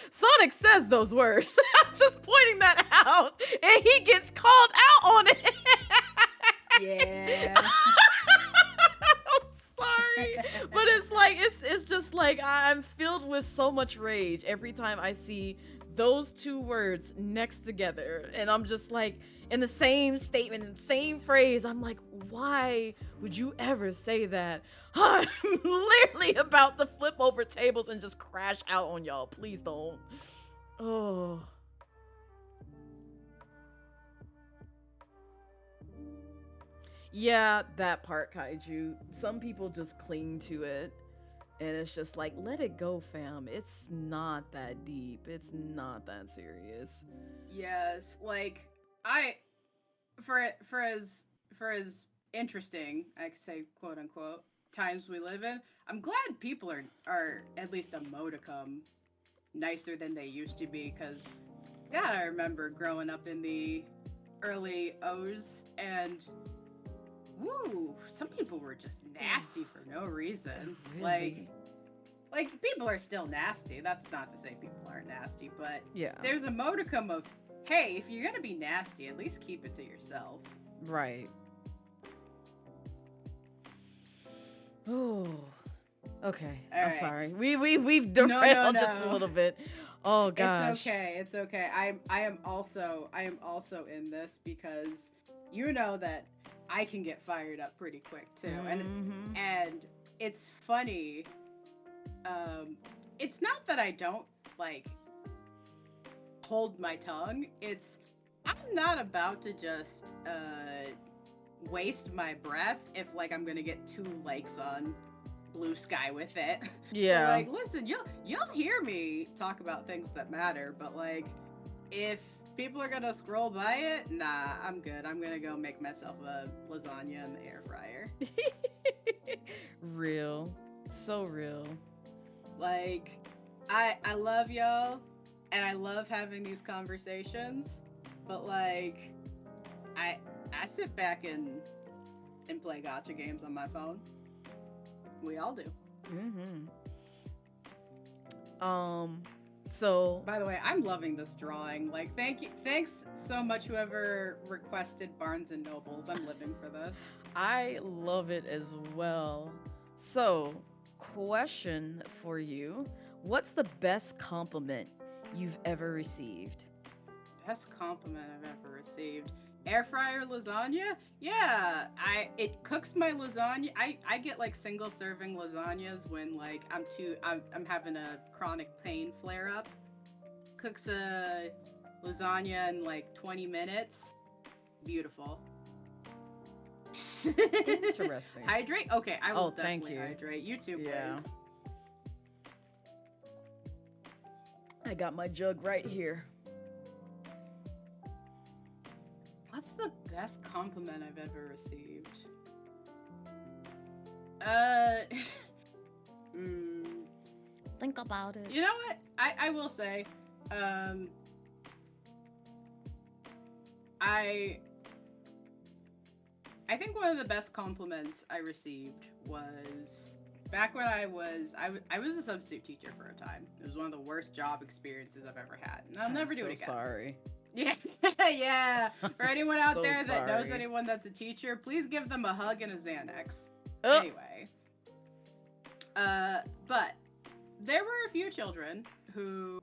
Sonic says those words. I'm just pointing that out, and he gets called out on it. Yeah. I'm sorry, but it's just like I'm filled with so much rage every time I see those two words next together, and I'm just like in the same statement, in the same phrase. I'm like, why would you ever say that? I'm literally about to flip over tables and just crash out on y'all. Please don't. Oh. Yeah, that part, Kaiju. Some people just cling to it. And it's just like, let it go, fam. It's not that deep. It's not that serious. Yes, like for as interesting, I could say, quote unquote, times we live in, I'm glad people are at least a modicum nicer than they used to be, because God, I remember growing up in the early O's, and woo, some people were just nasty for no reason. Really? Like people are still nasty. That's not to say people aren't nasty, but Yeah. there's a modicum of, hey, if you're gonna be nasty, at least keep it to yourself. Right. Oh. Okay. All I'm right. sorry. We've derailed just a little bit. Oh gosh. It's okay. I am also in this because you know that I can get fired up pretty quick too. Mhm. And it's funny. It's not that I don't like hold my tongue. It's I'm not about to just waste my breath if like I'm gonna get 2 likes on Blue Sky with it. Yeah. So like, listen, you'll hear me talk about things that matter, but like if people are gonna scroll by it, nah, I'm good. I'm gonna go make myself a lasagna in the air fryer. Real. So real. Like, I love y'all, and I love having these conversations, but like, I sit back and play gacha games on my phone. We all do. So By the way, I'm loving this drawing. Like, thanks so much whoever requested Barnes and Nobles. I'm living for this. I love it as well. So, question for you. What's the best compliment you've ever received? Best compliment I've ever received. Air fryer lasagna? Yeah, it cooks my lasagna. I get like single serving lasagnas when like I'm having a chronic pain flare up. Cooks a lasagna in like 20 minutes. Beautiful. Interesting. Hydrate? Okay, I will Oh, thank definitely you. hydrate. You too, Yeah. please. I got my jug right here. What's the best compliment I've ever received? Think about it. You know what? I will say, I think one of the best compliments I received was back when I was a substitute teacher for a time. It was one of the worst job experiences I've ever had, and I'll never do it again. Sorry. Yeah, yeah. For anyone out So there that knows sorry. anyone that's a teacher, please give them a hug and a Xanax. Oh. Anyway, but there were a few children who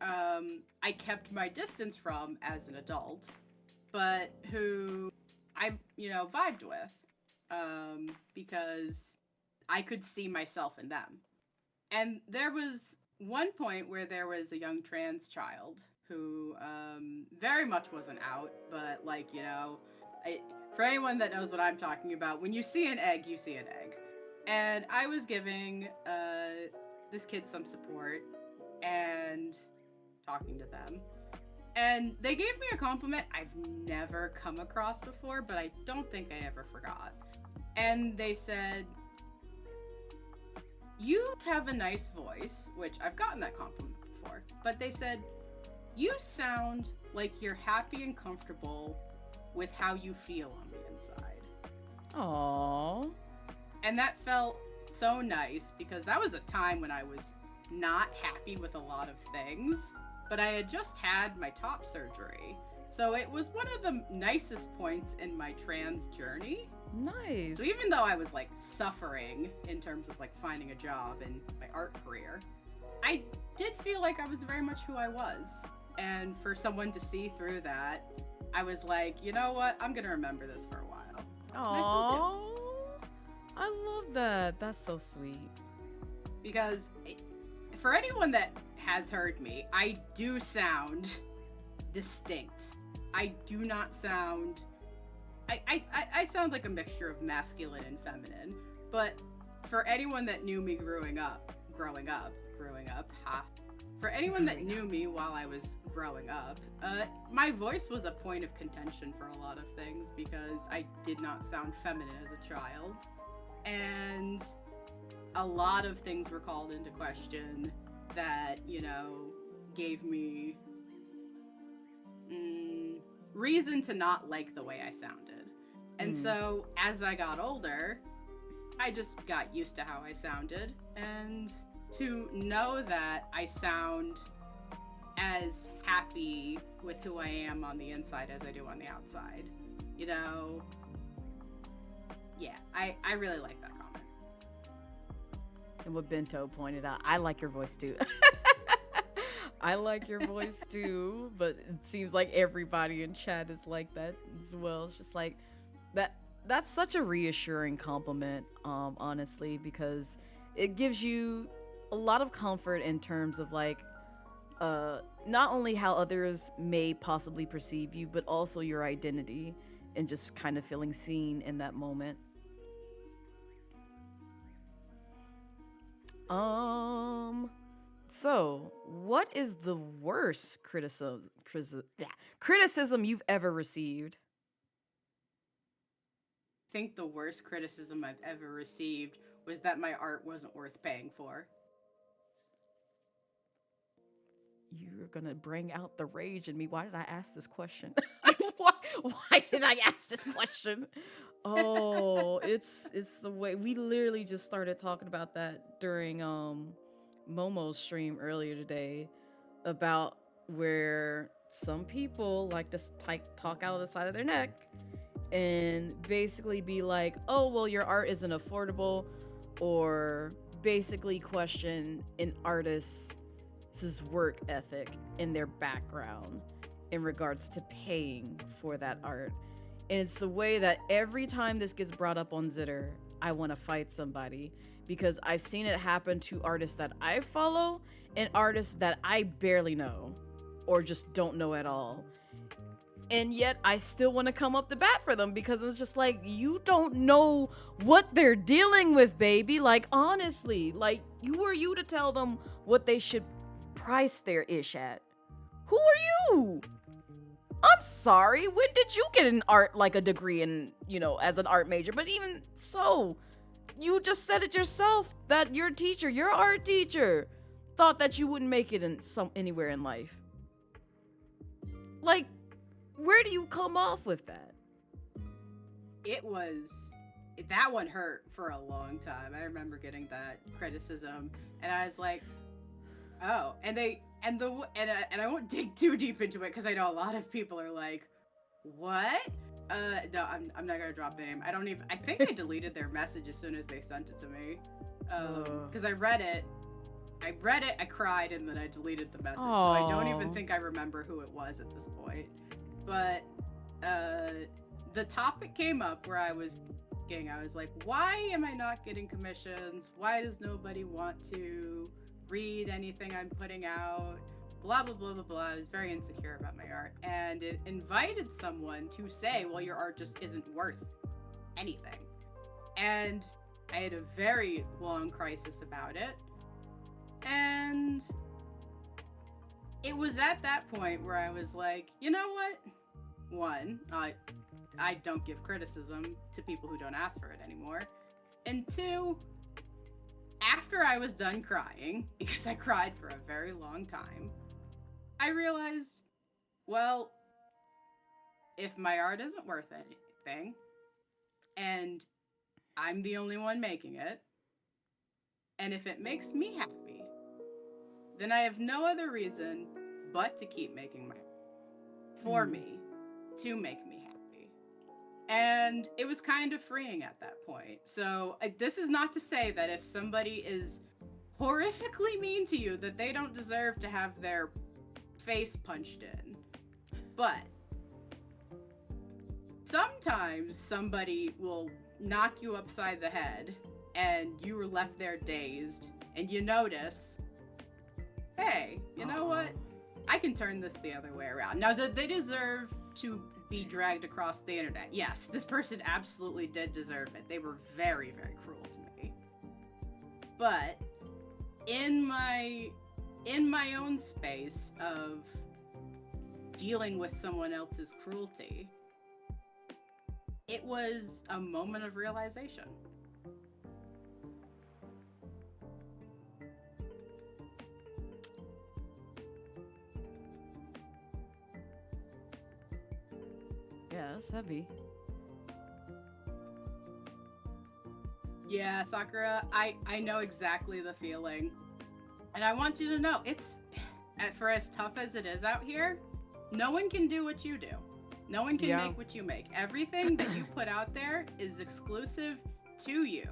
I kept my distance from as an adult, but who I, vibed with, because I could see myself in them. And there was one point where there was a young trans child who very much wasn't out, but for anyone that knows what I'm talking about, when you see an egg, you see an egg. And I was giving this kid some support and talking to them. And they gave me a compliment I've never come across before, but I don't think I ever forgot. And they said, "You have a nice voice," which I've gotten that compliment before, but they said, "You sound like you're happy and comfortable with how you feel on the inside." Aww. And that felt so nice because that was a time when I was not happy with a lot of things, but I had just had my top surgery. So it was one of the nicest points in my trans journey. Nice. So even though I was like suffering in terms of like finding a job and my art career, I did feel like I was very much who I was. And for someone to see through that, I was like, you know what? I'm going to remember this for a while. Aww. I love that. That's so sweet. Because for anyone that has heard me, I do sound distinct. I do not sound... I sound like a mixture of masculine and feminine. But for anyone that knew me growing up, for anyone that knew me while I was growing up, my voice was a point of contention for a lot of things because I did not sound feminine as a child. And a lot of things were called into question that, gave me reason to not like the way I sounded. And so as I got older, I just got used to how I sounded, and to know that I sound as happy with who I am on the inside as I do on the outside, yeah, I really like that comment. And what Bento pointed out, I like your voice too. I like your voice too, but it seems like everybody in chat is like that as well. It's just like that's such a reassuring compliment, honestly, because it gives you a lot of comfort in terms of like not only how others may possibly perceive you, but also your identity and just kind of feeling seen in that moment. So, what is the worst criticism you've ever received? I think the worst criticism I've ever received was that my art wasn't worth paying for. You're gonna bring out the rage in me. Why did I ask this question? Why did I ask this question? Oh, it's the way we literally just started talking about that during Momo's stream earlier today, about where some people like to talk out of the side of their neck and basically be like, oh, well, your art isn't affordable, or basically question an artist's work ethic and their background. in regards to paying for that art. And it's the way that every time this gets brought up on Zitter, I want to fight somebody because I've seen it happen to artists that I follow and artists that I barely know or just don't know at all. And yet I still want to come up to bat for them because it's just like, you don't know what they're dealing with, baby. Like, honestly, like, who are you to tell them what they should price their ish at? Who are you? I'm sorry. When did you get an art, like a degree in, as an art major? But even so, you just said it yourself that your teacher, your art teacher, thought that you wouldn't make it in anywhere in life. Like, where do you come off with that? That one hurt for a long time. I remember getting that criticism, and I was like, oh, and I won't dig too deep into it because I know a lot of people are like, what? No, I'm not gonna drop the name. I think I deleted their message as soon as they sent it to me, because I read it, I cried, and then I deleted the message. So I don't even think I remember who it was at this point. But the topic came up where I was like, why am I not getting commissions? Why does nobody want to read anything I'm putting out? Blah, blah, blah, blah, blah. I was very insecure about my art. And it invited someone to say, well, your art just isn't worth anything. And I had a very long crisis about it. And it was at that point where I was like, you know what? One, I don't give criticism to people who don't ask for it anymore. And two, after I was done crying, because I cried for a very long time, I realized, well, if my art isn't worth anything, and I'm the only one making it, and if it makes me happy, then I have no other reason but to keep making my art for me, to make me happy. And it was kind of freeing at that point. So this is not to say that if somebody is horrifically mean to you that they don't deserve to have their face punched in. But sometimes somebody will knock you upside the head and you were left there dazed and you notice, hey, you know what? I can turn this the other way around. Now, did they deserve to be dragged across the internet? Yes, this person absolutely did deserve it. They were very, very cruel to me. But in my own space of dealing with someone else's cruelty, it was a moment of realization. Yeah, that's heavy. Yeah, Sakura, I know exactly the feeling. And I want you to know, it's, for as tough as it is out here, no one can do what you do. No one can make what you make. Everything that you put out there is exclusive to you.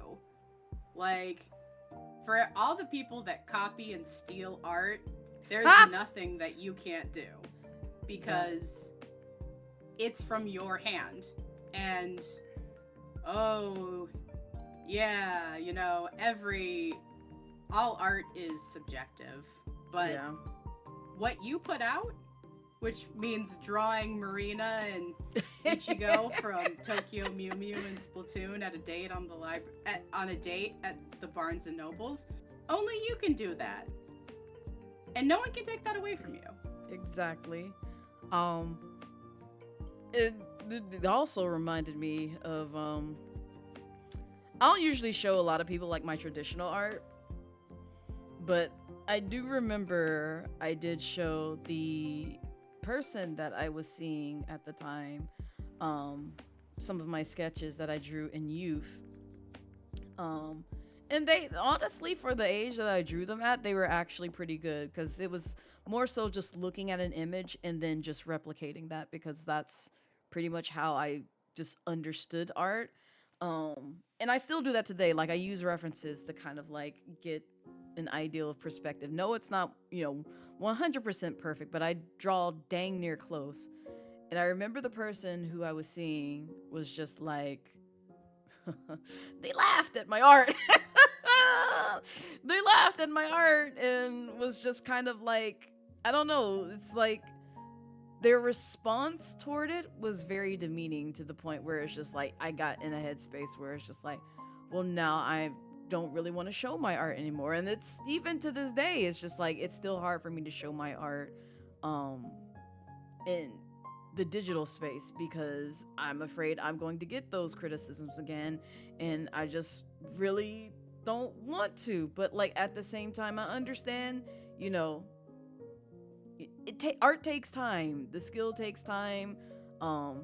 Like, for all the people that copy and steal art, there's nothing that you can't do. Because it's from your hand. And, oh, yeah, you know, all art is subjective. But what you put out, which means drawing Marina and Ichigo from Tokyo Mew Mew and Splatoon at a date on a date at the Barnes and Nobles, only you can do that, and no one can take that away from you. Exactly. It also reminded me of I don't usually show a lot of people like my traditional art, but I do remember I did show the person that I was seeing at the time some of my sketches that I drew in youth, and they honestly, for the age that I drew them at, they were actually pretty good, because it was more so just looking at an image and then just replicating that, because that's pretty much how I just understood art. And I still do that today. Like, I use references to kind of like get an ideal of perspective. No, it's not, 100% perfect, but I draw dang near close. And I remember the person who I was seeing was just like, they laughed at my art. They laughed at my art and was just kind of like, I don't know, it's like their response toward it was very demeaning to the point where it's just like I got in a headspace where it's just like, well, now I don't really want to show my art anymore. And it's even to this day, it's just like it's still hard for me to show my art um in the digital space because I'm afraid I'm going to get those criticisms again, and I just really don't want to. But like at the same time, I understand, you know, art takes time. The skill takes time. Um,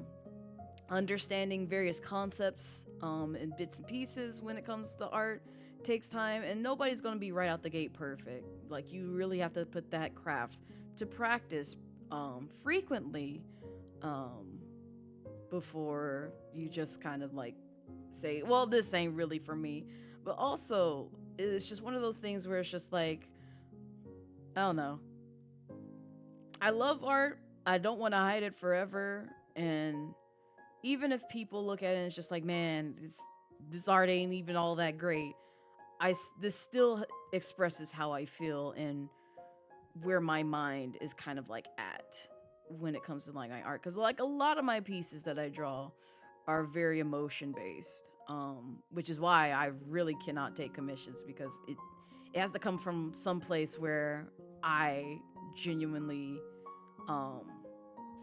Understanding various concepts and bits and pieces when it comes to art takes time, and nobody's gonna be right out the gate perfect. Like you really have to put that craft to practice frequently um, before you just kind of like say, well, this ain't really for me. But also, it's just one of those things where it's just like, I don't know. I love art. I don't want to hide it forever. And even if people look at it and it's just like, man, this art ain't even all that great. This still expresses how I feel and where my mind is kind of like at when it comes to like my art, because like a lot of my pieces that I draw are very emotion based, which is why I really cannot take commissions, because it has to come from some place where I genuinely um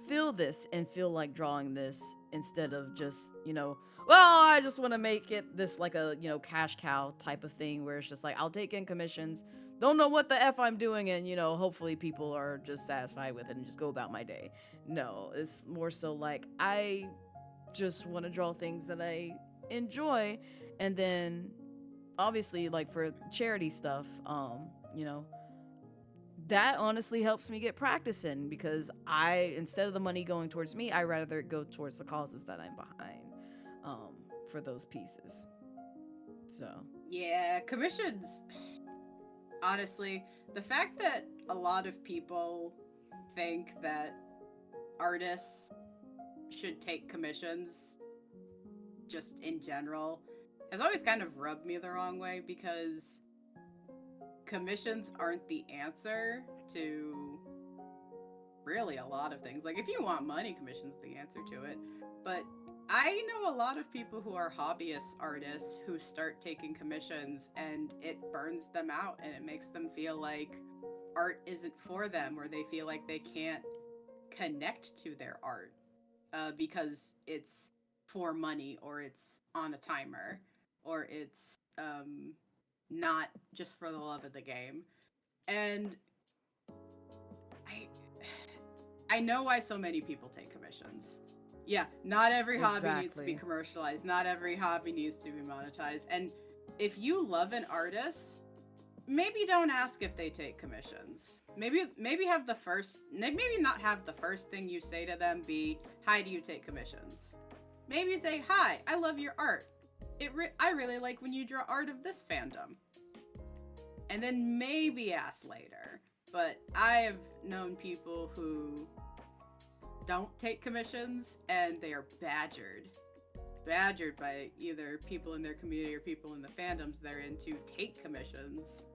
feel this and feel like drawing this, instead of just, well, I just want to make it this like a, cash cow type of thing where it's just like I'll take in commissions, don't know what the F I'm doing, and, hopefully people are just satisfied with it and just go about my day. No, it's more so like I just want to draw things that I enjoy, and then obviously like for charity stuff, you know, that honestly helps me get practice in, because instead of the money going towards me, I rather it go towards the causes that I'm behind for those pieces. So Yeah, commissions. Honestly, the fact that a lot of people think that artists should take commissions just in general has always kind of rubbed me the wrong way, because commissions aren't the answer to really a lot of things. Like, if you want money, commission's the answer to it. But I know a lot of people who are hobbyist artists who start taking commissions and it burns them out and it makes them feel like art isn't for them, or they feel like they can't connect to their art because it's for money, or it's on a timer, or it's not just for the love of the game. And I I know why so many people take commissions. Yeah, not every hobby needs to be exactly. commercialized. Not every hobby needs to be monetized. And if you love an artist, maybe don't ask if they take commissions. Maybe have the first maybe not have the first thing you say to them be, "Hi, do you take commissions?" Maybe say, "Hi, I love your art. I really like when you draw art of this fandom." And then maybe ask later. But I have known people who don't take commissions and they are badgered by either people in their community or people in the fandoms they're in to take commissions.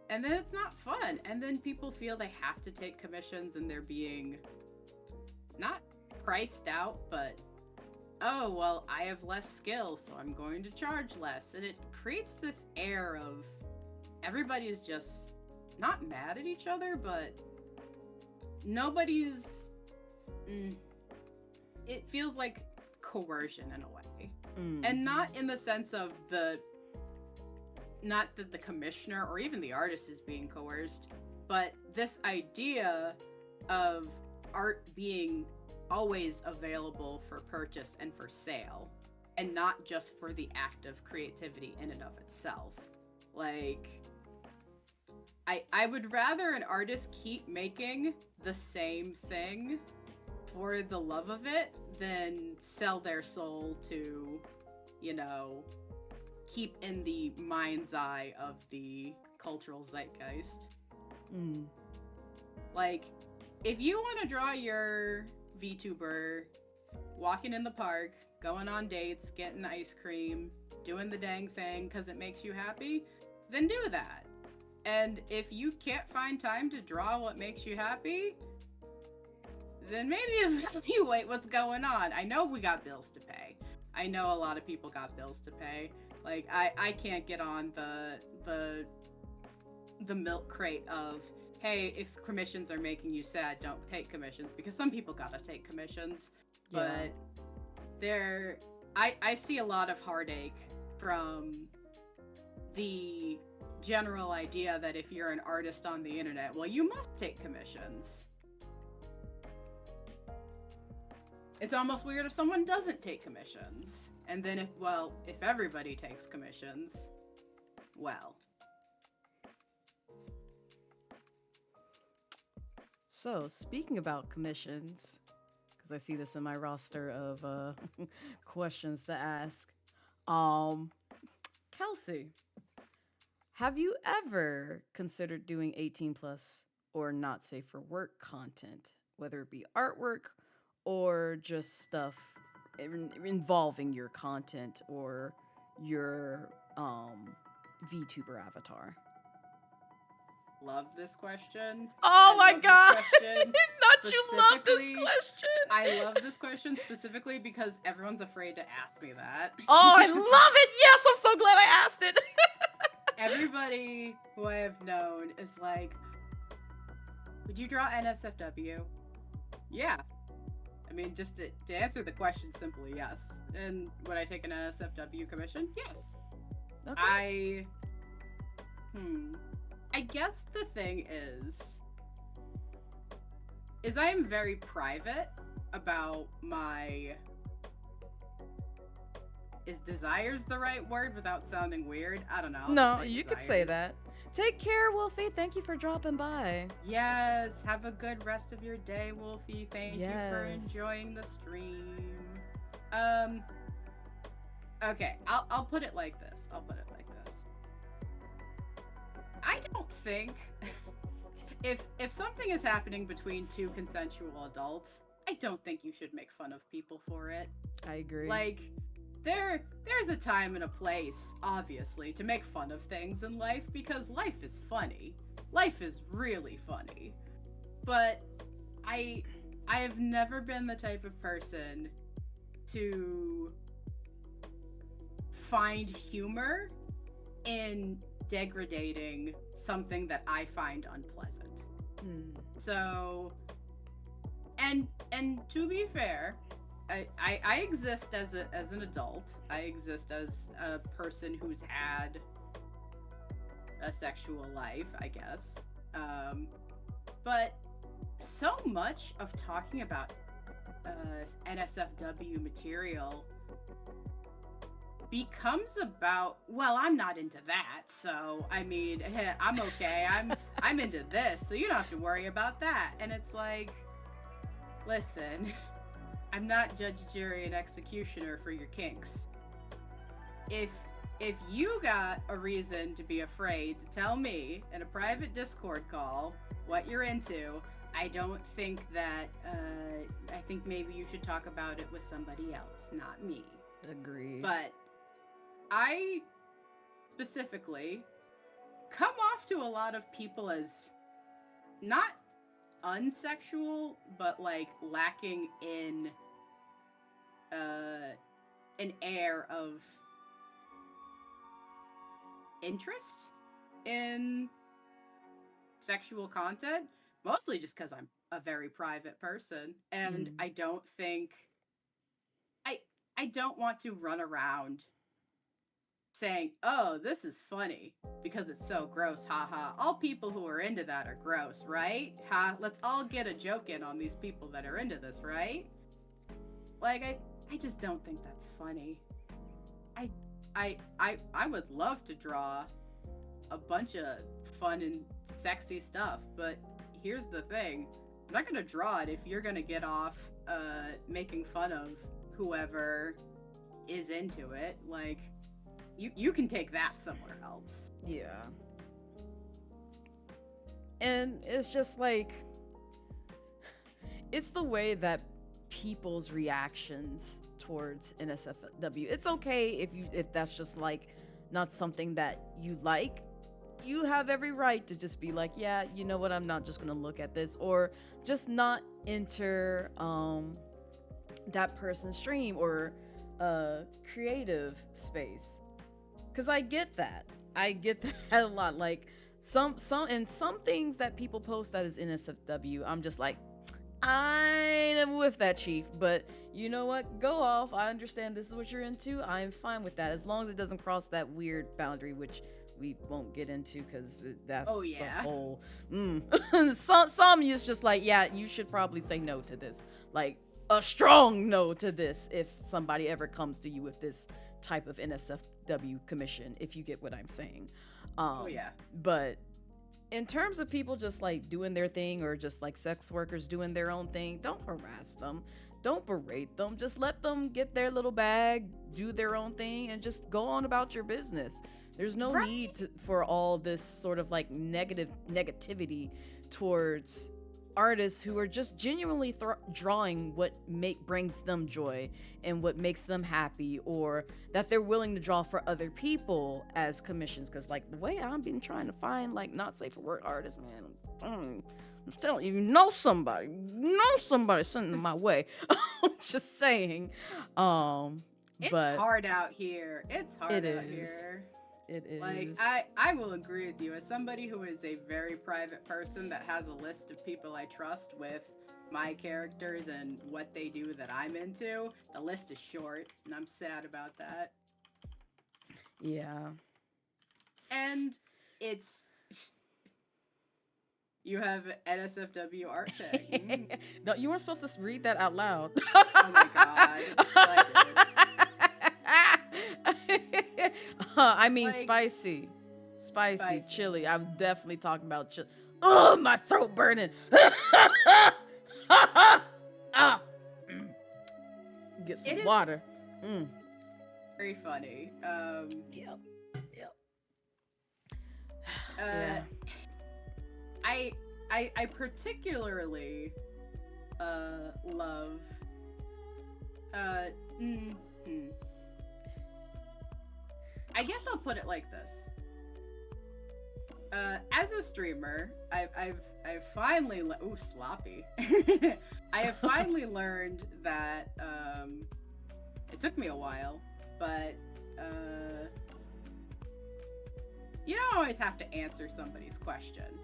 And then it's not fun. And then people feel they have to take commissions and they're being not priced out, but, oh, well, I have less skill, so I'm going to charge less. And it creates this air of everybody's just not mad at each other, but nobody's. It feels like coercion in a way. And not in the sense of not that the commissioner or even the artist is being coerced, but this idea of art being always available for purchase and for sale, and not just for the act of creativity in and of itself. Like, I would rather an artist keep making the same thing for the love of it than sell their soul to, keep in the mind's eye of the cultural zeitgeist. Mm. Like, if you want to draw your VTuber walking in the park, going on dates, getting ice cream, doing the dang thing because it makes you happy, then do that. And if you can't find time to draw what makes you happy, then maybe evaluate what's going on. I know we got bills to pay. I know a lot of people got bills to pay. Like, I can't get on the milk crate of, hey, if commissions are making you sad, don't take commissions, because some people gotta take commissions. Yeah. But I see a lot of heartache from the general idea that if you're an artist on the internet, well, you must take commissions. It's almost weird if someone doesn't take commissions. And then if everybody takes commissions, well. So, speaking about commissions, because I see this in my roster of questions to ask. Kelsey, have you ever considered doing 18 plus or not safe for work content, whether it be artwork or just stuff involving your content or your VTuber avatar? Love this question. Oh my god! Not you love this question! I love this question specifically because everyone's afraid to ask me that. Oh, I love it! Yes, I'm so glad I asked it! Everybody who I have known is like, would you draw NSFW? Yeah. I mean, just to answer the question simply, yes. And would I take an NSFW commission? Yes. Okay. I guess the thing is I am very private about my... Is desires the right word without sounding weird? I don't know. No, you could say that. Take care, Wolfie. Thank you for dropping by. Yes. Have a good rest of your day, Wolfie. Thank you for enjoying the stream. Okay. I'll put it like this. I don't think if something is happening between two consensual adults, I don't think you should make fun of people for it. I agree. Like, there's a time and a place, obviously, to make fun of things in life, because life is funny. Life is really funny. But I have never been the type of person to find humor in degrading something that I find unpleasant. So, and to be fair, I exist as an adult. I exist as a person who's had a sexual life, I guess. But so much of talking about NSFW material becomes about, well, I'm not into that, so I mean, I'm okay. I'm into this, so you don't have to worry about that. And it's like, listen, I'm not judge, jury, and executioner for your kinks. If you got a reason to be afraid to tell me in a private Discord call what you're into, I don't think that, I think maybe you should talk about it with somebody else, not me. Agreed. But I specifically come off to a lot of people as not unsexual, but like lacking in an air of interest in sexual content, mostly just because I'm a very private person, and I don't think I don't want to run around saying, oh, this is funny because it's so gross, haha. All people who are into that are gross, right? Ha, let's all get a joke in on these people that are into this, right? Like, I just don't think that's funny. I would love to draw a bunch of fun and sexy stuff, but here's the thing. I'm not gonna draw it if you're gonna get off making fun of whoever is into it. Like, you can take that somewhere else. Yeah. And it's just like, it's the way that people's reactions towards NSFW. It's okay if that's just like not something that you like. You have every right to just be like, yeah, you know what, I'm not just gonna look at this, or just not enter that person's stream or creative space. Cause I get that. I get that a lot. Like some things that people post that is NSFW, I'm just like, I am with that, chief, but you know what? Go off. I understand this is what you're into. I'm fine with that, as long as it doesn't cross that weird boundary, which we won't get into because that's the whole. Some is just like, yeah, you should probably say no to this, like a strong no to this, if somebody ever comes to you with this type of NSFW commission, if you get what I'm saying. But in terms of people just like doing their thing, or just like sex workers doing their own thing, don't harass them, don't berate them, just let them get their little bag, do their own thing, and just go on about your business. There's no need for all this sort of like negativity towards artists who are just genuinely drawing what brings them joy and what makes them happy, or that they're willing to draw for other people as commissions. Because like the way I've been trying to find like not safe for work artists, man, I'm telling you, know somebody sending them my way. I'm just saying. It's but hard out here. It's hard out here. It is. Like, I will agree with you. As somebody who is a very private person that has a list of people I trust with my characters and what they do that I'm into, the list is short, and I'm sad about that. Yeah. And it's... You have NSFW art tag. No, you weren't supposed to read that out loud. Oh my god. I mean, like, spicy, chili. I'm definitely talking about chili. Oh, my throat burning. Get some water. Very funny. Yep. Yeah. I particularly love I guess I'll put it like this. As a streamer, I've finally sloppy. I have finally learned that it took me a while, but you don't always have to answer somebody's question.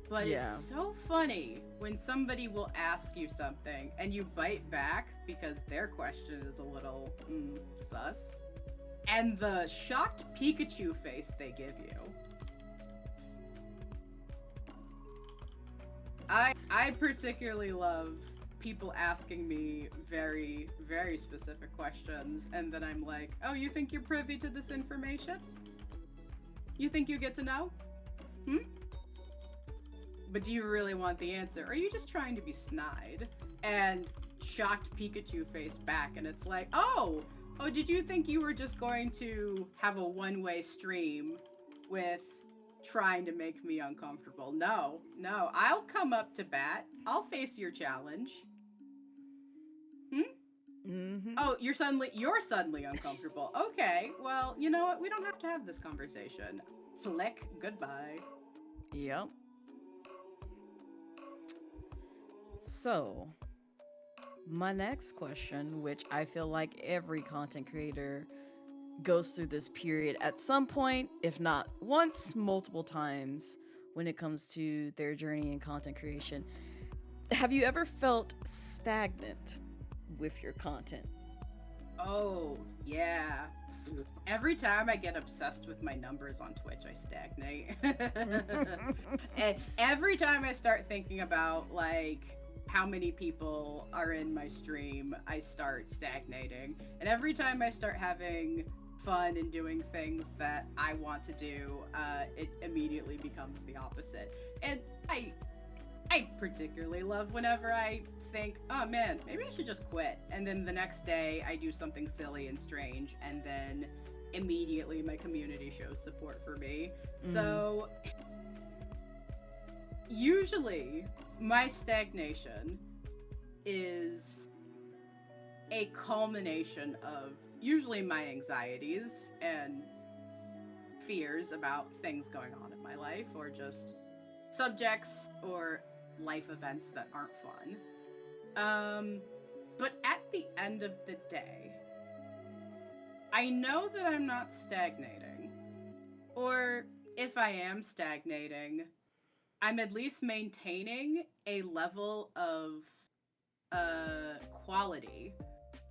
But it's so funny when somebody will ask you something and you bite back because their question is a little sus. And the shocked Pikachu face they give you. I particularly love people asking me very, very specific questions, and then I'm like, oh, you think you're privy to this information? You think you get to know? But do you really want the answer? Or are you just trying to be snide? And shocked Pikachu face back, and it's like, oh, did you think you were just going to have a one-way stream with trying to make me uncomfortable? No, I'll come up to bat. I'll face your challenge. Oh, you're suddenly uncomfortable. Okay, well, you know what? We don't have to have this conversation. Flick, goodbye. Yep. So, my next question, which I feel like every content creator goes through this period at some point, if not once, multiple times, when it comes to their journey in content creation. Have you ever felt stagnant with your content? Oh, yeah. Every time I get obsessed with my numbers on Twitch, I stagnate. And every time I start thinking about, like, how many people are in my stream, I start stagnating. And every time I start having fun and doing things that I want to do, it immediately becomes the opposite. And I particularly love whenever I think, oh man, maybe I should just quit. And then the next day I do something silly and strange, and then immediately my community shows support for me. So usually my stagnation is a culmination of usually my anxieties and fears about things going on in my life, or just subjects or life events that aren't fun. But at the end of the day, I know that I'm not stagnating. Or if I am stagnating, I'm at least maintaining a level of quality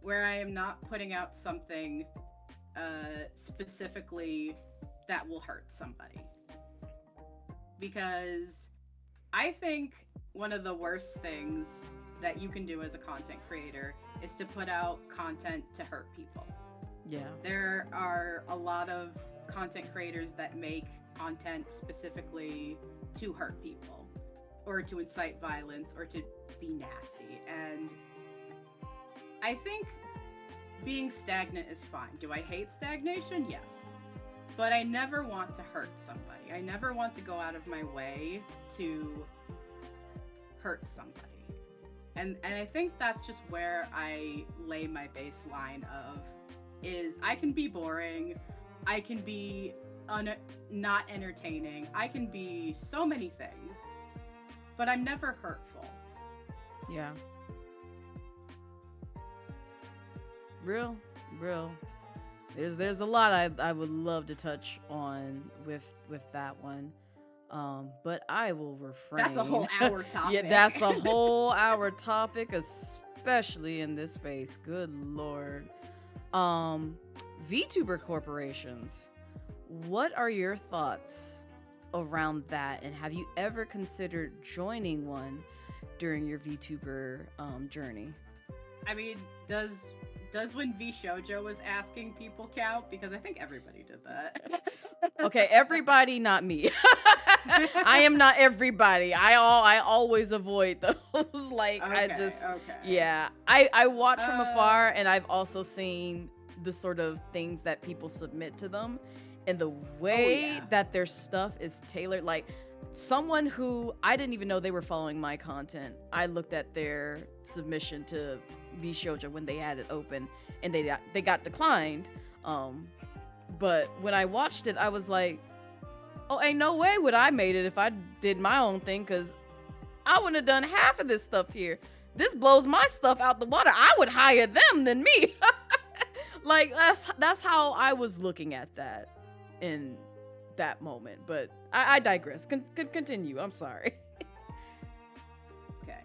where I am not putting out something specifically that will hurt somebody. Because I think one of the worst things that you can do as a content creator is to put out content to hurt people. Yeah. There are a lot of content creators that make content specifically to hurt people, or to incite violence, or to be nasty. And I think being stagnant is fine. Do I hate stagnation? Yes. But I never want to hurt somebody. I never want to go out of my way to hurt somebody. And I think that's just where I lay my baseline of, is I can be boring, I can be not entertaining, I can be so many things, but I'm never hurtful. Yeah. Real. There's a lot I would love to touch on with that one. But I will refrain. That's a whole hour topic. Yeah, that's a whole hour topic, especially in this space. Good Lord. VTuber corporations. What are your thoughts around that? And have you ever considered joining one during your VTuber journey? I mean, does when VShojo was asking people count? Because I think everybody did that. Okay, everybody, not me. I am not everybody. I always avoid those. Like, okay. Yeah. I watch from afar, and I've also seen the sort of things that people submit to them, and the way that their stuff is tailored. Like, someone who I didn't even know they were following my content, I looked at their submission to VShojo when they had it open, and they got declined. But when I watched it, I was like, oh, ain't no way would I made it if I did my own thing, because I wouldn't have done half of this stuff here. This blows my stuff out the water. I would hire them than me. Like, that's how I was looking at that in that moment. But I digress. Continue. I'm sorry. Okay.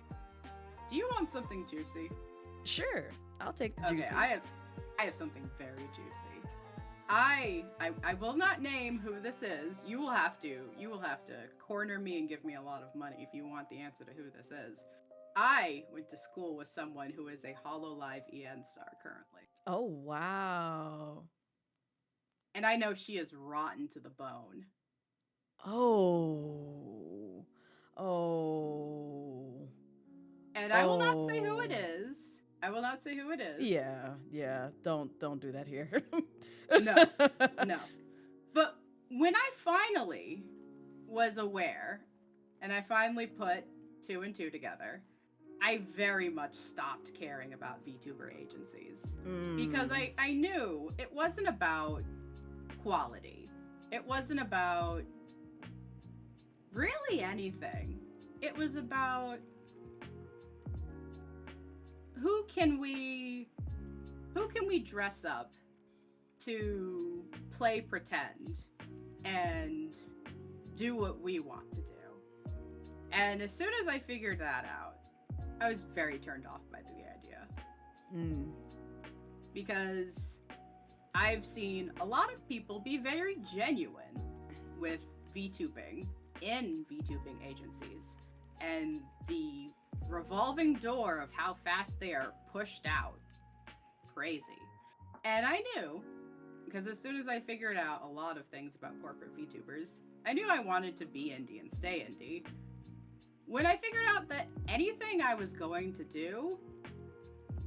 Do you want something juicy? Sure. I'll take the juicy. Okay, I have something very juicy. I will not name who this is. You will have to corner me and give me a lot of money if you want the answer to who this is. I went to school with someone who is a HoloLive EN star currently. Oh, wow. And I know she is rotten to the bone. Oh. And I will not say who it is. Yeah. Don't do that here. No. But when I finally was aware, and I finally put 2 and 2 together, I very much stopped caring about VTuber agencies. Because I knew it wasn't about quality. It wasn't about really anything. It was about who can we dress up to play pretend and do what we want to do. And as soon as I figured that out, I was very turned off by the idea. Because I've seen a lot of people be very genuine with VTubing in VTubing agencies, and the revolving door of how fast they are pushed out. Crazy. And I knew, because as soon as I figured out a lot of things about corporate VTubers, I knew I wanted to be indie and stay indie. When I figured out that anything I was going to do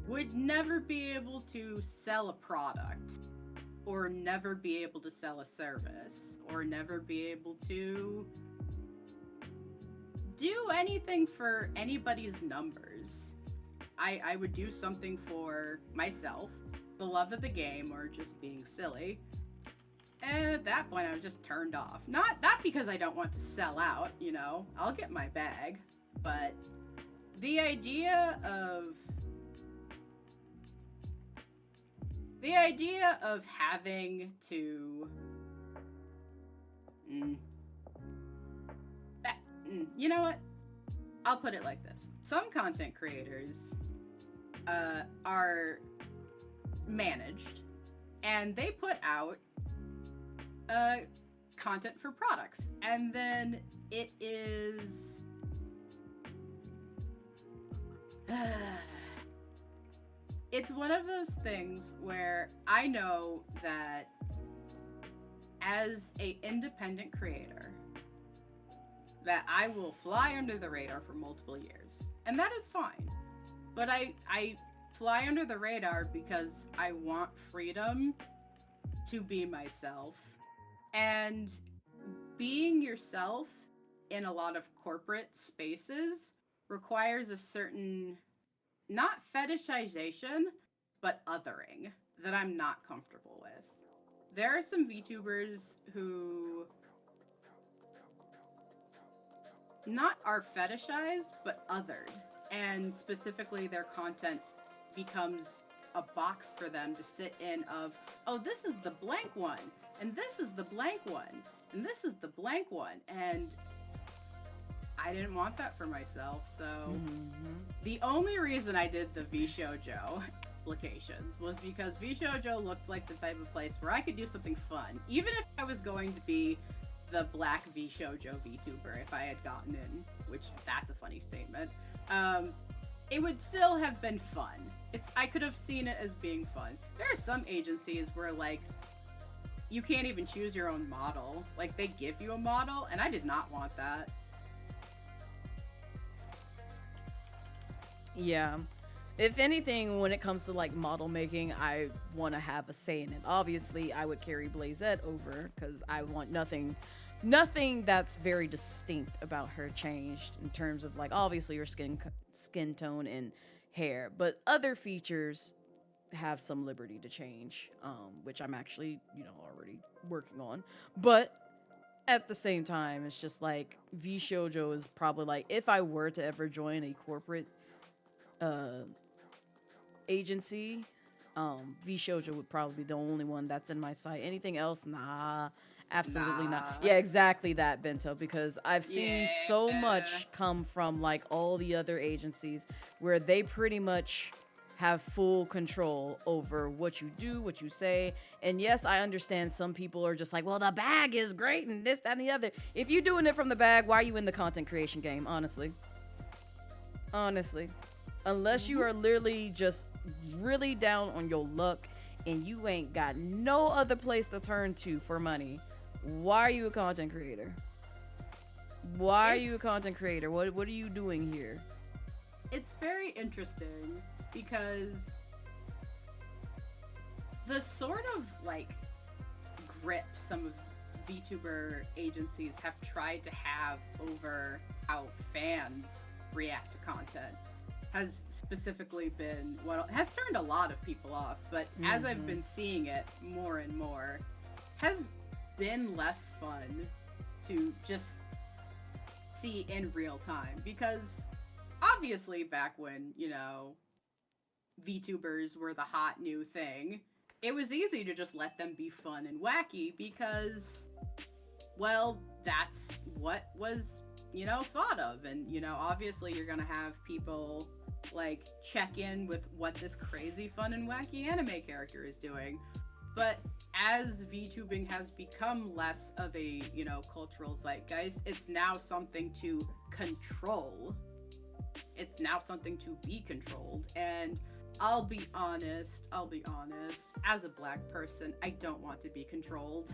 would never be able to sell a product, or never be able to sell a service, or never be able to do anything for anybody's numbers. I would do something for myself, the love of the game, or just being silly. And at that point, I was just turned off. Not because I don't want to sell out, you know, I'll get my bag, but the idea of having to you know what? I'll put it like this. Some content creators are managed, and they put out content for products, and then it is it's one of those things where I know that as a independent creator that I will fly under the radar for multiple years, and that is fine. But I fly under the radar because I want freedom to be myself. And being yourself in a lot of corporate spaces requires a certain, not fetishization, but othering that I'm not comfortable with. There are some VTubers who not are fetishized, but othered. And specifically their content becomes a box for them to sit in of, oh, this is the blank one, and this is the blank one, and this is the blank one. And I didn't want that for myself, so the only reason I did the VShoujo applications was because VShoujo looked like the type of place where I could do something fun, even if I was going to be the black VShoujo VTuber if I had gotten in, which that's a funny statement. It would still have been fun. I could have seen it as being fun. There are some agencies where, like, you can't even choose your own model. Like, they give you a model, and I did not want that. Yeah. If anything, when it comes to like model making, I want to have a say in it. Obviously, I would carry Blazette over because I want nothing that's very distinct about her changed in terms of like obviously her skin tone and hair, but other features have some liberty to change, which I'm actually already working on. But at the same time, it's just like VShoujo is probably like, if I were to ever join a corporate agency, VShoujo would probably be the only one that's in my sight. Anything else, nah, absolutely not. Yeah, exactly that, Bento, because I've seen so much come from like all the other agencies where they pretty much have full control over what you do, what you say. And yes, I understand some people are just like, well, the bag is great and this, that, and the other. If you're doing it from the bag, why are you in the content creation game? Honestly, unless you are literally just really down on your luck and you ain't got no other place to turn to for money, why are you a content creator? Why are you a content creator? What are you doing here? It's very interesting because the sort of like grip some of VTuber agencies have tried to have over how fans react to content has specifically been what has turned a lot of people off, but as I've been seeing it more and more, has been less fun to just see in real time. Because obviously back when, VTubers were the hot new thing, it was easy to just let them be fun and wacky because, well, that's what was thought of. And obviously you're gonna have people like check in with what this crazy fun and wacky anime character is doing. But as VTubing has become less of a cultural zeitgeist, it's now something to control. It's now something to be controlled. And I'll be honest, as a black person, I don't want to be controlled.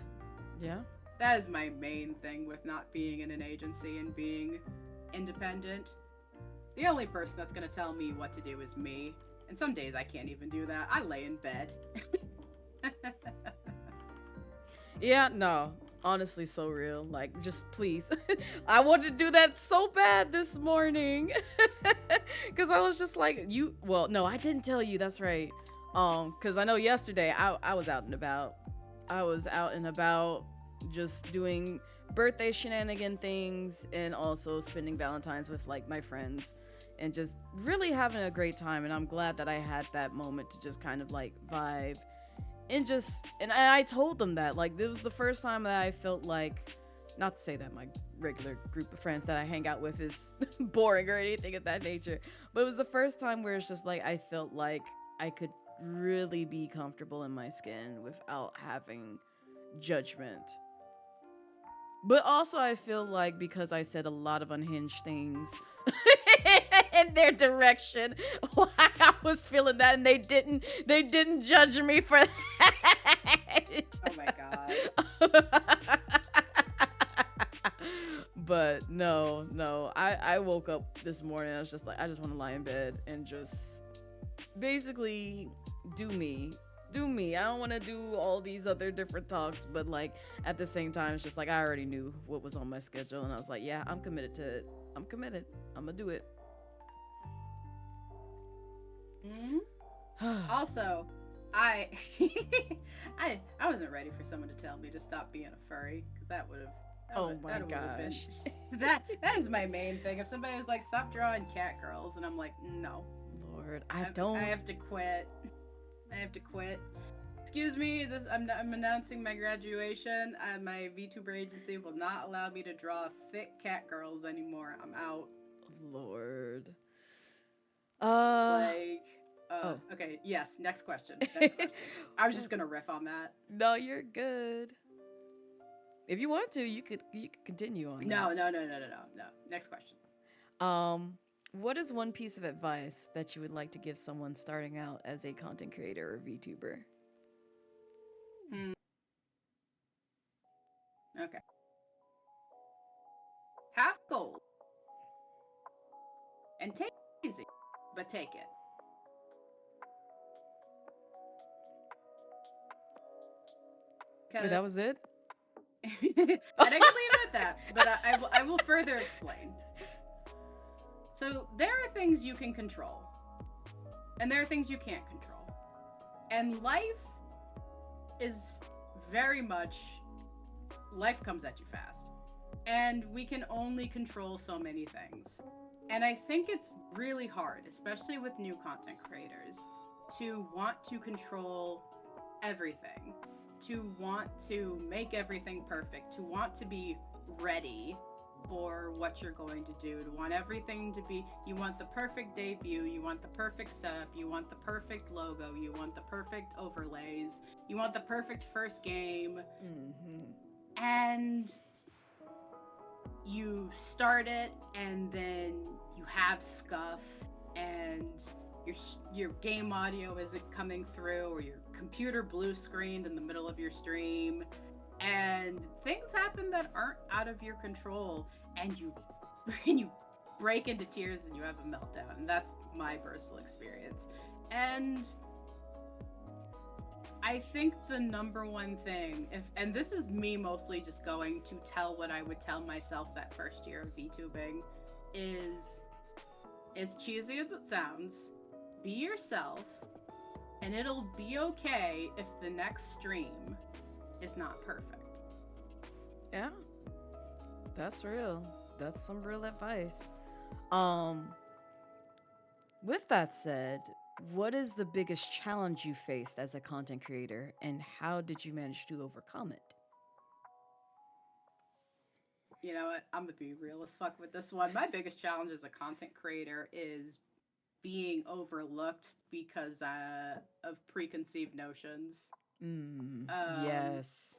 Yeah. That is my main thing with not being in an agency and being independent. The only person that's going to tell me what to do is me. And some days I can't even do that. I lay in bed. Yeah, no. Honestly, so real. Like, just please. I wanted to do that so bad this morning. Because I was just like, well, no, I didn't tell you. That's right. Because I know yesterday I was out and about. I was out and about just doing birthday shenanigan things and also spending Valentine's with like my friends and just really having a great time. And I'm glad that I had that moment to just kind of like vibe and I told them that like this was the first time that I felt like, not to say that my regular group of friends that I hang out with is boring or anything of that nature, but it was the first time where it's just like I felt like I could really be comfortable in my skin without having judgment. But also I feel like because I said a lot of unhinged things in their direction why I was feeling that and they didn't judge me for that. Oh my god. But no. I woke up this morning. I was just like, I just want to lie in bed and just basically do me. Do me. I don't want to do all these other different talks, but like at the same time, it's just like I already knew what was on my schedule, and I was like, yeah, I'm committed to it. I'm committed. I'm gonna do it. Also, I I wasn't ready for someone to tell me to stop being a furry, because that would have. Oh my gosh. That is my main thing. If somebody was like, "Stop drawing cat girls," and I'm like, "No, Lord, I have to quit. I have to quit." Excuse me. I'm announcing my graduation. My Vtuber agency will not allow me to draw thick cat girls anymore. I'm out. Lord. Okay. Yes. Next question. Next question. I was just gonna riff on that. No, you're good. If you want to, you could continue on. No. Next question. What is one piece of advice that you would like to give someone starting out as a content creator or VTuber? Okay. Have goals. And take it easy, but take it. Wait, that was it? And I can leave it at that, but I will further explain. So there are things you can control, and there are things you can't control. And life is very much, life comes at you fast. And we can only control so many things. And I think it's really hard, especially with new content creators, to want to control everything, to want to make everything perfect, to want to be ready for what you're going to do, to want everything to be, you want the perfect debut, you want the perfect setup, you want the perfect logo, you want the perfect overlays, you want the perfect first game. And you start it and then you have scuff and your game audio isn't coming through, or your computer blue screened in the middle of your stream, and things happen that aren't out of your control, and you break into tears and you have a meltdown. And that's my personal experience. And I think the number one thing, and this is me mostly just going to tell what I would tell myself that first year of VTubing, is as cheesy as it sounds, be yourself, and it'll be okay if the next stream is not perfect. Yeah, that's real. That's some real advice. With that said, what is the biggest challenge you faced as a content creator, and how did you manage to overcome it? You know what? I'm gonna be real as fuck with this one. My biggest challenge as a content creator is being overlooked because of preconceived notions. Yes.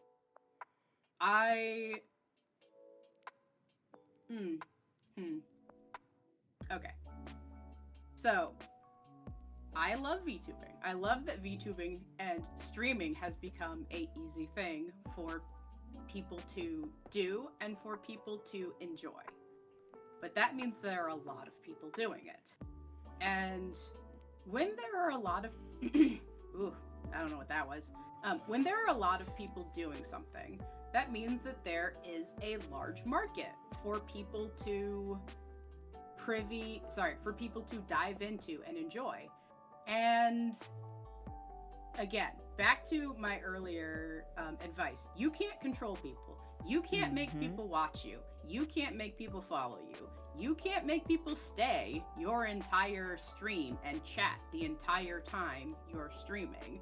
Okay. So, I love VTubing. I love that VTubing and streaming has become a easy thing for people to do and for people to enjoy. But that means there are a lot of people doing it. And when there are a lot of ooh, I don't know what that was. When there are a lot of people doing something, that means that there is a large market for people to for people to dive into and enjoy. And again, back to my earlier advice, you can't control people. You can't make people watch you. You can't make people follow you. You can't make people stay your entire stream and chat the entire time you're streaming.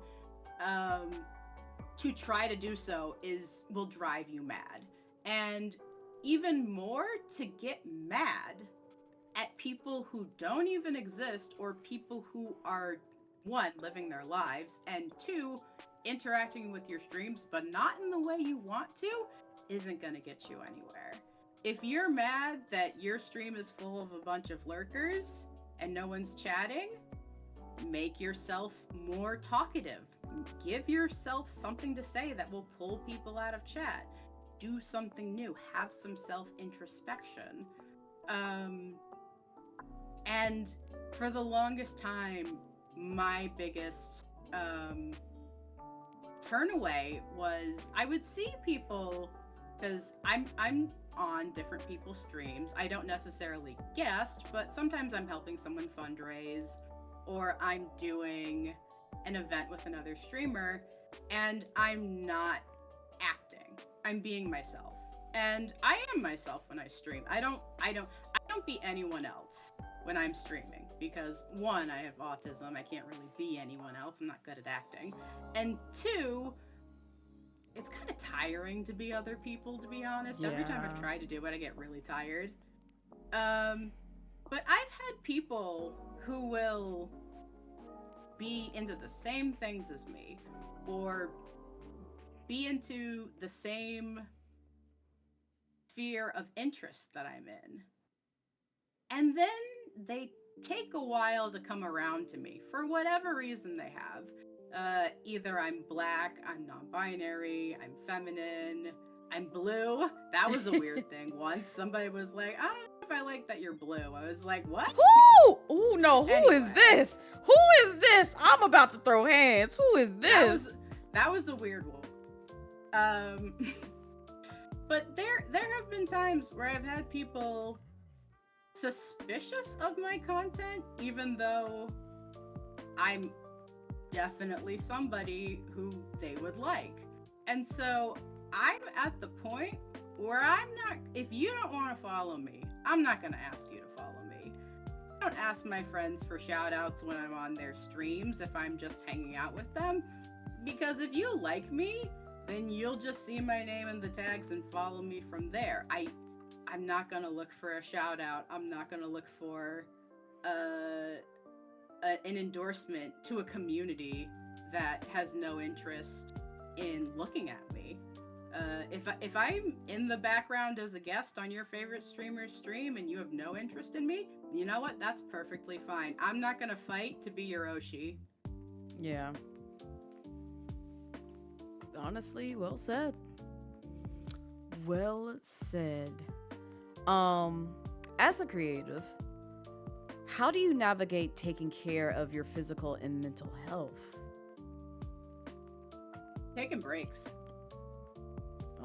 To try to do so will drive you mad. And even more, to get mad at people who don't even exist, or people who are, one, living their lives, and two, interacting with your streams but not in the way you want to, isn't gonna get you anywhere. If you're mad that your stream is full of a bunch of lurkers and no one's chatting, make yourself more talkative. Give yourself something to say that will pull people out of chat. Do something new. Have some self-introspection. And for the longest time, my biggest turn away was I would see people, because I'm on different people's streams. I don't necessarily guest, but sometimes I'm helping someone fundraise, or I'm doing an event with another streamer, and I'm not acting. I'm being myself. And I am myself when I stream. I don't be anyone else when I'm streaming, because one, I have autism. I can't really be anyone else. I'm not good at acting. And two, it's kind of tiring to be other people, to be honest. Yeah. Every time I've tried to do it, I get really tired. But I've had people who will be into the same things as me, or be into the same sphere of interest that I'm in. And then they take a while to come around to me for whatever reason they have. Either I'm black, I'm non-binary, I'm feminine, I'm blue. That was a weird thing. Once somebody was like, I don't know if I like that you're blue. I was like, what? Who? Oh no, who is this? Who is this? I'm about to throw hands. Who is this? That was a weird one. But there have been times where I've had people suspicious of my content, even though I'm definitely somebody who they would like. And so I'm at the point where if you don't want to follow me, I'm not going to ask you to follow me. I don't ask my friends for shout outs when I'm on their streams if I'm just hanging out with them, because if you like me, then you'll just see my name in the tags and follow me from there. I'm not going to look for a shout out. I'm not going to look for an endorsement to a community that has no interest in looking at me. If I'm in the background as a guest on your favorite streamer's stream and you have no interest in me, you know what? That's perfectly fine. I'm not going to fight to be your Oshi. Yeah. Honestly, well said. Well said. As a creative, how do you navigate taking care of your physical and mental health? Taking breaks.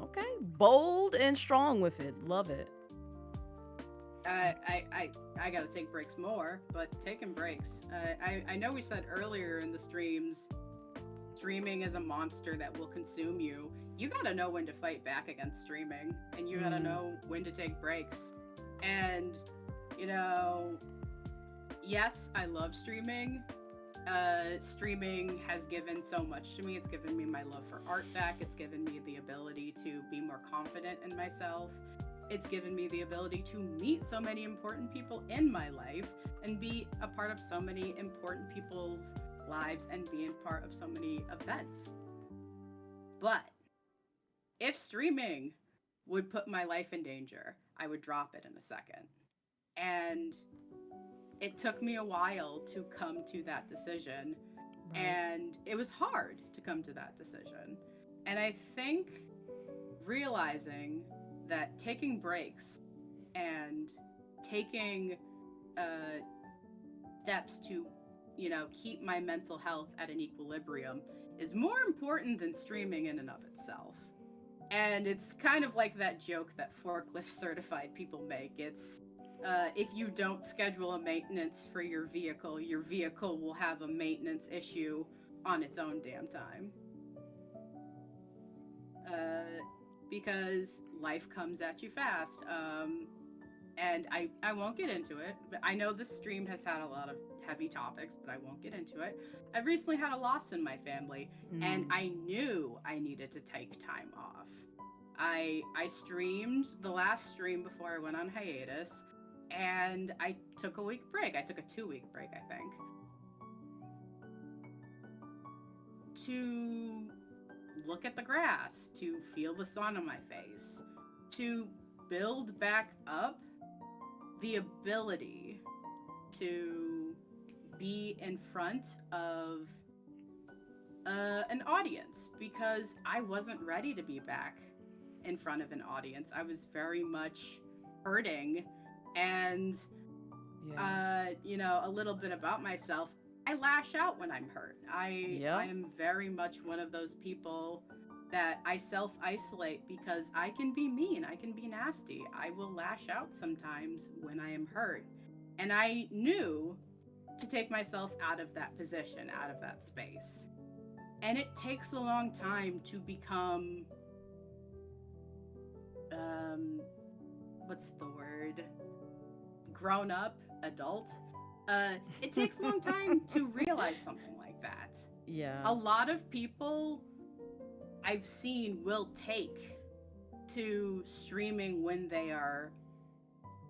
Okay, bold and strong with it. Love it. I gotta take breaks more, but taking breaks. I know we said earlier in the streams, streaming is a monster that will consume you. You gotta know when to fight back against streaming, and you gotta know when to take breaks. And, you know, yes, I love streaming. Streaming has given so much to me. It's given me my love for art back. It's given me the ability to be more confident in myself. It's given me the ability to meet so many important people in my life and be a part of so many important people's lives and being part of so many events. But if streaming would put my life in danger, I would drop it in a second. And it took me a while to come to that decision. Right. And it was hard to come to that decision. And I think realizing that taking breaks and taking steps to, keep my mental health at an equilibrium is more important than streaming in and of itself. And it's kind of like that joke that forklift certified people make. It's if you don't schedule a maintenance for your vehicle will have a maintenance issue on its own damn time. Because life comes at you fast. And I won't get into it, but I know this stream has had a lot of heavy topics, but I won't get into it. I've recently had a loss in my family, and I knew I needed to take time off. I streamed the last stream before I went on hiatus, and I took a week break. I took a 2-week break, I think. To look at the grass, to feel the sun on my face, to build back up the ability to be in front of an audience, because I wasn't ready to be back in front of an audience. I was very much hurting, and you know, a little bit about myself. I lash out when I'm hurt. I am very much one of those people that I self-isolate because I can be mean, I can be nasty. I will lash out sometimes when I am hurt. And I knew to take myself out of that position, out of that space. And it takes a long time to become, what's the word? Grown up, adult. It takes a long time to realize something like that. Yeah. A lot of people I've seen will take to streaming when they are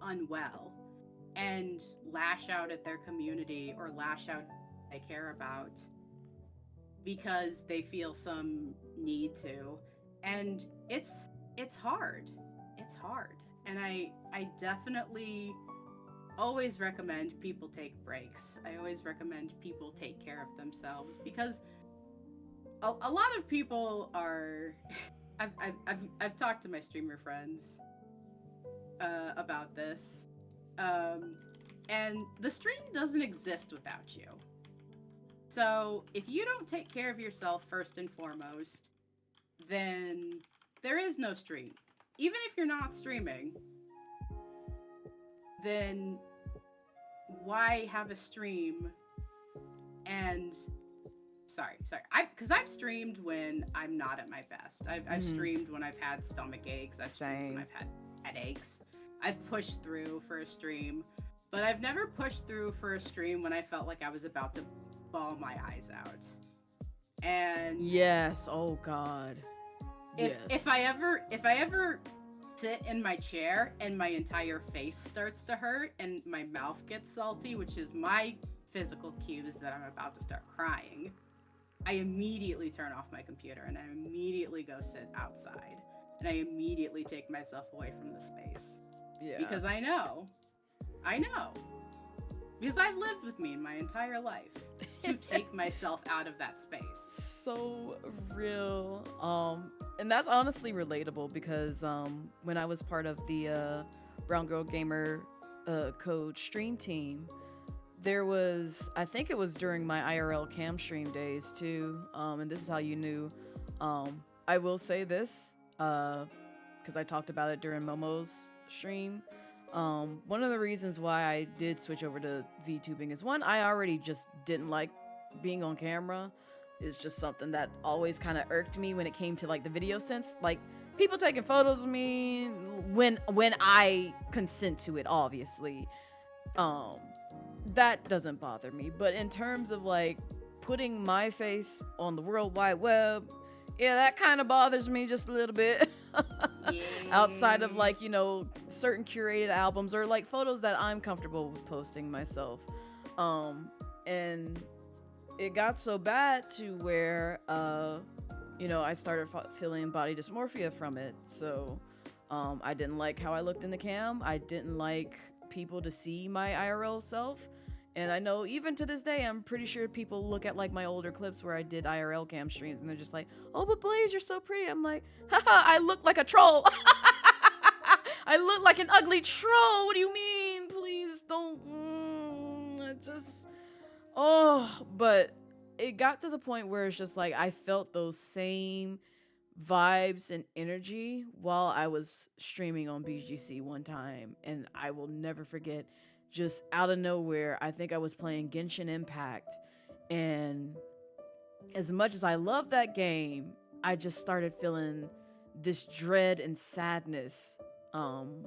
unwell and lash out at their community or lash out they care about because they feel some need to. And it's hard. It's hard. And I definitely always recommend people take breaks. I always recommend people take care of themselves, because a lot of people are I've talked to my streamer friends about this, and the stream doesn't exist without you. So if you don't take care of yourself first and foremost, then there is no stream. Even if you're not streaming, then why have a stream? And because I've streamed when I'm not at my best. I've streamed when I've had stomach aches. I've streamed when I've had headaches. I've pushed through for a stream, but I've never pushed through for a stream when I felt like I was about to bawl my eyes out. And yes, oh god. If I ever sit in my chair and my entire face starts to hurt and my mouth gets salty, which is my physical cues that I'm about to start crying, I immediately turn off my computer and I immediately go sit outside and I immediately take myself away from the space. Yeah. Because I know. Because I've lived with me my entire life to take myself out of that space. So real. And that's honestly relatable because when I was part of the Brown Girl Gamer Code stream team, there was, I think it was during my IRL cam stream days too, and this is how you knew. I will say this, because I talked about it during Momo's stream. One of the reasons why I did switch over to VTubing is, one, I already just didn't like being on camera. It's just something that always kind of irked me when it came to like the video sense. Like people taking photos of me when I consent to it, obviously. That doesn't bother me. But in terms of like putting my face on the World Wide Web, yeah, that kind of bothers me just a little bit. Outside of like, you know, certain curated albums or like photos that I'm comfortable with posting myself. And it got so bad to where, you know, I started feeling body dysmorphia from it. So I didn't like how I looked in the cam. I didn't like people to see my IRL self. And I know even to this day, I'm pretty sure people look at like my older clips where I did IRL cam streams and they're just like, oh, but Blaze, you're so pretty. I'm like, haha, I look like a troll. I look like an ugly troll. What do you mean? Please don't. But it got to the point where it's just like I felt those same vibes and energy while I was streaming on BGC one time, and I will never forget. Just out of nowhere, I think I was playing Genshin Impact, and as much as I love that game, I just started feeling this dread and sadness um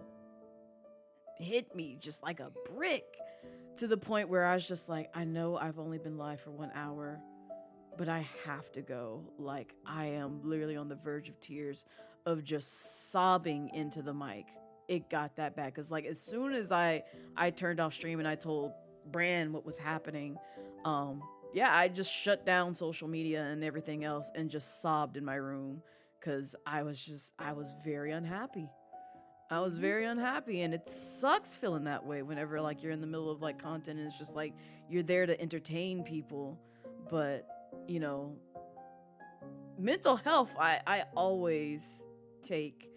hit me just like a brick, to the point where I was just like, I know I've only been live for 1 hour, but I have to go. Like, I am literally on the verge of tears, of just sobbing into the mic. It got that bad because, like, as soon as I turned off stream and I told Bran what was happening, yeah, I just shut down social media and everything else and just sobbed in my room because I was very unhappy. I was Mhm. very unhappy, and it sucks feeling that way whenever like you're in the middle of like content and it's just like you're there to entertain people, but you know, mental health I always take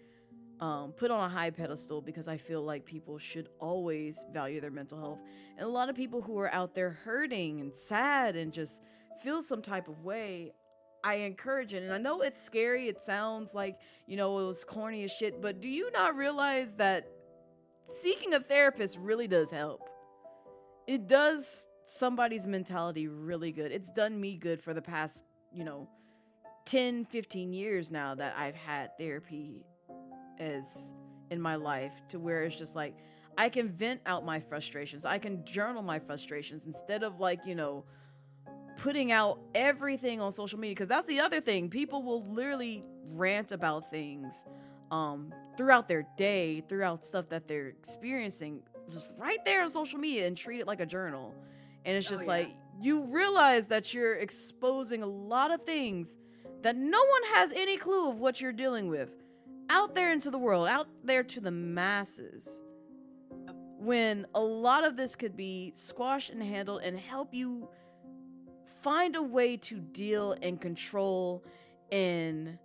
put on a high pedestal because I feel like people should always value their mental health. And a lot of people who are out there hurting and sad and just feel some type of way, I encourage it. And I know it's scary, it sounds like, you know, it was corny as shit, but do you not realize that seeking a therapist really does help? It does somebody's mentality really good. It's done me good for the past, you know, 10, 15 years now that I've had therapy as in my life, to where it's just like I can vent out my frustrations. I can journal my frustrations instead of like, you know, putting out everything on social media, because that's the other thing. People will literally rant about things throughout their day, throughout stuff that they're experiencing, just right there on social media, and treat it like a journal. And it's Oh just yeah. like you realize that you're exposing a lot of things that no one has any clue of what you're dealing with out there into the world, out there to the masses, when a lot of this could be squashed and handled and help you find a way to deal and control and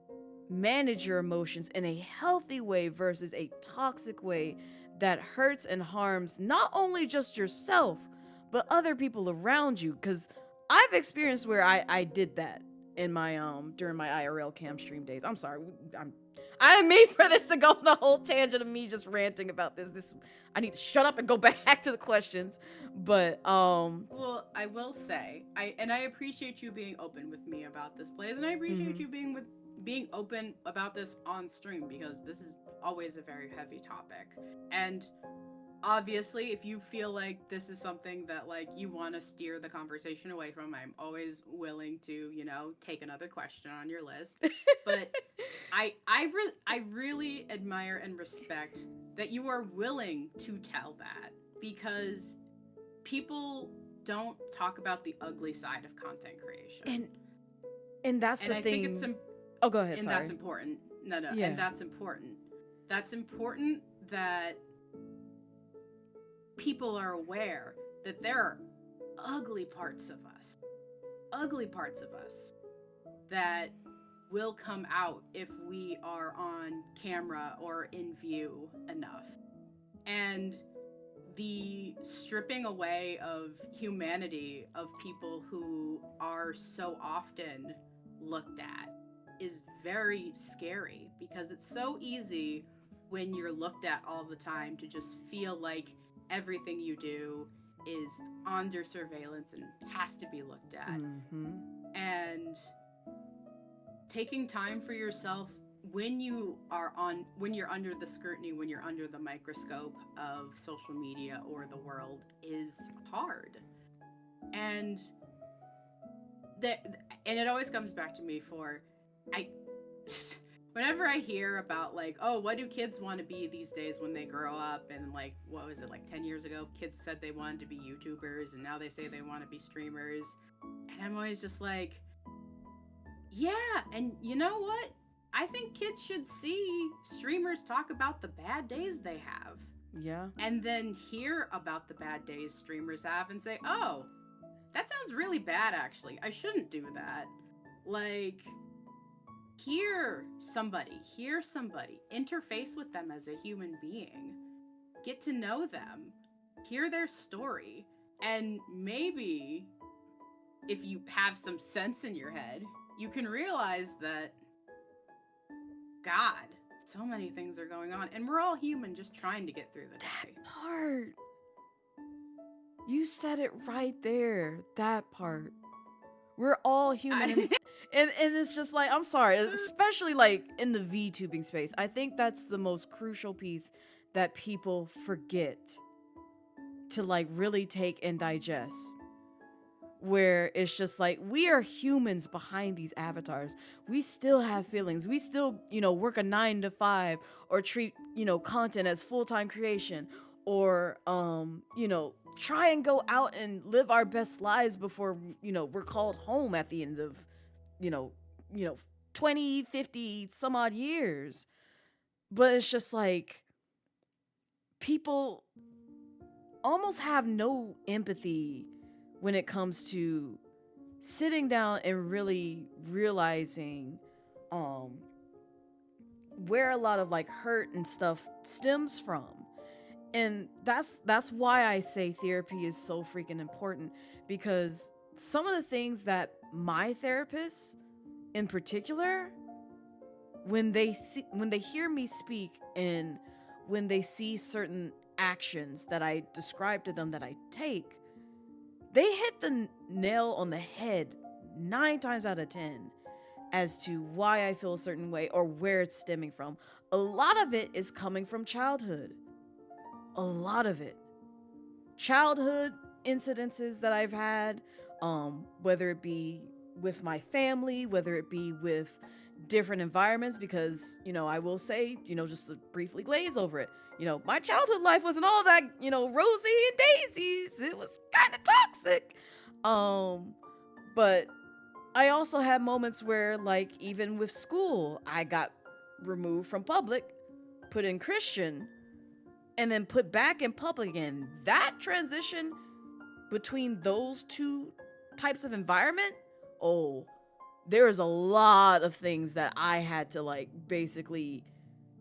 manage your emotions in a healthy way versus a toxic way that hurts and harms not only just yourself but other people around you. Because I've experienced where I did that in my during my IRL cam stream days. I'm sorry, I'm made for this to go on a whole tangent of me just ranting about this. I need to shut up and go back to the questions. But Well, I will say, I appreciate you being open with me about this, Blaze, and I appreciate mhm. you being open about this on stream, because this is always a very heavy topic. And obviously, if you feel like this is something that like you want to steer the conversation away from, I'm always willing to, take another question on your list. But I really admire and respect that you are willing to tell that, because people don't talk about the ugly side of content creation. and and that's And the I think it's thing. Oh, go ahead. and that's Sorry. important. No, Yeah. and that's important. That's important that people are aware that there are ugly parts of us. Ugly parts of us that will come out if we are on camera or in view enough. And the stripping away of humanity of people who are so often looked at is very scary, because it's so easy when you're looked at all the time to just feel like everything you do is under surveillance and has to be looked at. Mm-hmm. And taking time for yourself when you're under the scrutiny, when you're under the microscope of social media or the world, is hard. And it always comes back to me for I whenever I hear about like, oh, what do kids want to be these days when they grow up, and like, what was it, like 10 years ago kids said they wanted to be YouTubers, and now they say they want to be streamers. And I'm always just like, yeah, and you know what? I think kids should see streamers talk about the bad days they have, Yeah. and then hear about the bad days streamers have and say, oh, that sounds really bad actually. I shouldn't do that. Like, hear somebody, interface with them as a human being, get to know them, hear their story, and maybe if you have some sense in your head, you can realize that, God, so many things are going on, and we're all human just trying to get through the day. That part. You said it right there. That part. We're all human. And it's just like, I'm sorry, especially like in the VTubing space. I think that's the most crucial piece that people forget to like really take and digest. Where it's just like, we are humans behind these avatars. We still have feelings. We still, work a 9 to 5 or treat, content as full-time creation or, try and go out and live our best lives before, we're called home at the end of, you know, 20, 50, some odd years. But it's just like, people almost have no empathy when it comes to sitting down and really realizing where a lot of like hurt and stuff stems from. And that's why I say therapy is so freaking important, because some of the things that my therapist in particular, when they hear me speak and when they see certain actions that I describe to them that I take, they hit the nail on the head 9 times out of 10 as to why I feel a certain way or where it's stemming from. A lot of it is coming from childhood. A lot of it. Childhood incidences that I've had, whether it be with my family, whether it be with different environments, because, I will say, just to briefly glaze over it, my childhood life wasn't all that, rosy and daisies. It was kind of toxic. But I also had moments where, like, even with school, I got removed from public, put in Christian, and then put back in public again. That transition between those two types of environment, there is a lot of things that I had to, like, basically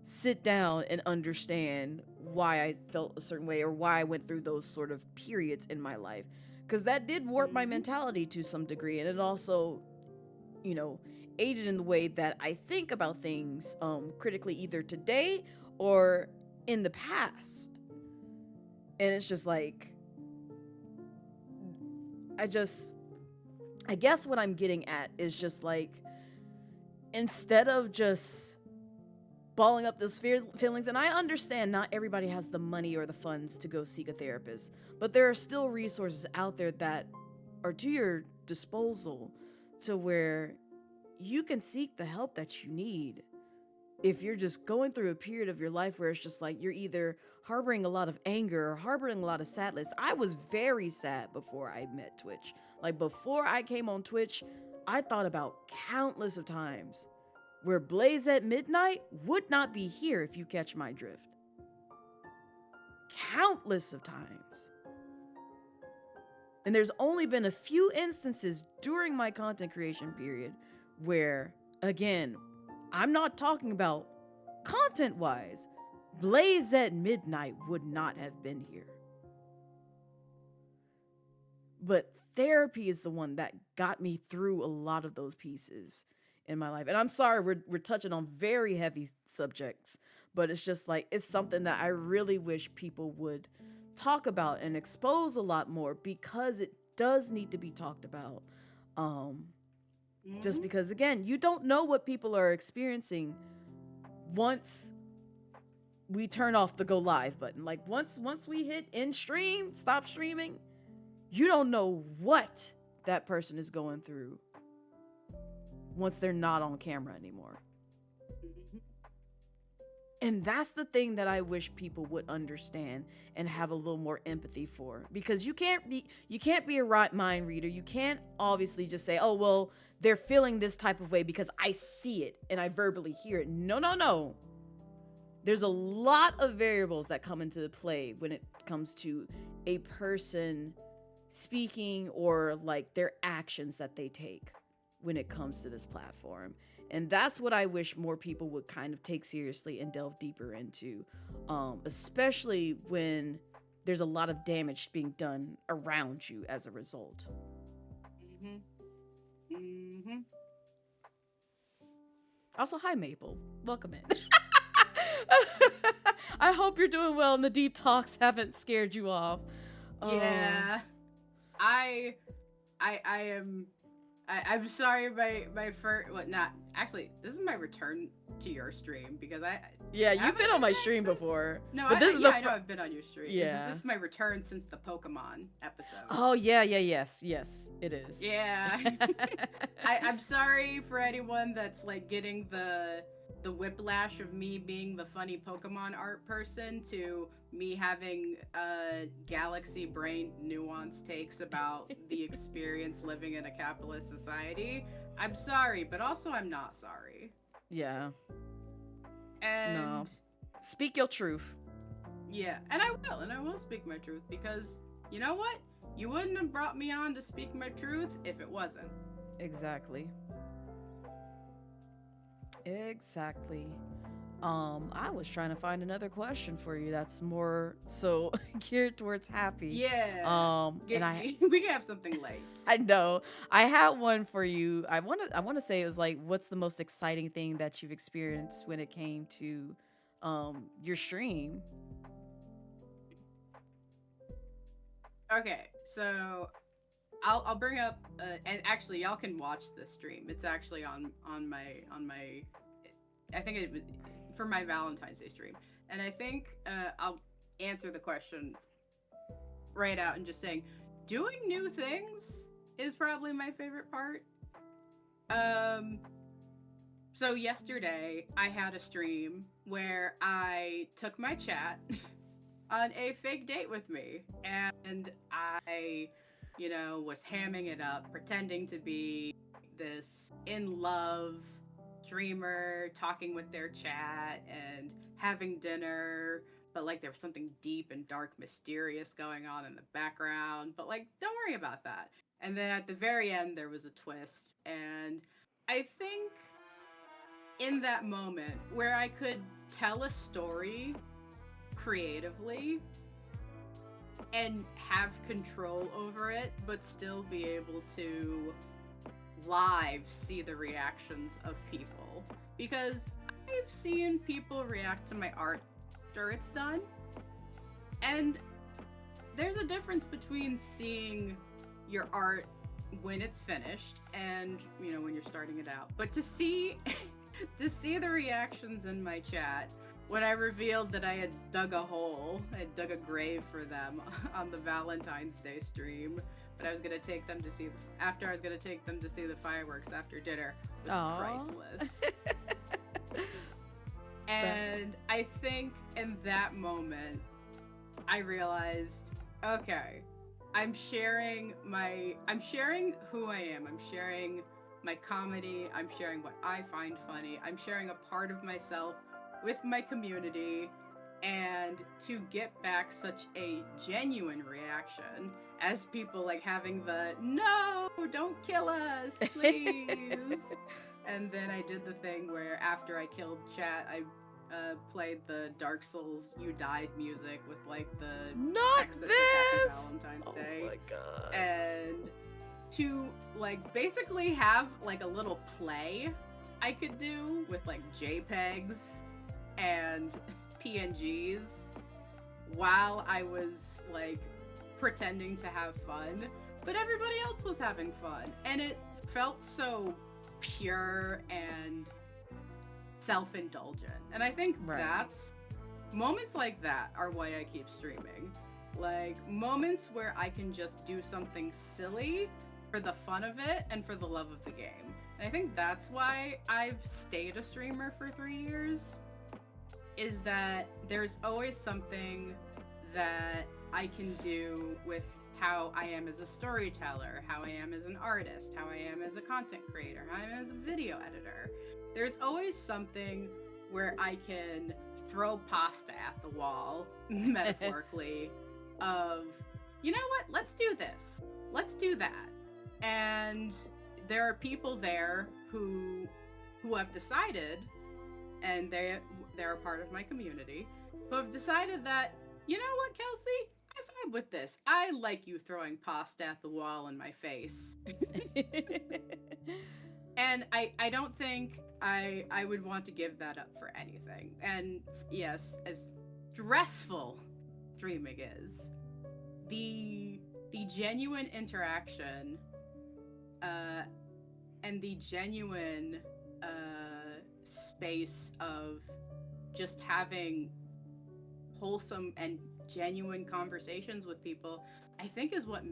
sit down and understand why I felt a certain way or why I went through those sort of periods in my life. Because that did warp my mentality to some degree, and it also, aided in the way that I think about things critically, either today or in the past. And it's just like, I guess what I'm getting at is just like, instead of just balling up those feelings, and I understand not everybody has the money or the funds to go seek a therapist, but there are still resources out there that are to your disposal to where you can seek the help that you need. If you're just going through a period of your life where it's just like you're either harboring a lot of anger or harboring a lot of sadness. I was very sad before I met Twitch. Like, before I came on Twitch, I thought about countless of times where Blaze at Midnight would not be here, if you catch my drift. Countless of times. And there's only been a few instances during my content creation period where, again, I'm not talking about content-wise, Blaze at Midnight would not have been here. But therapy is the one that got me through a lot of those pieces in my life. And I'm sorry, we're touching on very heavy subjects, but it's just like, it's something that I really wish people would talk about and expose a lot more, because it does need to be talked about. Just because, again, you don't know what people are experiencing once we turn off the go live button. Like, once we hit end stream, stop streaming, you don't know what that person is going through once they're not on camera anymore. And that's the thing that I wish people would understand and have a little more empathy for, because you can't be a right mind reader. You can't obviously just say, oh, well, they're feeling this type of way because I see it and I verbally hear it. No. There's a lot of variables that come into play when it comes to a person speaking, or like their actions that they take when it comes to this platform. And that's what I wish more people would kind of take seriously and delve deeper into, especially when there's a lot of damage being done around you as a result. Mm-hmm. Also, hi Maple. Welcome in. I hope you're doing well and the deep talks haven't scared you off. Yeah. I am I'm sorry my first what not actually this is my return to your stream because Yeah, have you've been I on my back stream since? before. No, But this is the I know I've been on your stream. Yeah. This is my return since the Pokemon episode. Oh yeah, yes, it is. Yeah. I'm sorry for anyone that's like getting the whiplash of me being the funny Pokemon art person to me having galaxy brain nuanced takes about the experience living in a capitalist society. I'm sorry, but also I'm not sorry. Yeah. And no. Speak your truth. Yeah, and I will speak my truth because you know what? You wouldn't have brought me on to speak my truth if it wasn't. Exactly. I was trying to find another question for you that's more so geared towards happy. Yeah. And we can have something late. I know. I had one for you. I want to say it was like, what's the most exciting thing that you've experienced when it came to your stream? Okay, so I'll bring up and actually y'all can watch this stream. It's actually on my I think it was for my Valentine's Day stream. And I think I'll answer the question right out and just saying doing new things is probably my favorite part. So yesterday I had a stream where I took my chat on a fake date with me, and I, was hamming it up, pretending to be this in love streamer, talking with their chat and having dinner, but like there was something deep and dark, mysterious going on in the background, but like don't worry about that. And then at the very end there was a twist, and I think in that moment where I could tell a story creatively and have control over it, but still be able to live see the reactions of people. Because I've seen people react to my art after it's done, and there's a difference between seeing your art when it's finished and when you're starting it out, but to see the reactions in my chat when I revealed that I had dug a hole, I had dug a grave for them on the Valentine's Day stream, but I was gonna take them to see the fireworks after dinner, was priceless. And I think in that moment, I realized, okay, I'm sharing who I am. I'm sharing my comedy. I'm sharing what I find funny. I'm sharing a part of myself with my community, and to get back such a genuine reaction as people like having the "No, don't kill us, please." And then I did the thing where after I killed chat, I played the Dark Souls "You Died" music with like the text that said Happy Valentine's Day. Oh my god. And to like basically have like a little play I could do with like JPEGs and PNGs while I was like pretending to have fun, but everybody else was having fun, and it felt so pure and self-indulgent. And I think that's moments like that are why I keep streaming. Like moments where I can just do something silly for the fun of it and for the love of the game. And I think that's why I've stayed a streamer for 3 years, is that there's always something that I can do with how I am as a storyteller, how I am as an artist, how I am as a content creator, how I am as a video editor. There's always something where I can throw pasta at the wall, metaphorically, of, you know what, let's do this, let's do that. And there are people there who have decided, and they're a part of my community, who have decided that, you know what, Kelsey, I vibe with this. I like you throwing pasta at the wall in my face. And I don't think I would want to give that up for anything. And yes, as stressful streaming is, the genuine interaction and the genuine space of just having wholesome and genuine conversations with people, I think is what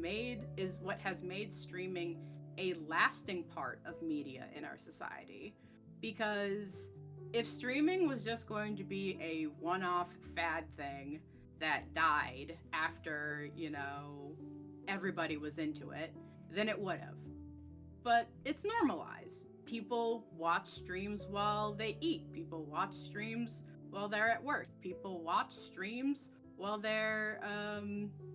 has made streaming a lasting part of media in our society. Because if streaming was just going to be a one-off fad thing that died after, everybody was into it, then it would have. But it's normalized. People watch streams while they eat. People watch streams while they're at work. People watch streams while they're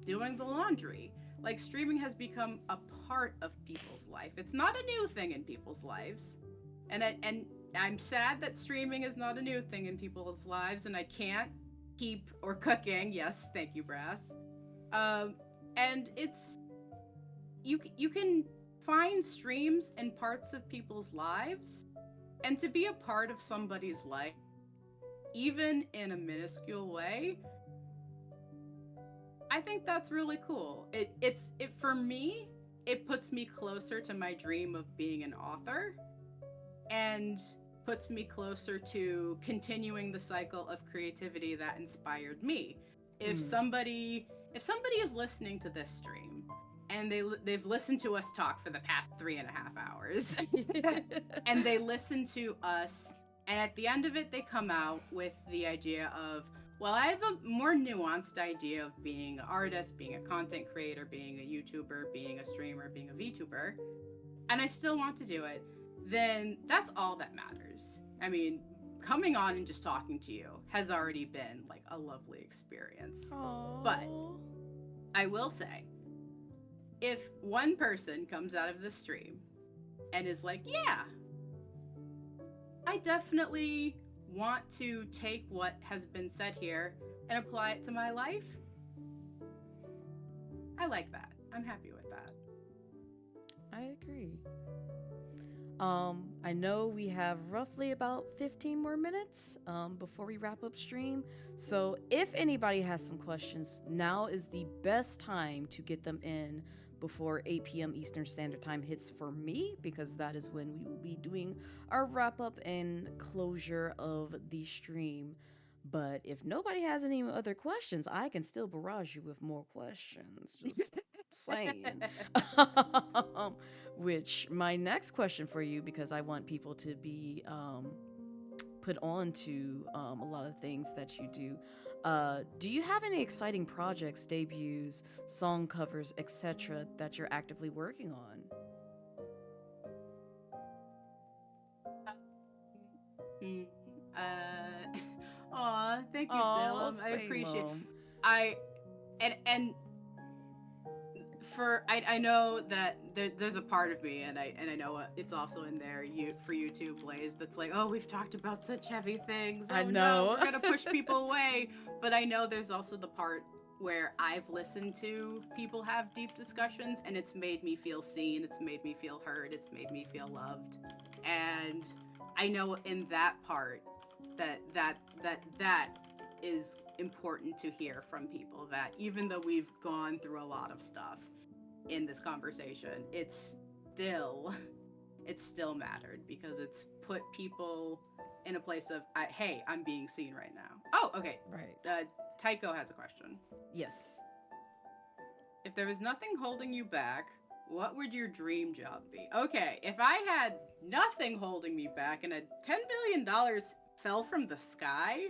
doing the laundry. Like, streaming has become a part of people's life. It's not a new thing in people's lives. And I'm sad that streaming is not a new thing in people's lives, and I can't keep or cooking. Yes, thank you, Brass. And it's you can find streams in parts of people's lives, and to be a part of somebody's life, even in a minuscule way, I think that's really cool. It for me, it puts me closer to my dream of being an author, and puts me closer to continuing the cycle of creativity that inspired me. If somebody is listening to this stream and they've listened to us talk for the past 3.5 hours and they listen to us, and at the end of it they come out with the idea of, well, I have a more nuanced idea of being an artist, being a content creator, being a YouTuber, being a streamer, being a Vtuber, and I still want to do it, then that's all that matters. I mean, coming on and just talking to you has already been like a lovely experience. Aww. But I will say, if one person comes out of the stream and is like, yeah, I definitely want to take what has been said here and apply it to my life, I like that. I'm happy with that. I agree. I know we have roughly about 15 more minutes before we wrap up stream. So if anybody has some questions, now is the best time to get them in before 8 p.m. Eastern Standard Time hits for me, because that is when we will be doing our wrap up and closure of the stream. But if nobody has any other questions, I can still barrage you with more questions. Just saying. Which, my next question for you, because I want people to be put on to a lot of things that you do you have any exciting projects, debuts, song covers, etc. that you're actively working on? Aw, thank you, Salem. I appreciate. I know that there's a part of me, and I know it's also in there for YouTube, Blaze, that's like, oh, we've talked about such heavy things. Oh, I know. No, we're gonna push people away. But I know there's also the part where I've listened to people have deep discussions, and it's made me feel seen. It's made me feel heard. It's made me feel loved. And I know in that part that is important to hear from people, that even though we've gone through a lot of stuff in this conversation, it's still mattered, because it's put people in a place of, hey, I'm being seen right now. Oh, okay. Right. Tycho has a question. Yes. If there was nothing holding you back, what would your dream job be? Okay, if I had nothing holding me back and $10 billion fell from the sky,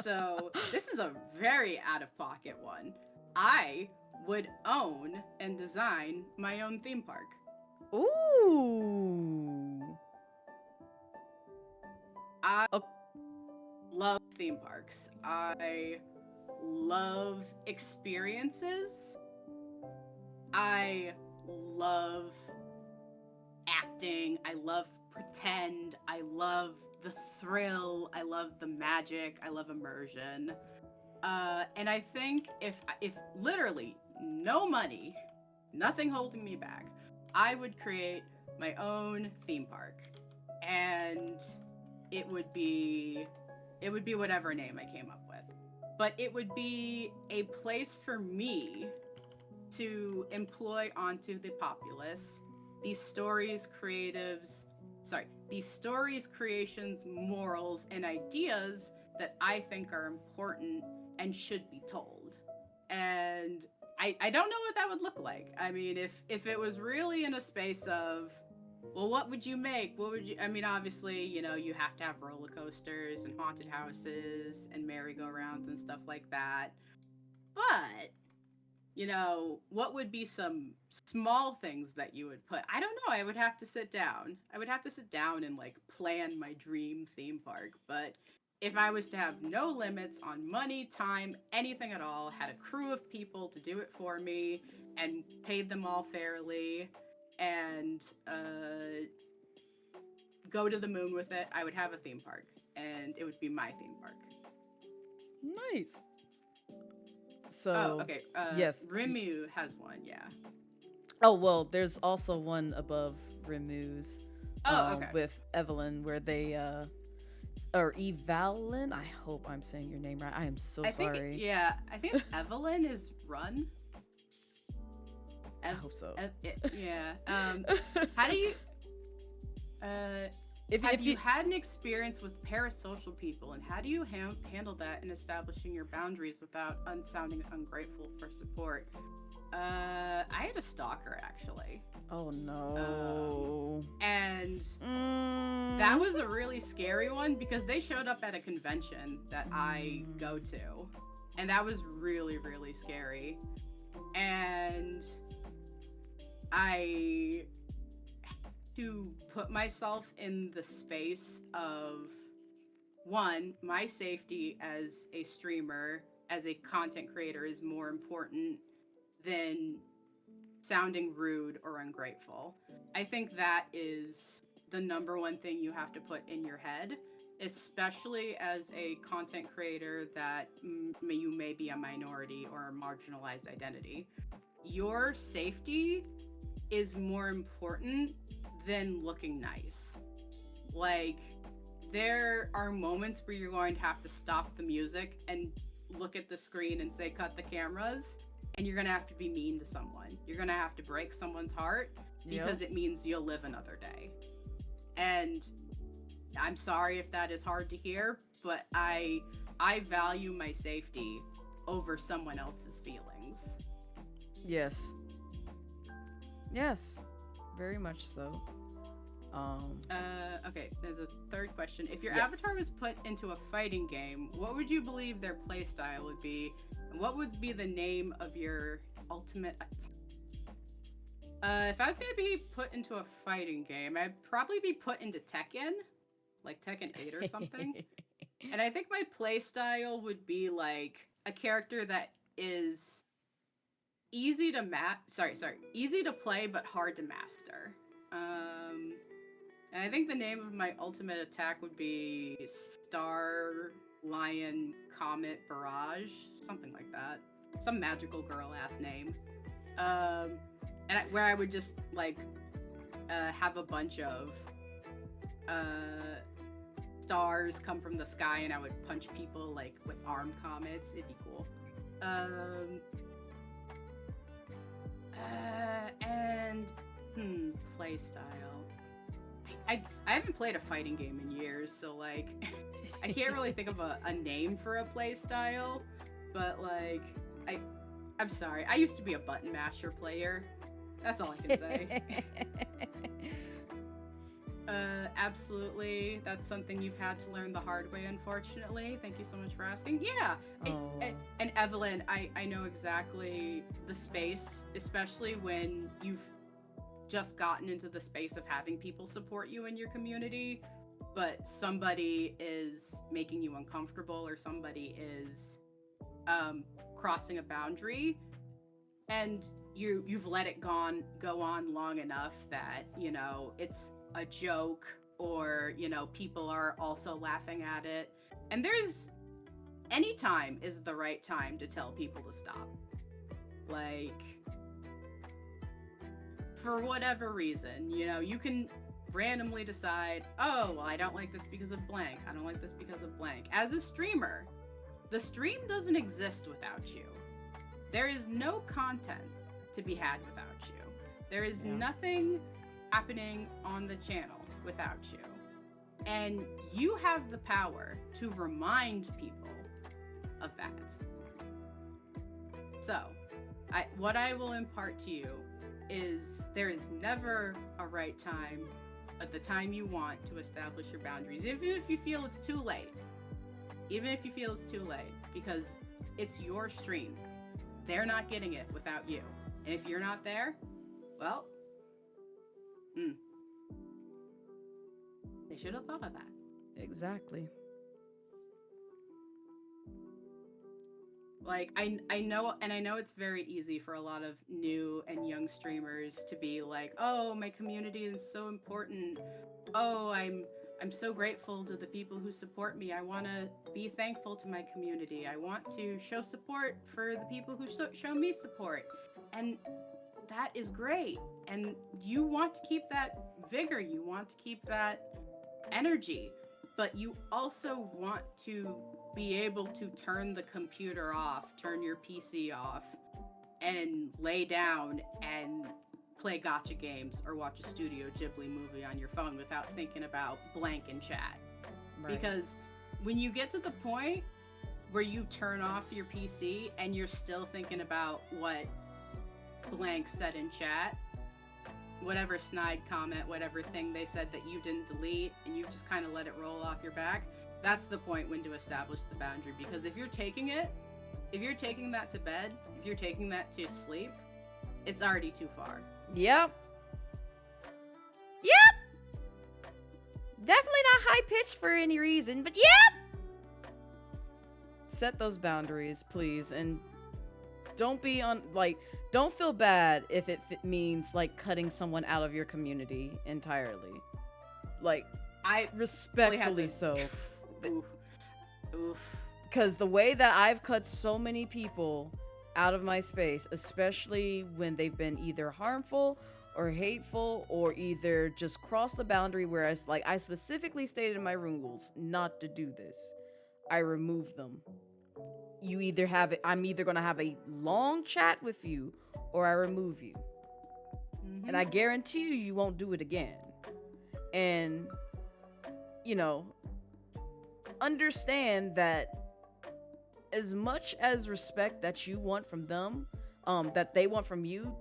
so this is a very out-of-pocket one, I would own and design my own theme park. Ooh. I love theme parks. I love experiences. I love acting. I love pretend. I love the thrill. I love the magic. I love immersion. And I think if literally no money, nothing holding me back, I would create my own theme park, and it would be whatever name I came up with, but it would be a place for me to employ onto the populace these stories, creations, morals, and ideas that I think are important and should be told. And I don't know what that would look like. I mean, if it was really in a space of, well, what would you make? What would you? I mean, obviously, you have to have roller coasters and haunted houses and merry-go-rounds and stuff like that. But what would be some small things that you would put? I don't know. I would have to sit down. And like plan my dream theme park. But if I was to have no limits on money, time, anything at all, had a crew of people to do it for me and paid them all fairly and go to the moon with it, I would have a theme park. And it would be my theme park. Nice. So, oh, okay. yes. Rimu has one, yeah. Oh, well, there's also one above Rimu's. Okay. With Evelyn, where they, or Evelyn. I hope I'm saying your name right. I am so sorry. I think Evelyn is Run. I hope so. Yeah. How do you? Have you had an experience with parasocial people, and how do you handle that in establishing your boundaries without sounding ungrateful for support? I had a stalker, actually. Oh no. And that was a really scary one because they showed up at a convention that I go to, and that was really, really scary. And I to put myself in the space of, one, my safety as a streamer, as a content creator, is more important than sounding rude or ungrateful. I think that is the number one thing you have to put in your head, especially as a content creator that you may be a minority or a marginalized identity. Your safety is more important than looking nice. Like, there are moments where you're going to have to stop the music and look at the screen and say, cut the cameras, and you're going to have to be mean to someone. You're going to have to break someone's heart because it means you'll live another day. And I'm sorry if that is hard to hear, but I value my safety over someone else's feelings. Yes. Yes. Very much so. Okay, there's a third question. If your avatar was put into a fighting game, what would you believe their playstyle would be? And what would be the name of your ultimate if I was gonna be put into a fighting game, I'd probably be put into Tekken, like Tekken 8 or something. And I think my playstyle would be like a character that is easy to easy to play but hard to master. And I think the name of my ultimate attack would be Star Lion Comet Barrage, something like that. Some magical girl ass name. Where I would just like have a bunch of stars come from the sky, and I would punch people like with armed comets. It'd be cool. And play style. I haven't played a fighting game in years, so like I can't really think of a name for a play style, but like I'm sorry, I used to be a button masher player. That's all I can say. Absolutely, that's something you've had to learn the hard way, unfortunately. Thank you so much for asking. Yeah, and Evelyn, I know exactly the space, especially when you've just gotten into the space of having people support you in your community, but somebody is making you uncomfortable, or somebody is crossing a boundary, and you've let it go on long enough that it's a joke, or people are also laughing at it, and there's any time is the right time to tell people to stop. Like, for whatever reason, you know, you can randomly decide, oh, well, I don't like this because of blank. I don't like this because of blank. As a streamer, the stream doesn't exist without you. There is no content to be had without you. There is nothing happening on the channel without you. And you have the power to remind people of that. So, what I will impart to you is there is never a right time at the time you want to establish your boundaries, even if you feel it's too late. Even if you feel it's too late, because it's your stream. They're not getting it without you. And if you're not there, well, they should have thought of that. Exactly. Like, I know, and I know it's very easy for a lot of new and young streamers to be like, oh, my community is so important. Oh, I'm so grateful to the people who support me. I want to be thankful to my community. I want to show support for the people who show me support. And that is great. And you want to keep that vigor. You want to keep that energy. But you also want to be able to turn the computer off, turn your PC off, and lay down and play gacha games or watch a Studio Ghibli movie on your phone without thinking about blank in chat. Right. Because when you get to the point where you turn off your PC and you're still thinking about what blank said in chat, whatever snide comment, whatever thing they said that you didn't delete, and you just kind of let it roll off your back, that's the point when to establish the boundary. Because if you're taking that to bed, if you're taking that to sleep, it's already too far. Yep. Definitely not high pitched for any reason, but yep. Set those boundaries, please, and don't be don't feel bad if it means like cutting someone out of your community entirely. Like, I respectfully so. Oof. Because the way that I've cut so many people out of my space, especially when they've been either harmful or hateful or either just crossed the boundary, whereas like I specifically stated in my rules not to do this, I remove them. You either have it, I'm either gonna have a long chat with you or I remove you. Mm-hmm. And I guarantee you won't do it again. And you know, understand that as much as respect that you want from them, that they want from you,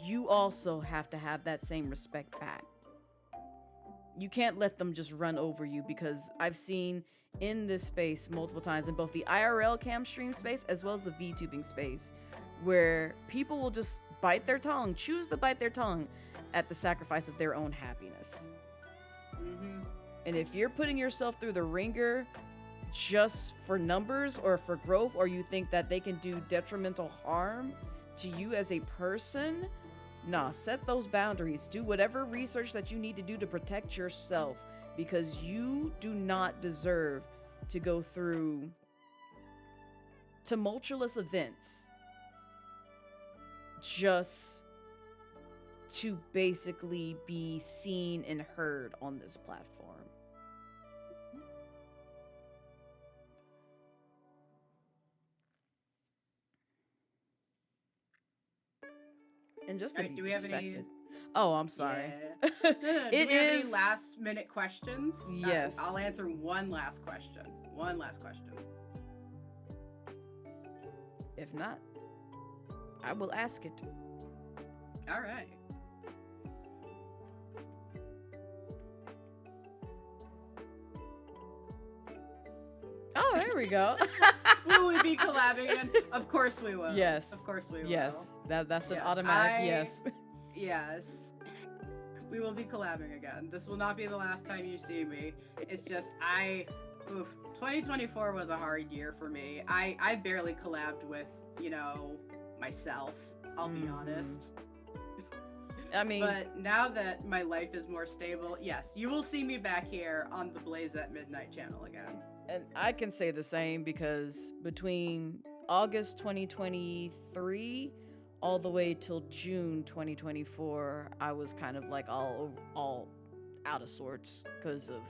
you also have to have that same respect back. You can't let them just run over you, because I've seen in this space multiple times, in both the IRL cam stream space as well as the VTubing space, where people will just choose to bite their tongue at the sacrifice of their own happiness. Mm-hmm. And if you're putting yourself through the ringer just for numbers or for growth, or you think that they can do detrimental harm to you as a person, nah, set those boundaries. Do whatever research that you need to do to protect yourself, because you do not deserve to go through tumultuous events just to basically be seen and heard on this platform. And just to be respected. Oh, I'm sorry. Yeah. Do we have any last minute questions? Yes. I'll answer one last question. If not, I will ask it. All right. Oh, there we go. Will we be collabing again? Of course we will. Yes. Of course we will. Yes. That's an automatic yes. Yes. We will be collabing again. This will not be the last time you see me. It's just 2024 was a hard year for me. I barely collabed with, myself. I'll be honest. I mean, but now that my life is more stable, yes, you will see me back here on the Blaze at Midnight channel again. And I can say the same because between August 2023 all the way till June 2024, I was kind of like all out of sorts because of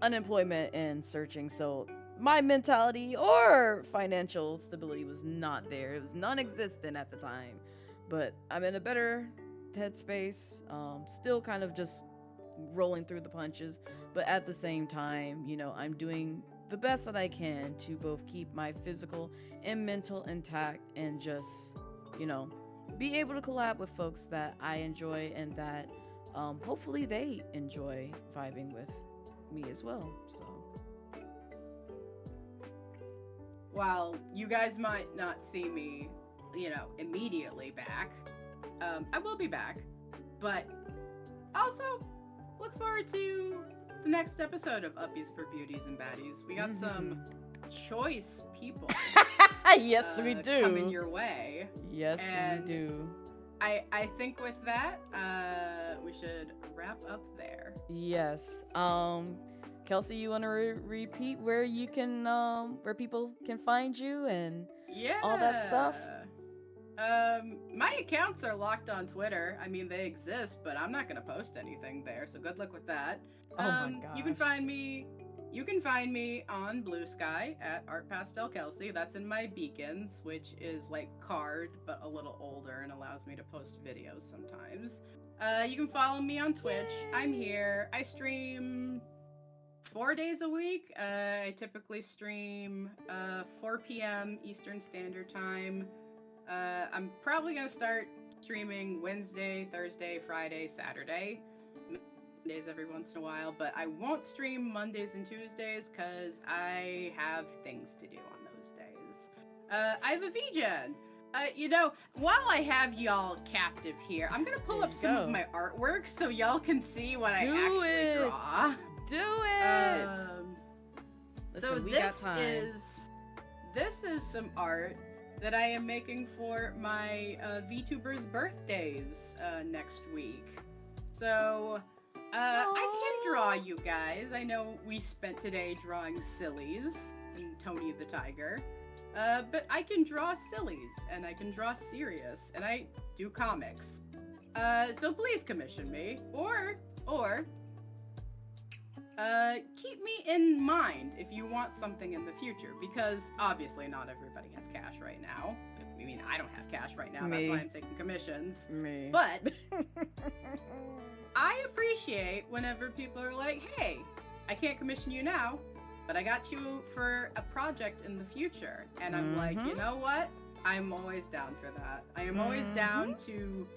unemployment and searching. So my mentality or financial stability was not there. It was non-existent at the time. But I'm in a better headspace. Still kind of just rolling through the punches, but at the same time, I'm doing the best that I can to both keep my physical and mental intact and just, be able to collab with folks that I enjoy and that hopefully they enjoy vibing with me as well. So while you guys might not see me, immediately back, I will be back, but also look forward to the next episode of Uppies for Beauties and Baddies. We got some choice people. Yes, we do. Coming your way. Yes, and we do. I think with that, we should wrap up there. Yes. Kelsey, you want to repeat where you can, where people can find you and all that stuff? My accounts are locked on Twitter. I mean, they exist, but I'm not gonna post anything there, so good luck with that. Oh my gosh. You can find me on Blue Sky at Art Pastel Kelsey. That's in my beacons, which is like card, but a little older and allows me to post videos sometimes. You can follow me on Twitch. I'm here. I stream 4 days a week. I typically stream 4 p.m. Eastern Standard Time. I'm probably gonna start streaming Wednesday, Thursday, Friday, Saturday. Mondays every once in a while, but I won't stream Mondays and Tuesdays because I have things to do on those days. I have a VGen. While I have y'all captive here, I'm gonna pull up some of my artwork so y'all can see what I actually draw. Do it! So this is some art that I am making for my Vtuber's birthdays next week. So I can draw, you guys. I know we spent today drawing sillies and Tony the Tiger, but I can draw sillies and I can draw serious and I do comics. So please commission me or keep me in mind if you want something in the future, because obviously not everybody has cash right now. I mean, I don't have cash right now. That's why I'm taking commissions. But I appreciate whenever people are like, hey, I can't commission you now, but I got you for a project in the future. And I'm like, you know what? I'm always down for that. I am always down to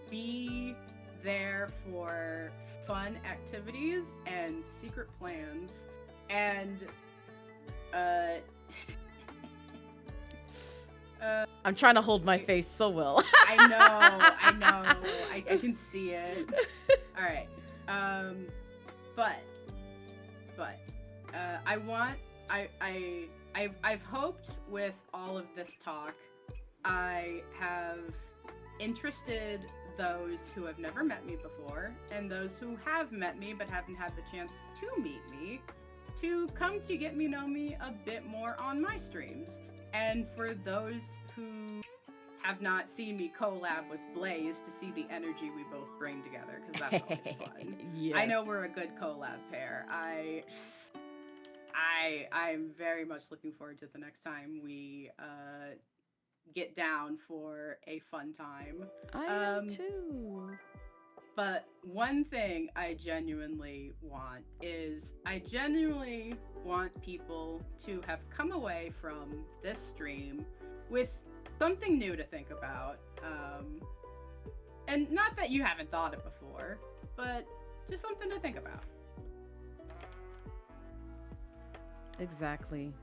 be there for fun activities and secret plans and I'm trying to hold my face so well. I know. I can see it. All right. But I've hoped with all of this talk, I have interested those who have never met me before and those who have met me but haven't had the chance to meet me to come to get me know me a bit more on my streams. And for those who have not seen me collab with Blaze, to see the energy we both bring together, because that's always fun. Yes. I know we're a good collab pair. I'm very much looking forward to the next time we get down for a fun time. I am too. But one thing I genuinely want is I genuinely want people to have come away from this stream with something new to think about. And not that you haven't thought it before, but just something to think about. Exactly.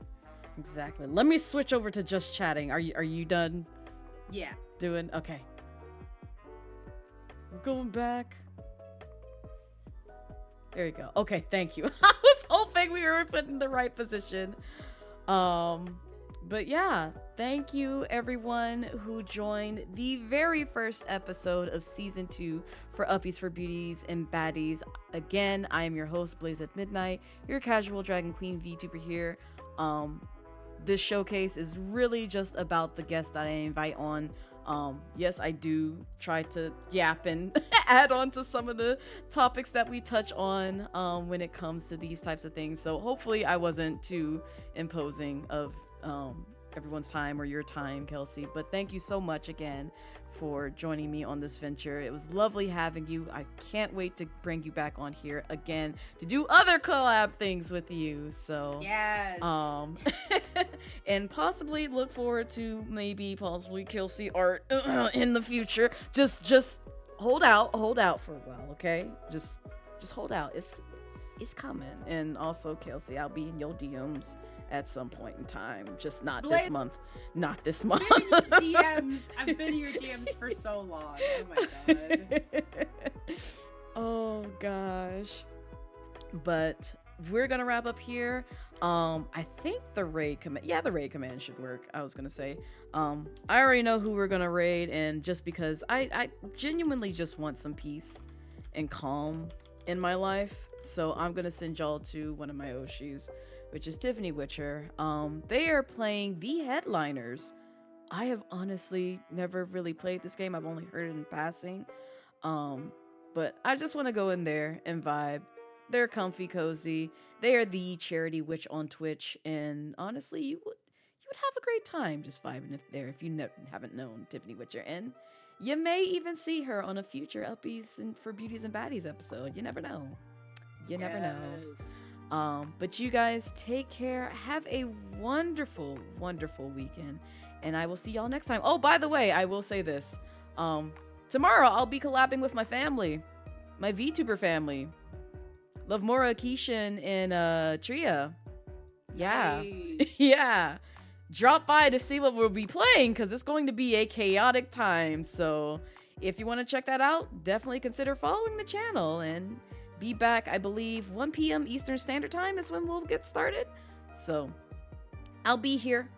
Let me switch over to just chatting. Are you done? Yeah. Doing okay. We're going back. There you go. Okay, thank you. I was hoping we were put in the right position. But yeah, thank you everyone who joined the very first episode of season 2 for Uppies for Beauties and Baddies. Again, I am your host, Blaze at Midnight, your casual Dragon Queen VTuber here. This showcase is really just about the guests that I invite on. Yes, I do try to yap and add on to some of the topics that we touch on when it comes to these types of things. So hopefully I wasn't too imposing of everyone's time or your time, Kelsey. But thank you so much again for joining me on this venture. It was lovely having you. I can't wait to bring you back on here again to do other collab things with you. So yes. And possibly look forward to possibly Kelsey art in the future. Just hold out for a while, okay? Just hold out. It's coming. And also, Kelsey, I'll be in your DMs at some point in time. Just not this month. Not this month. I've been in your DMs. I've been in your DMs for so long. Oh my god. Oh gosh. But we're gonna wrap up here. I think the raid command should work. I was gonna say, I already know who we're gonna raid, and just because I genuinely just want some peace and calm in my life, so I'm gonna send y'all to one of my Oshis, which is Tiffany Witcher. They are playing The Headliners. I have honestly never really played this game. I've only heard it in passing, but I just want to go in there and vibe. They're comfy, cozy. They are the charity witch on Twitch, and honestly, you would have a great time just vibing there if you haven't known Tiffany Witcher, and you may even see her on a future Uppies and for Beauties and Baddies episode. You never know. You never know. But you guys take care. Have a wonderful, wonderful weekend, and I will see y'all next time. Oh, by the way, I will say this. Tomorrow I'll be collabing with my family, my VTuber family. Lovmura, Keishan, and Tria. Yeah. Nice. Yeah. Drop by to see what we'll be playing, because it's going to be a chaotic time. So if you want to check that out, definitely consider following the channel, and be back, I believe, 1 p.m. Eastern Standard Time is when we'll get started. So I'll be here.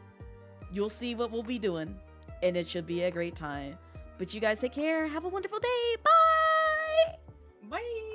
You'll see what we'll be doing, and it should be a great time. But you guys take care. Have a wonderful day. Bye. Bye.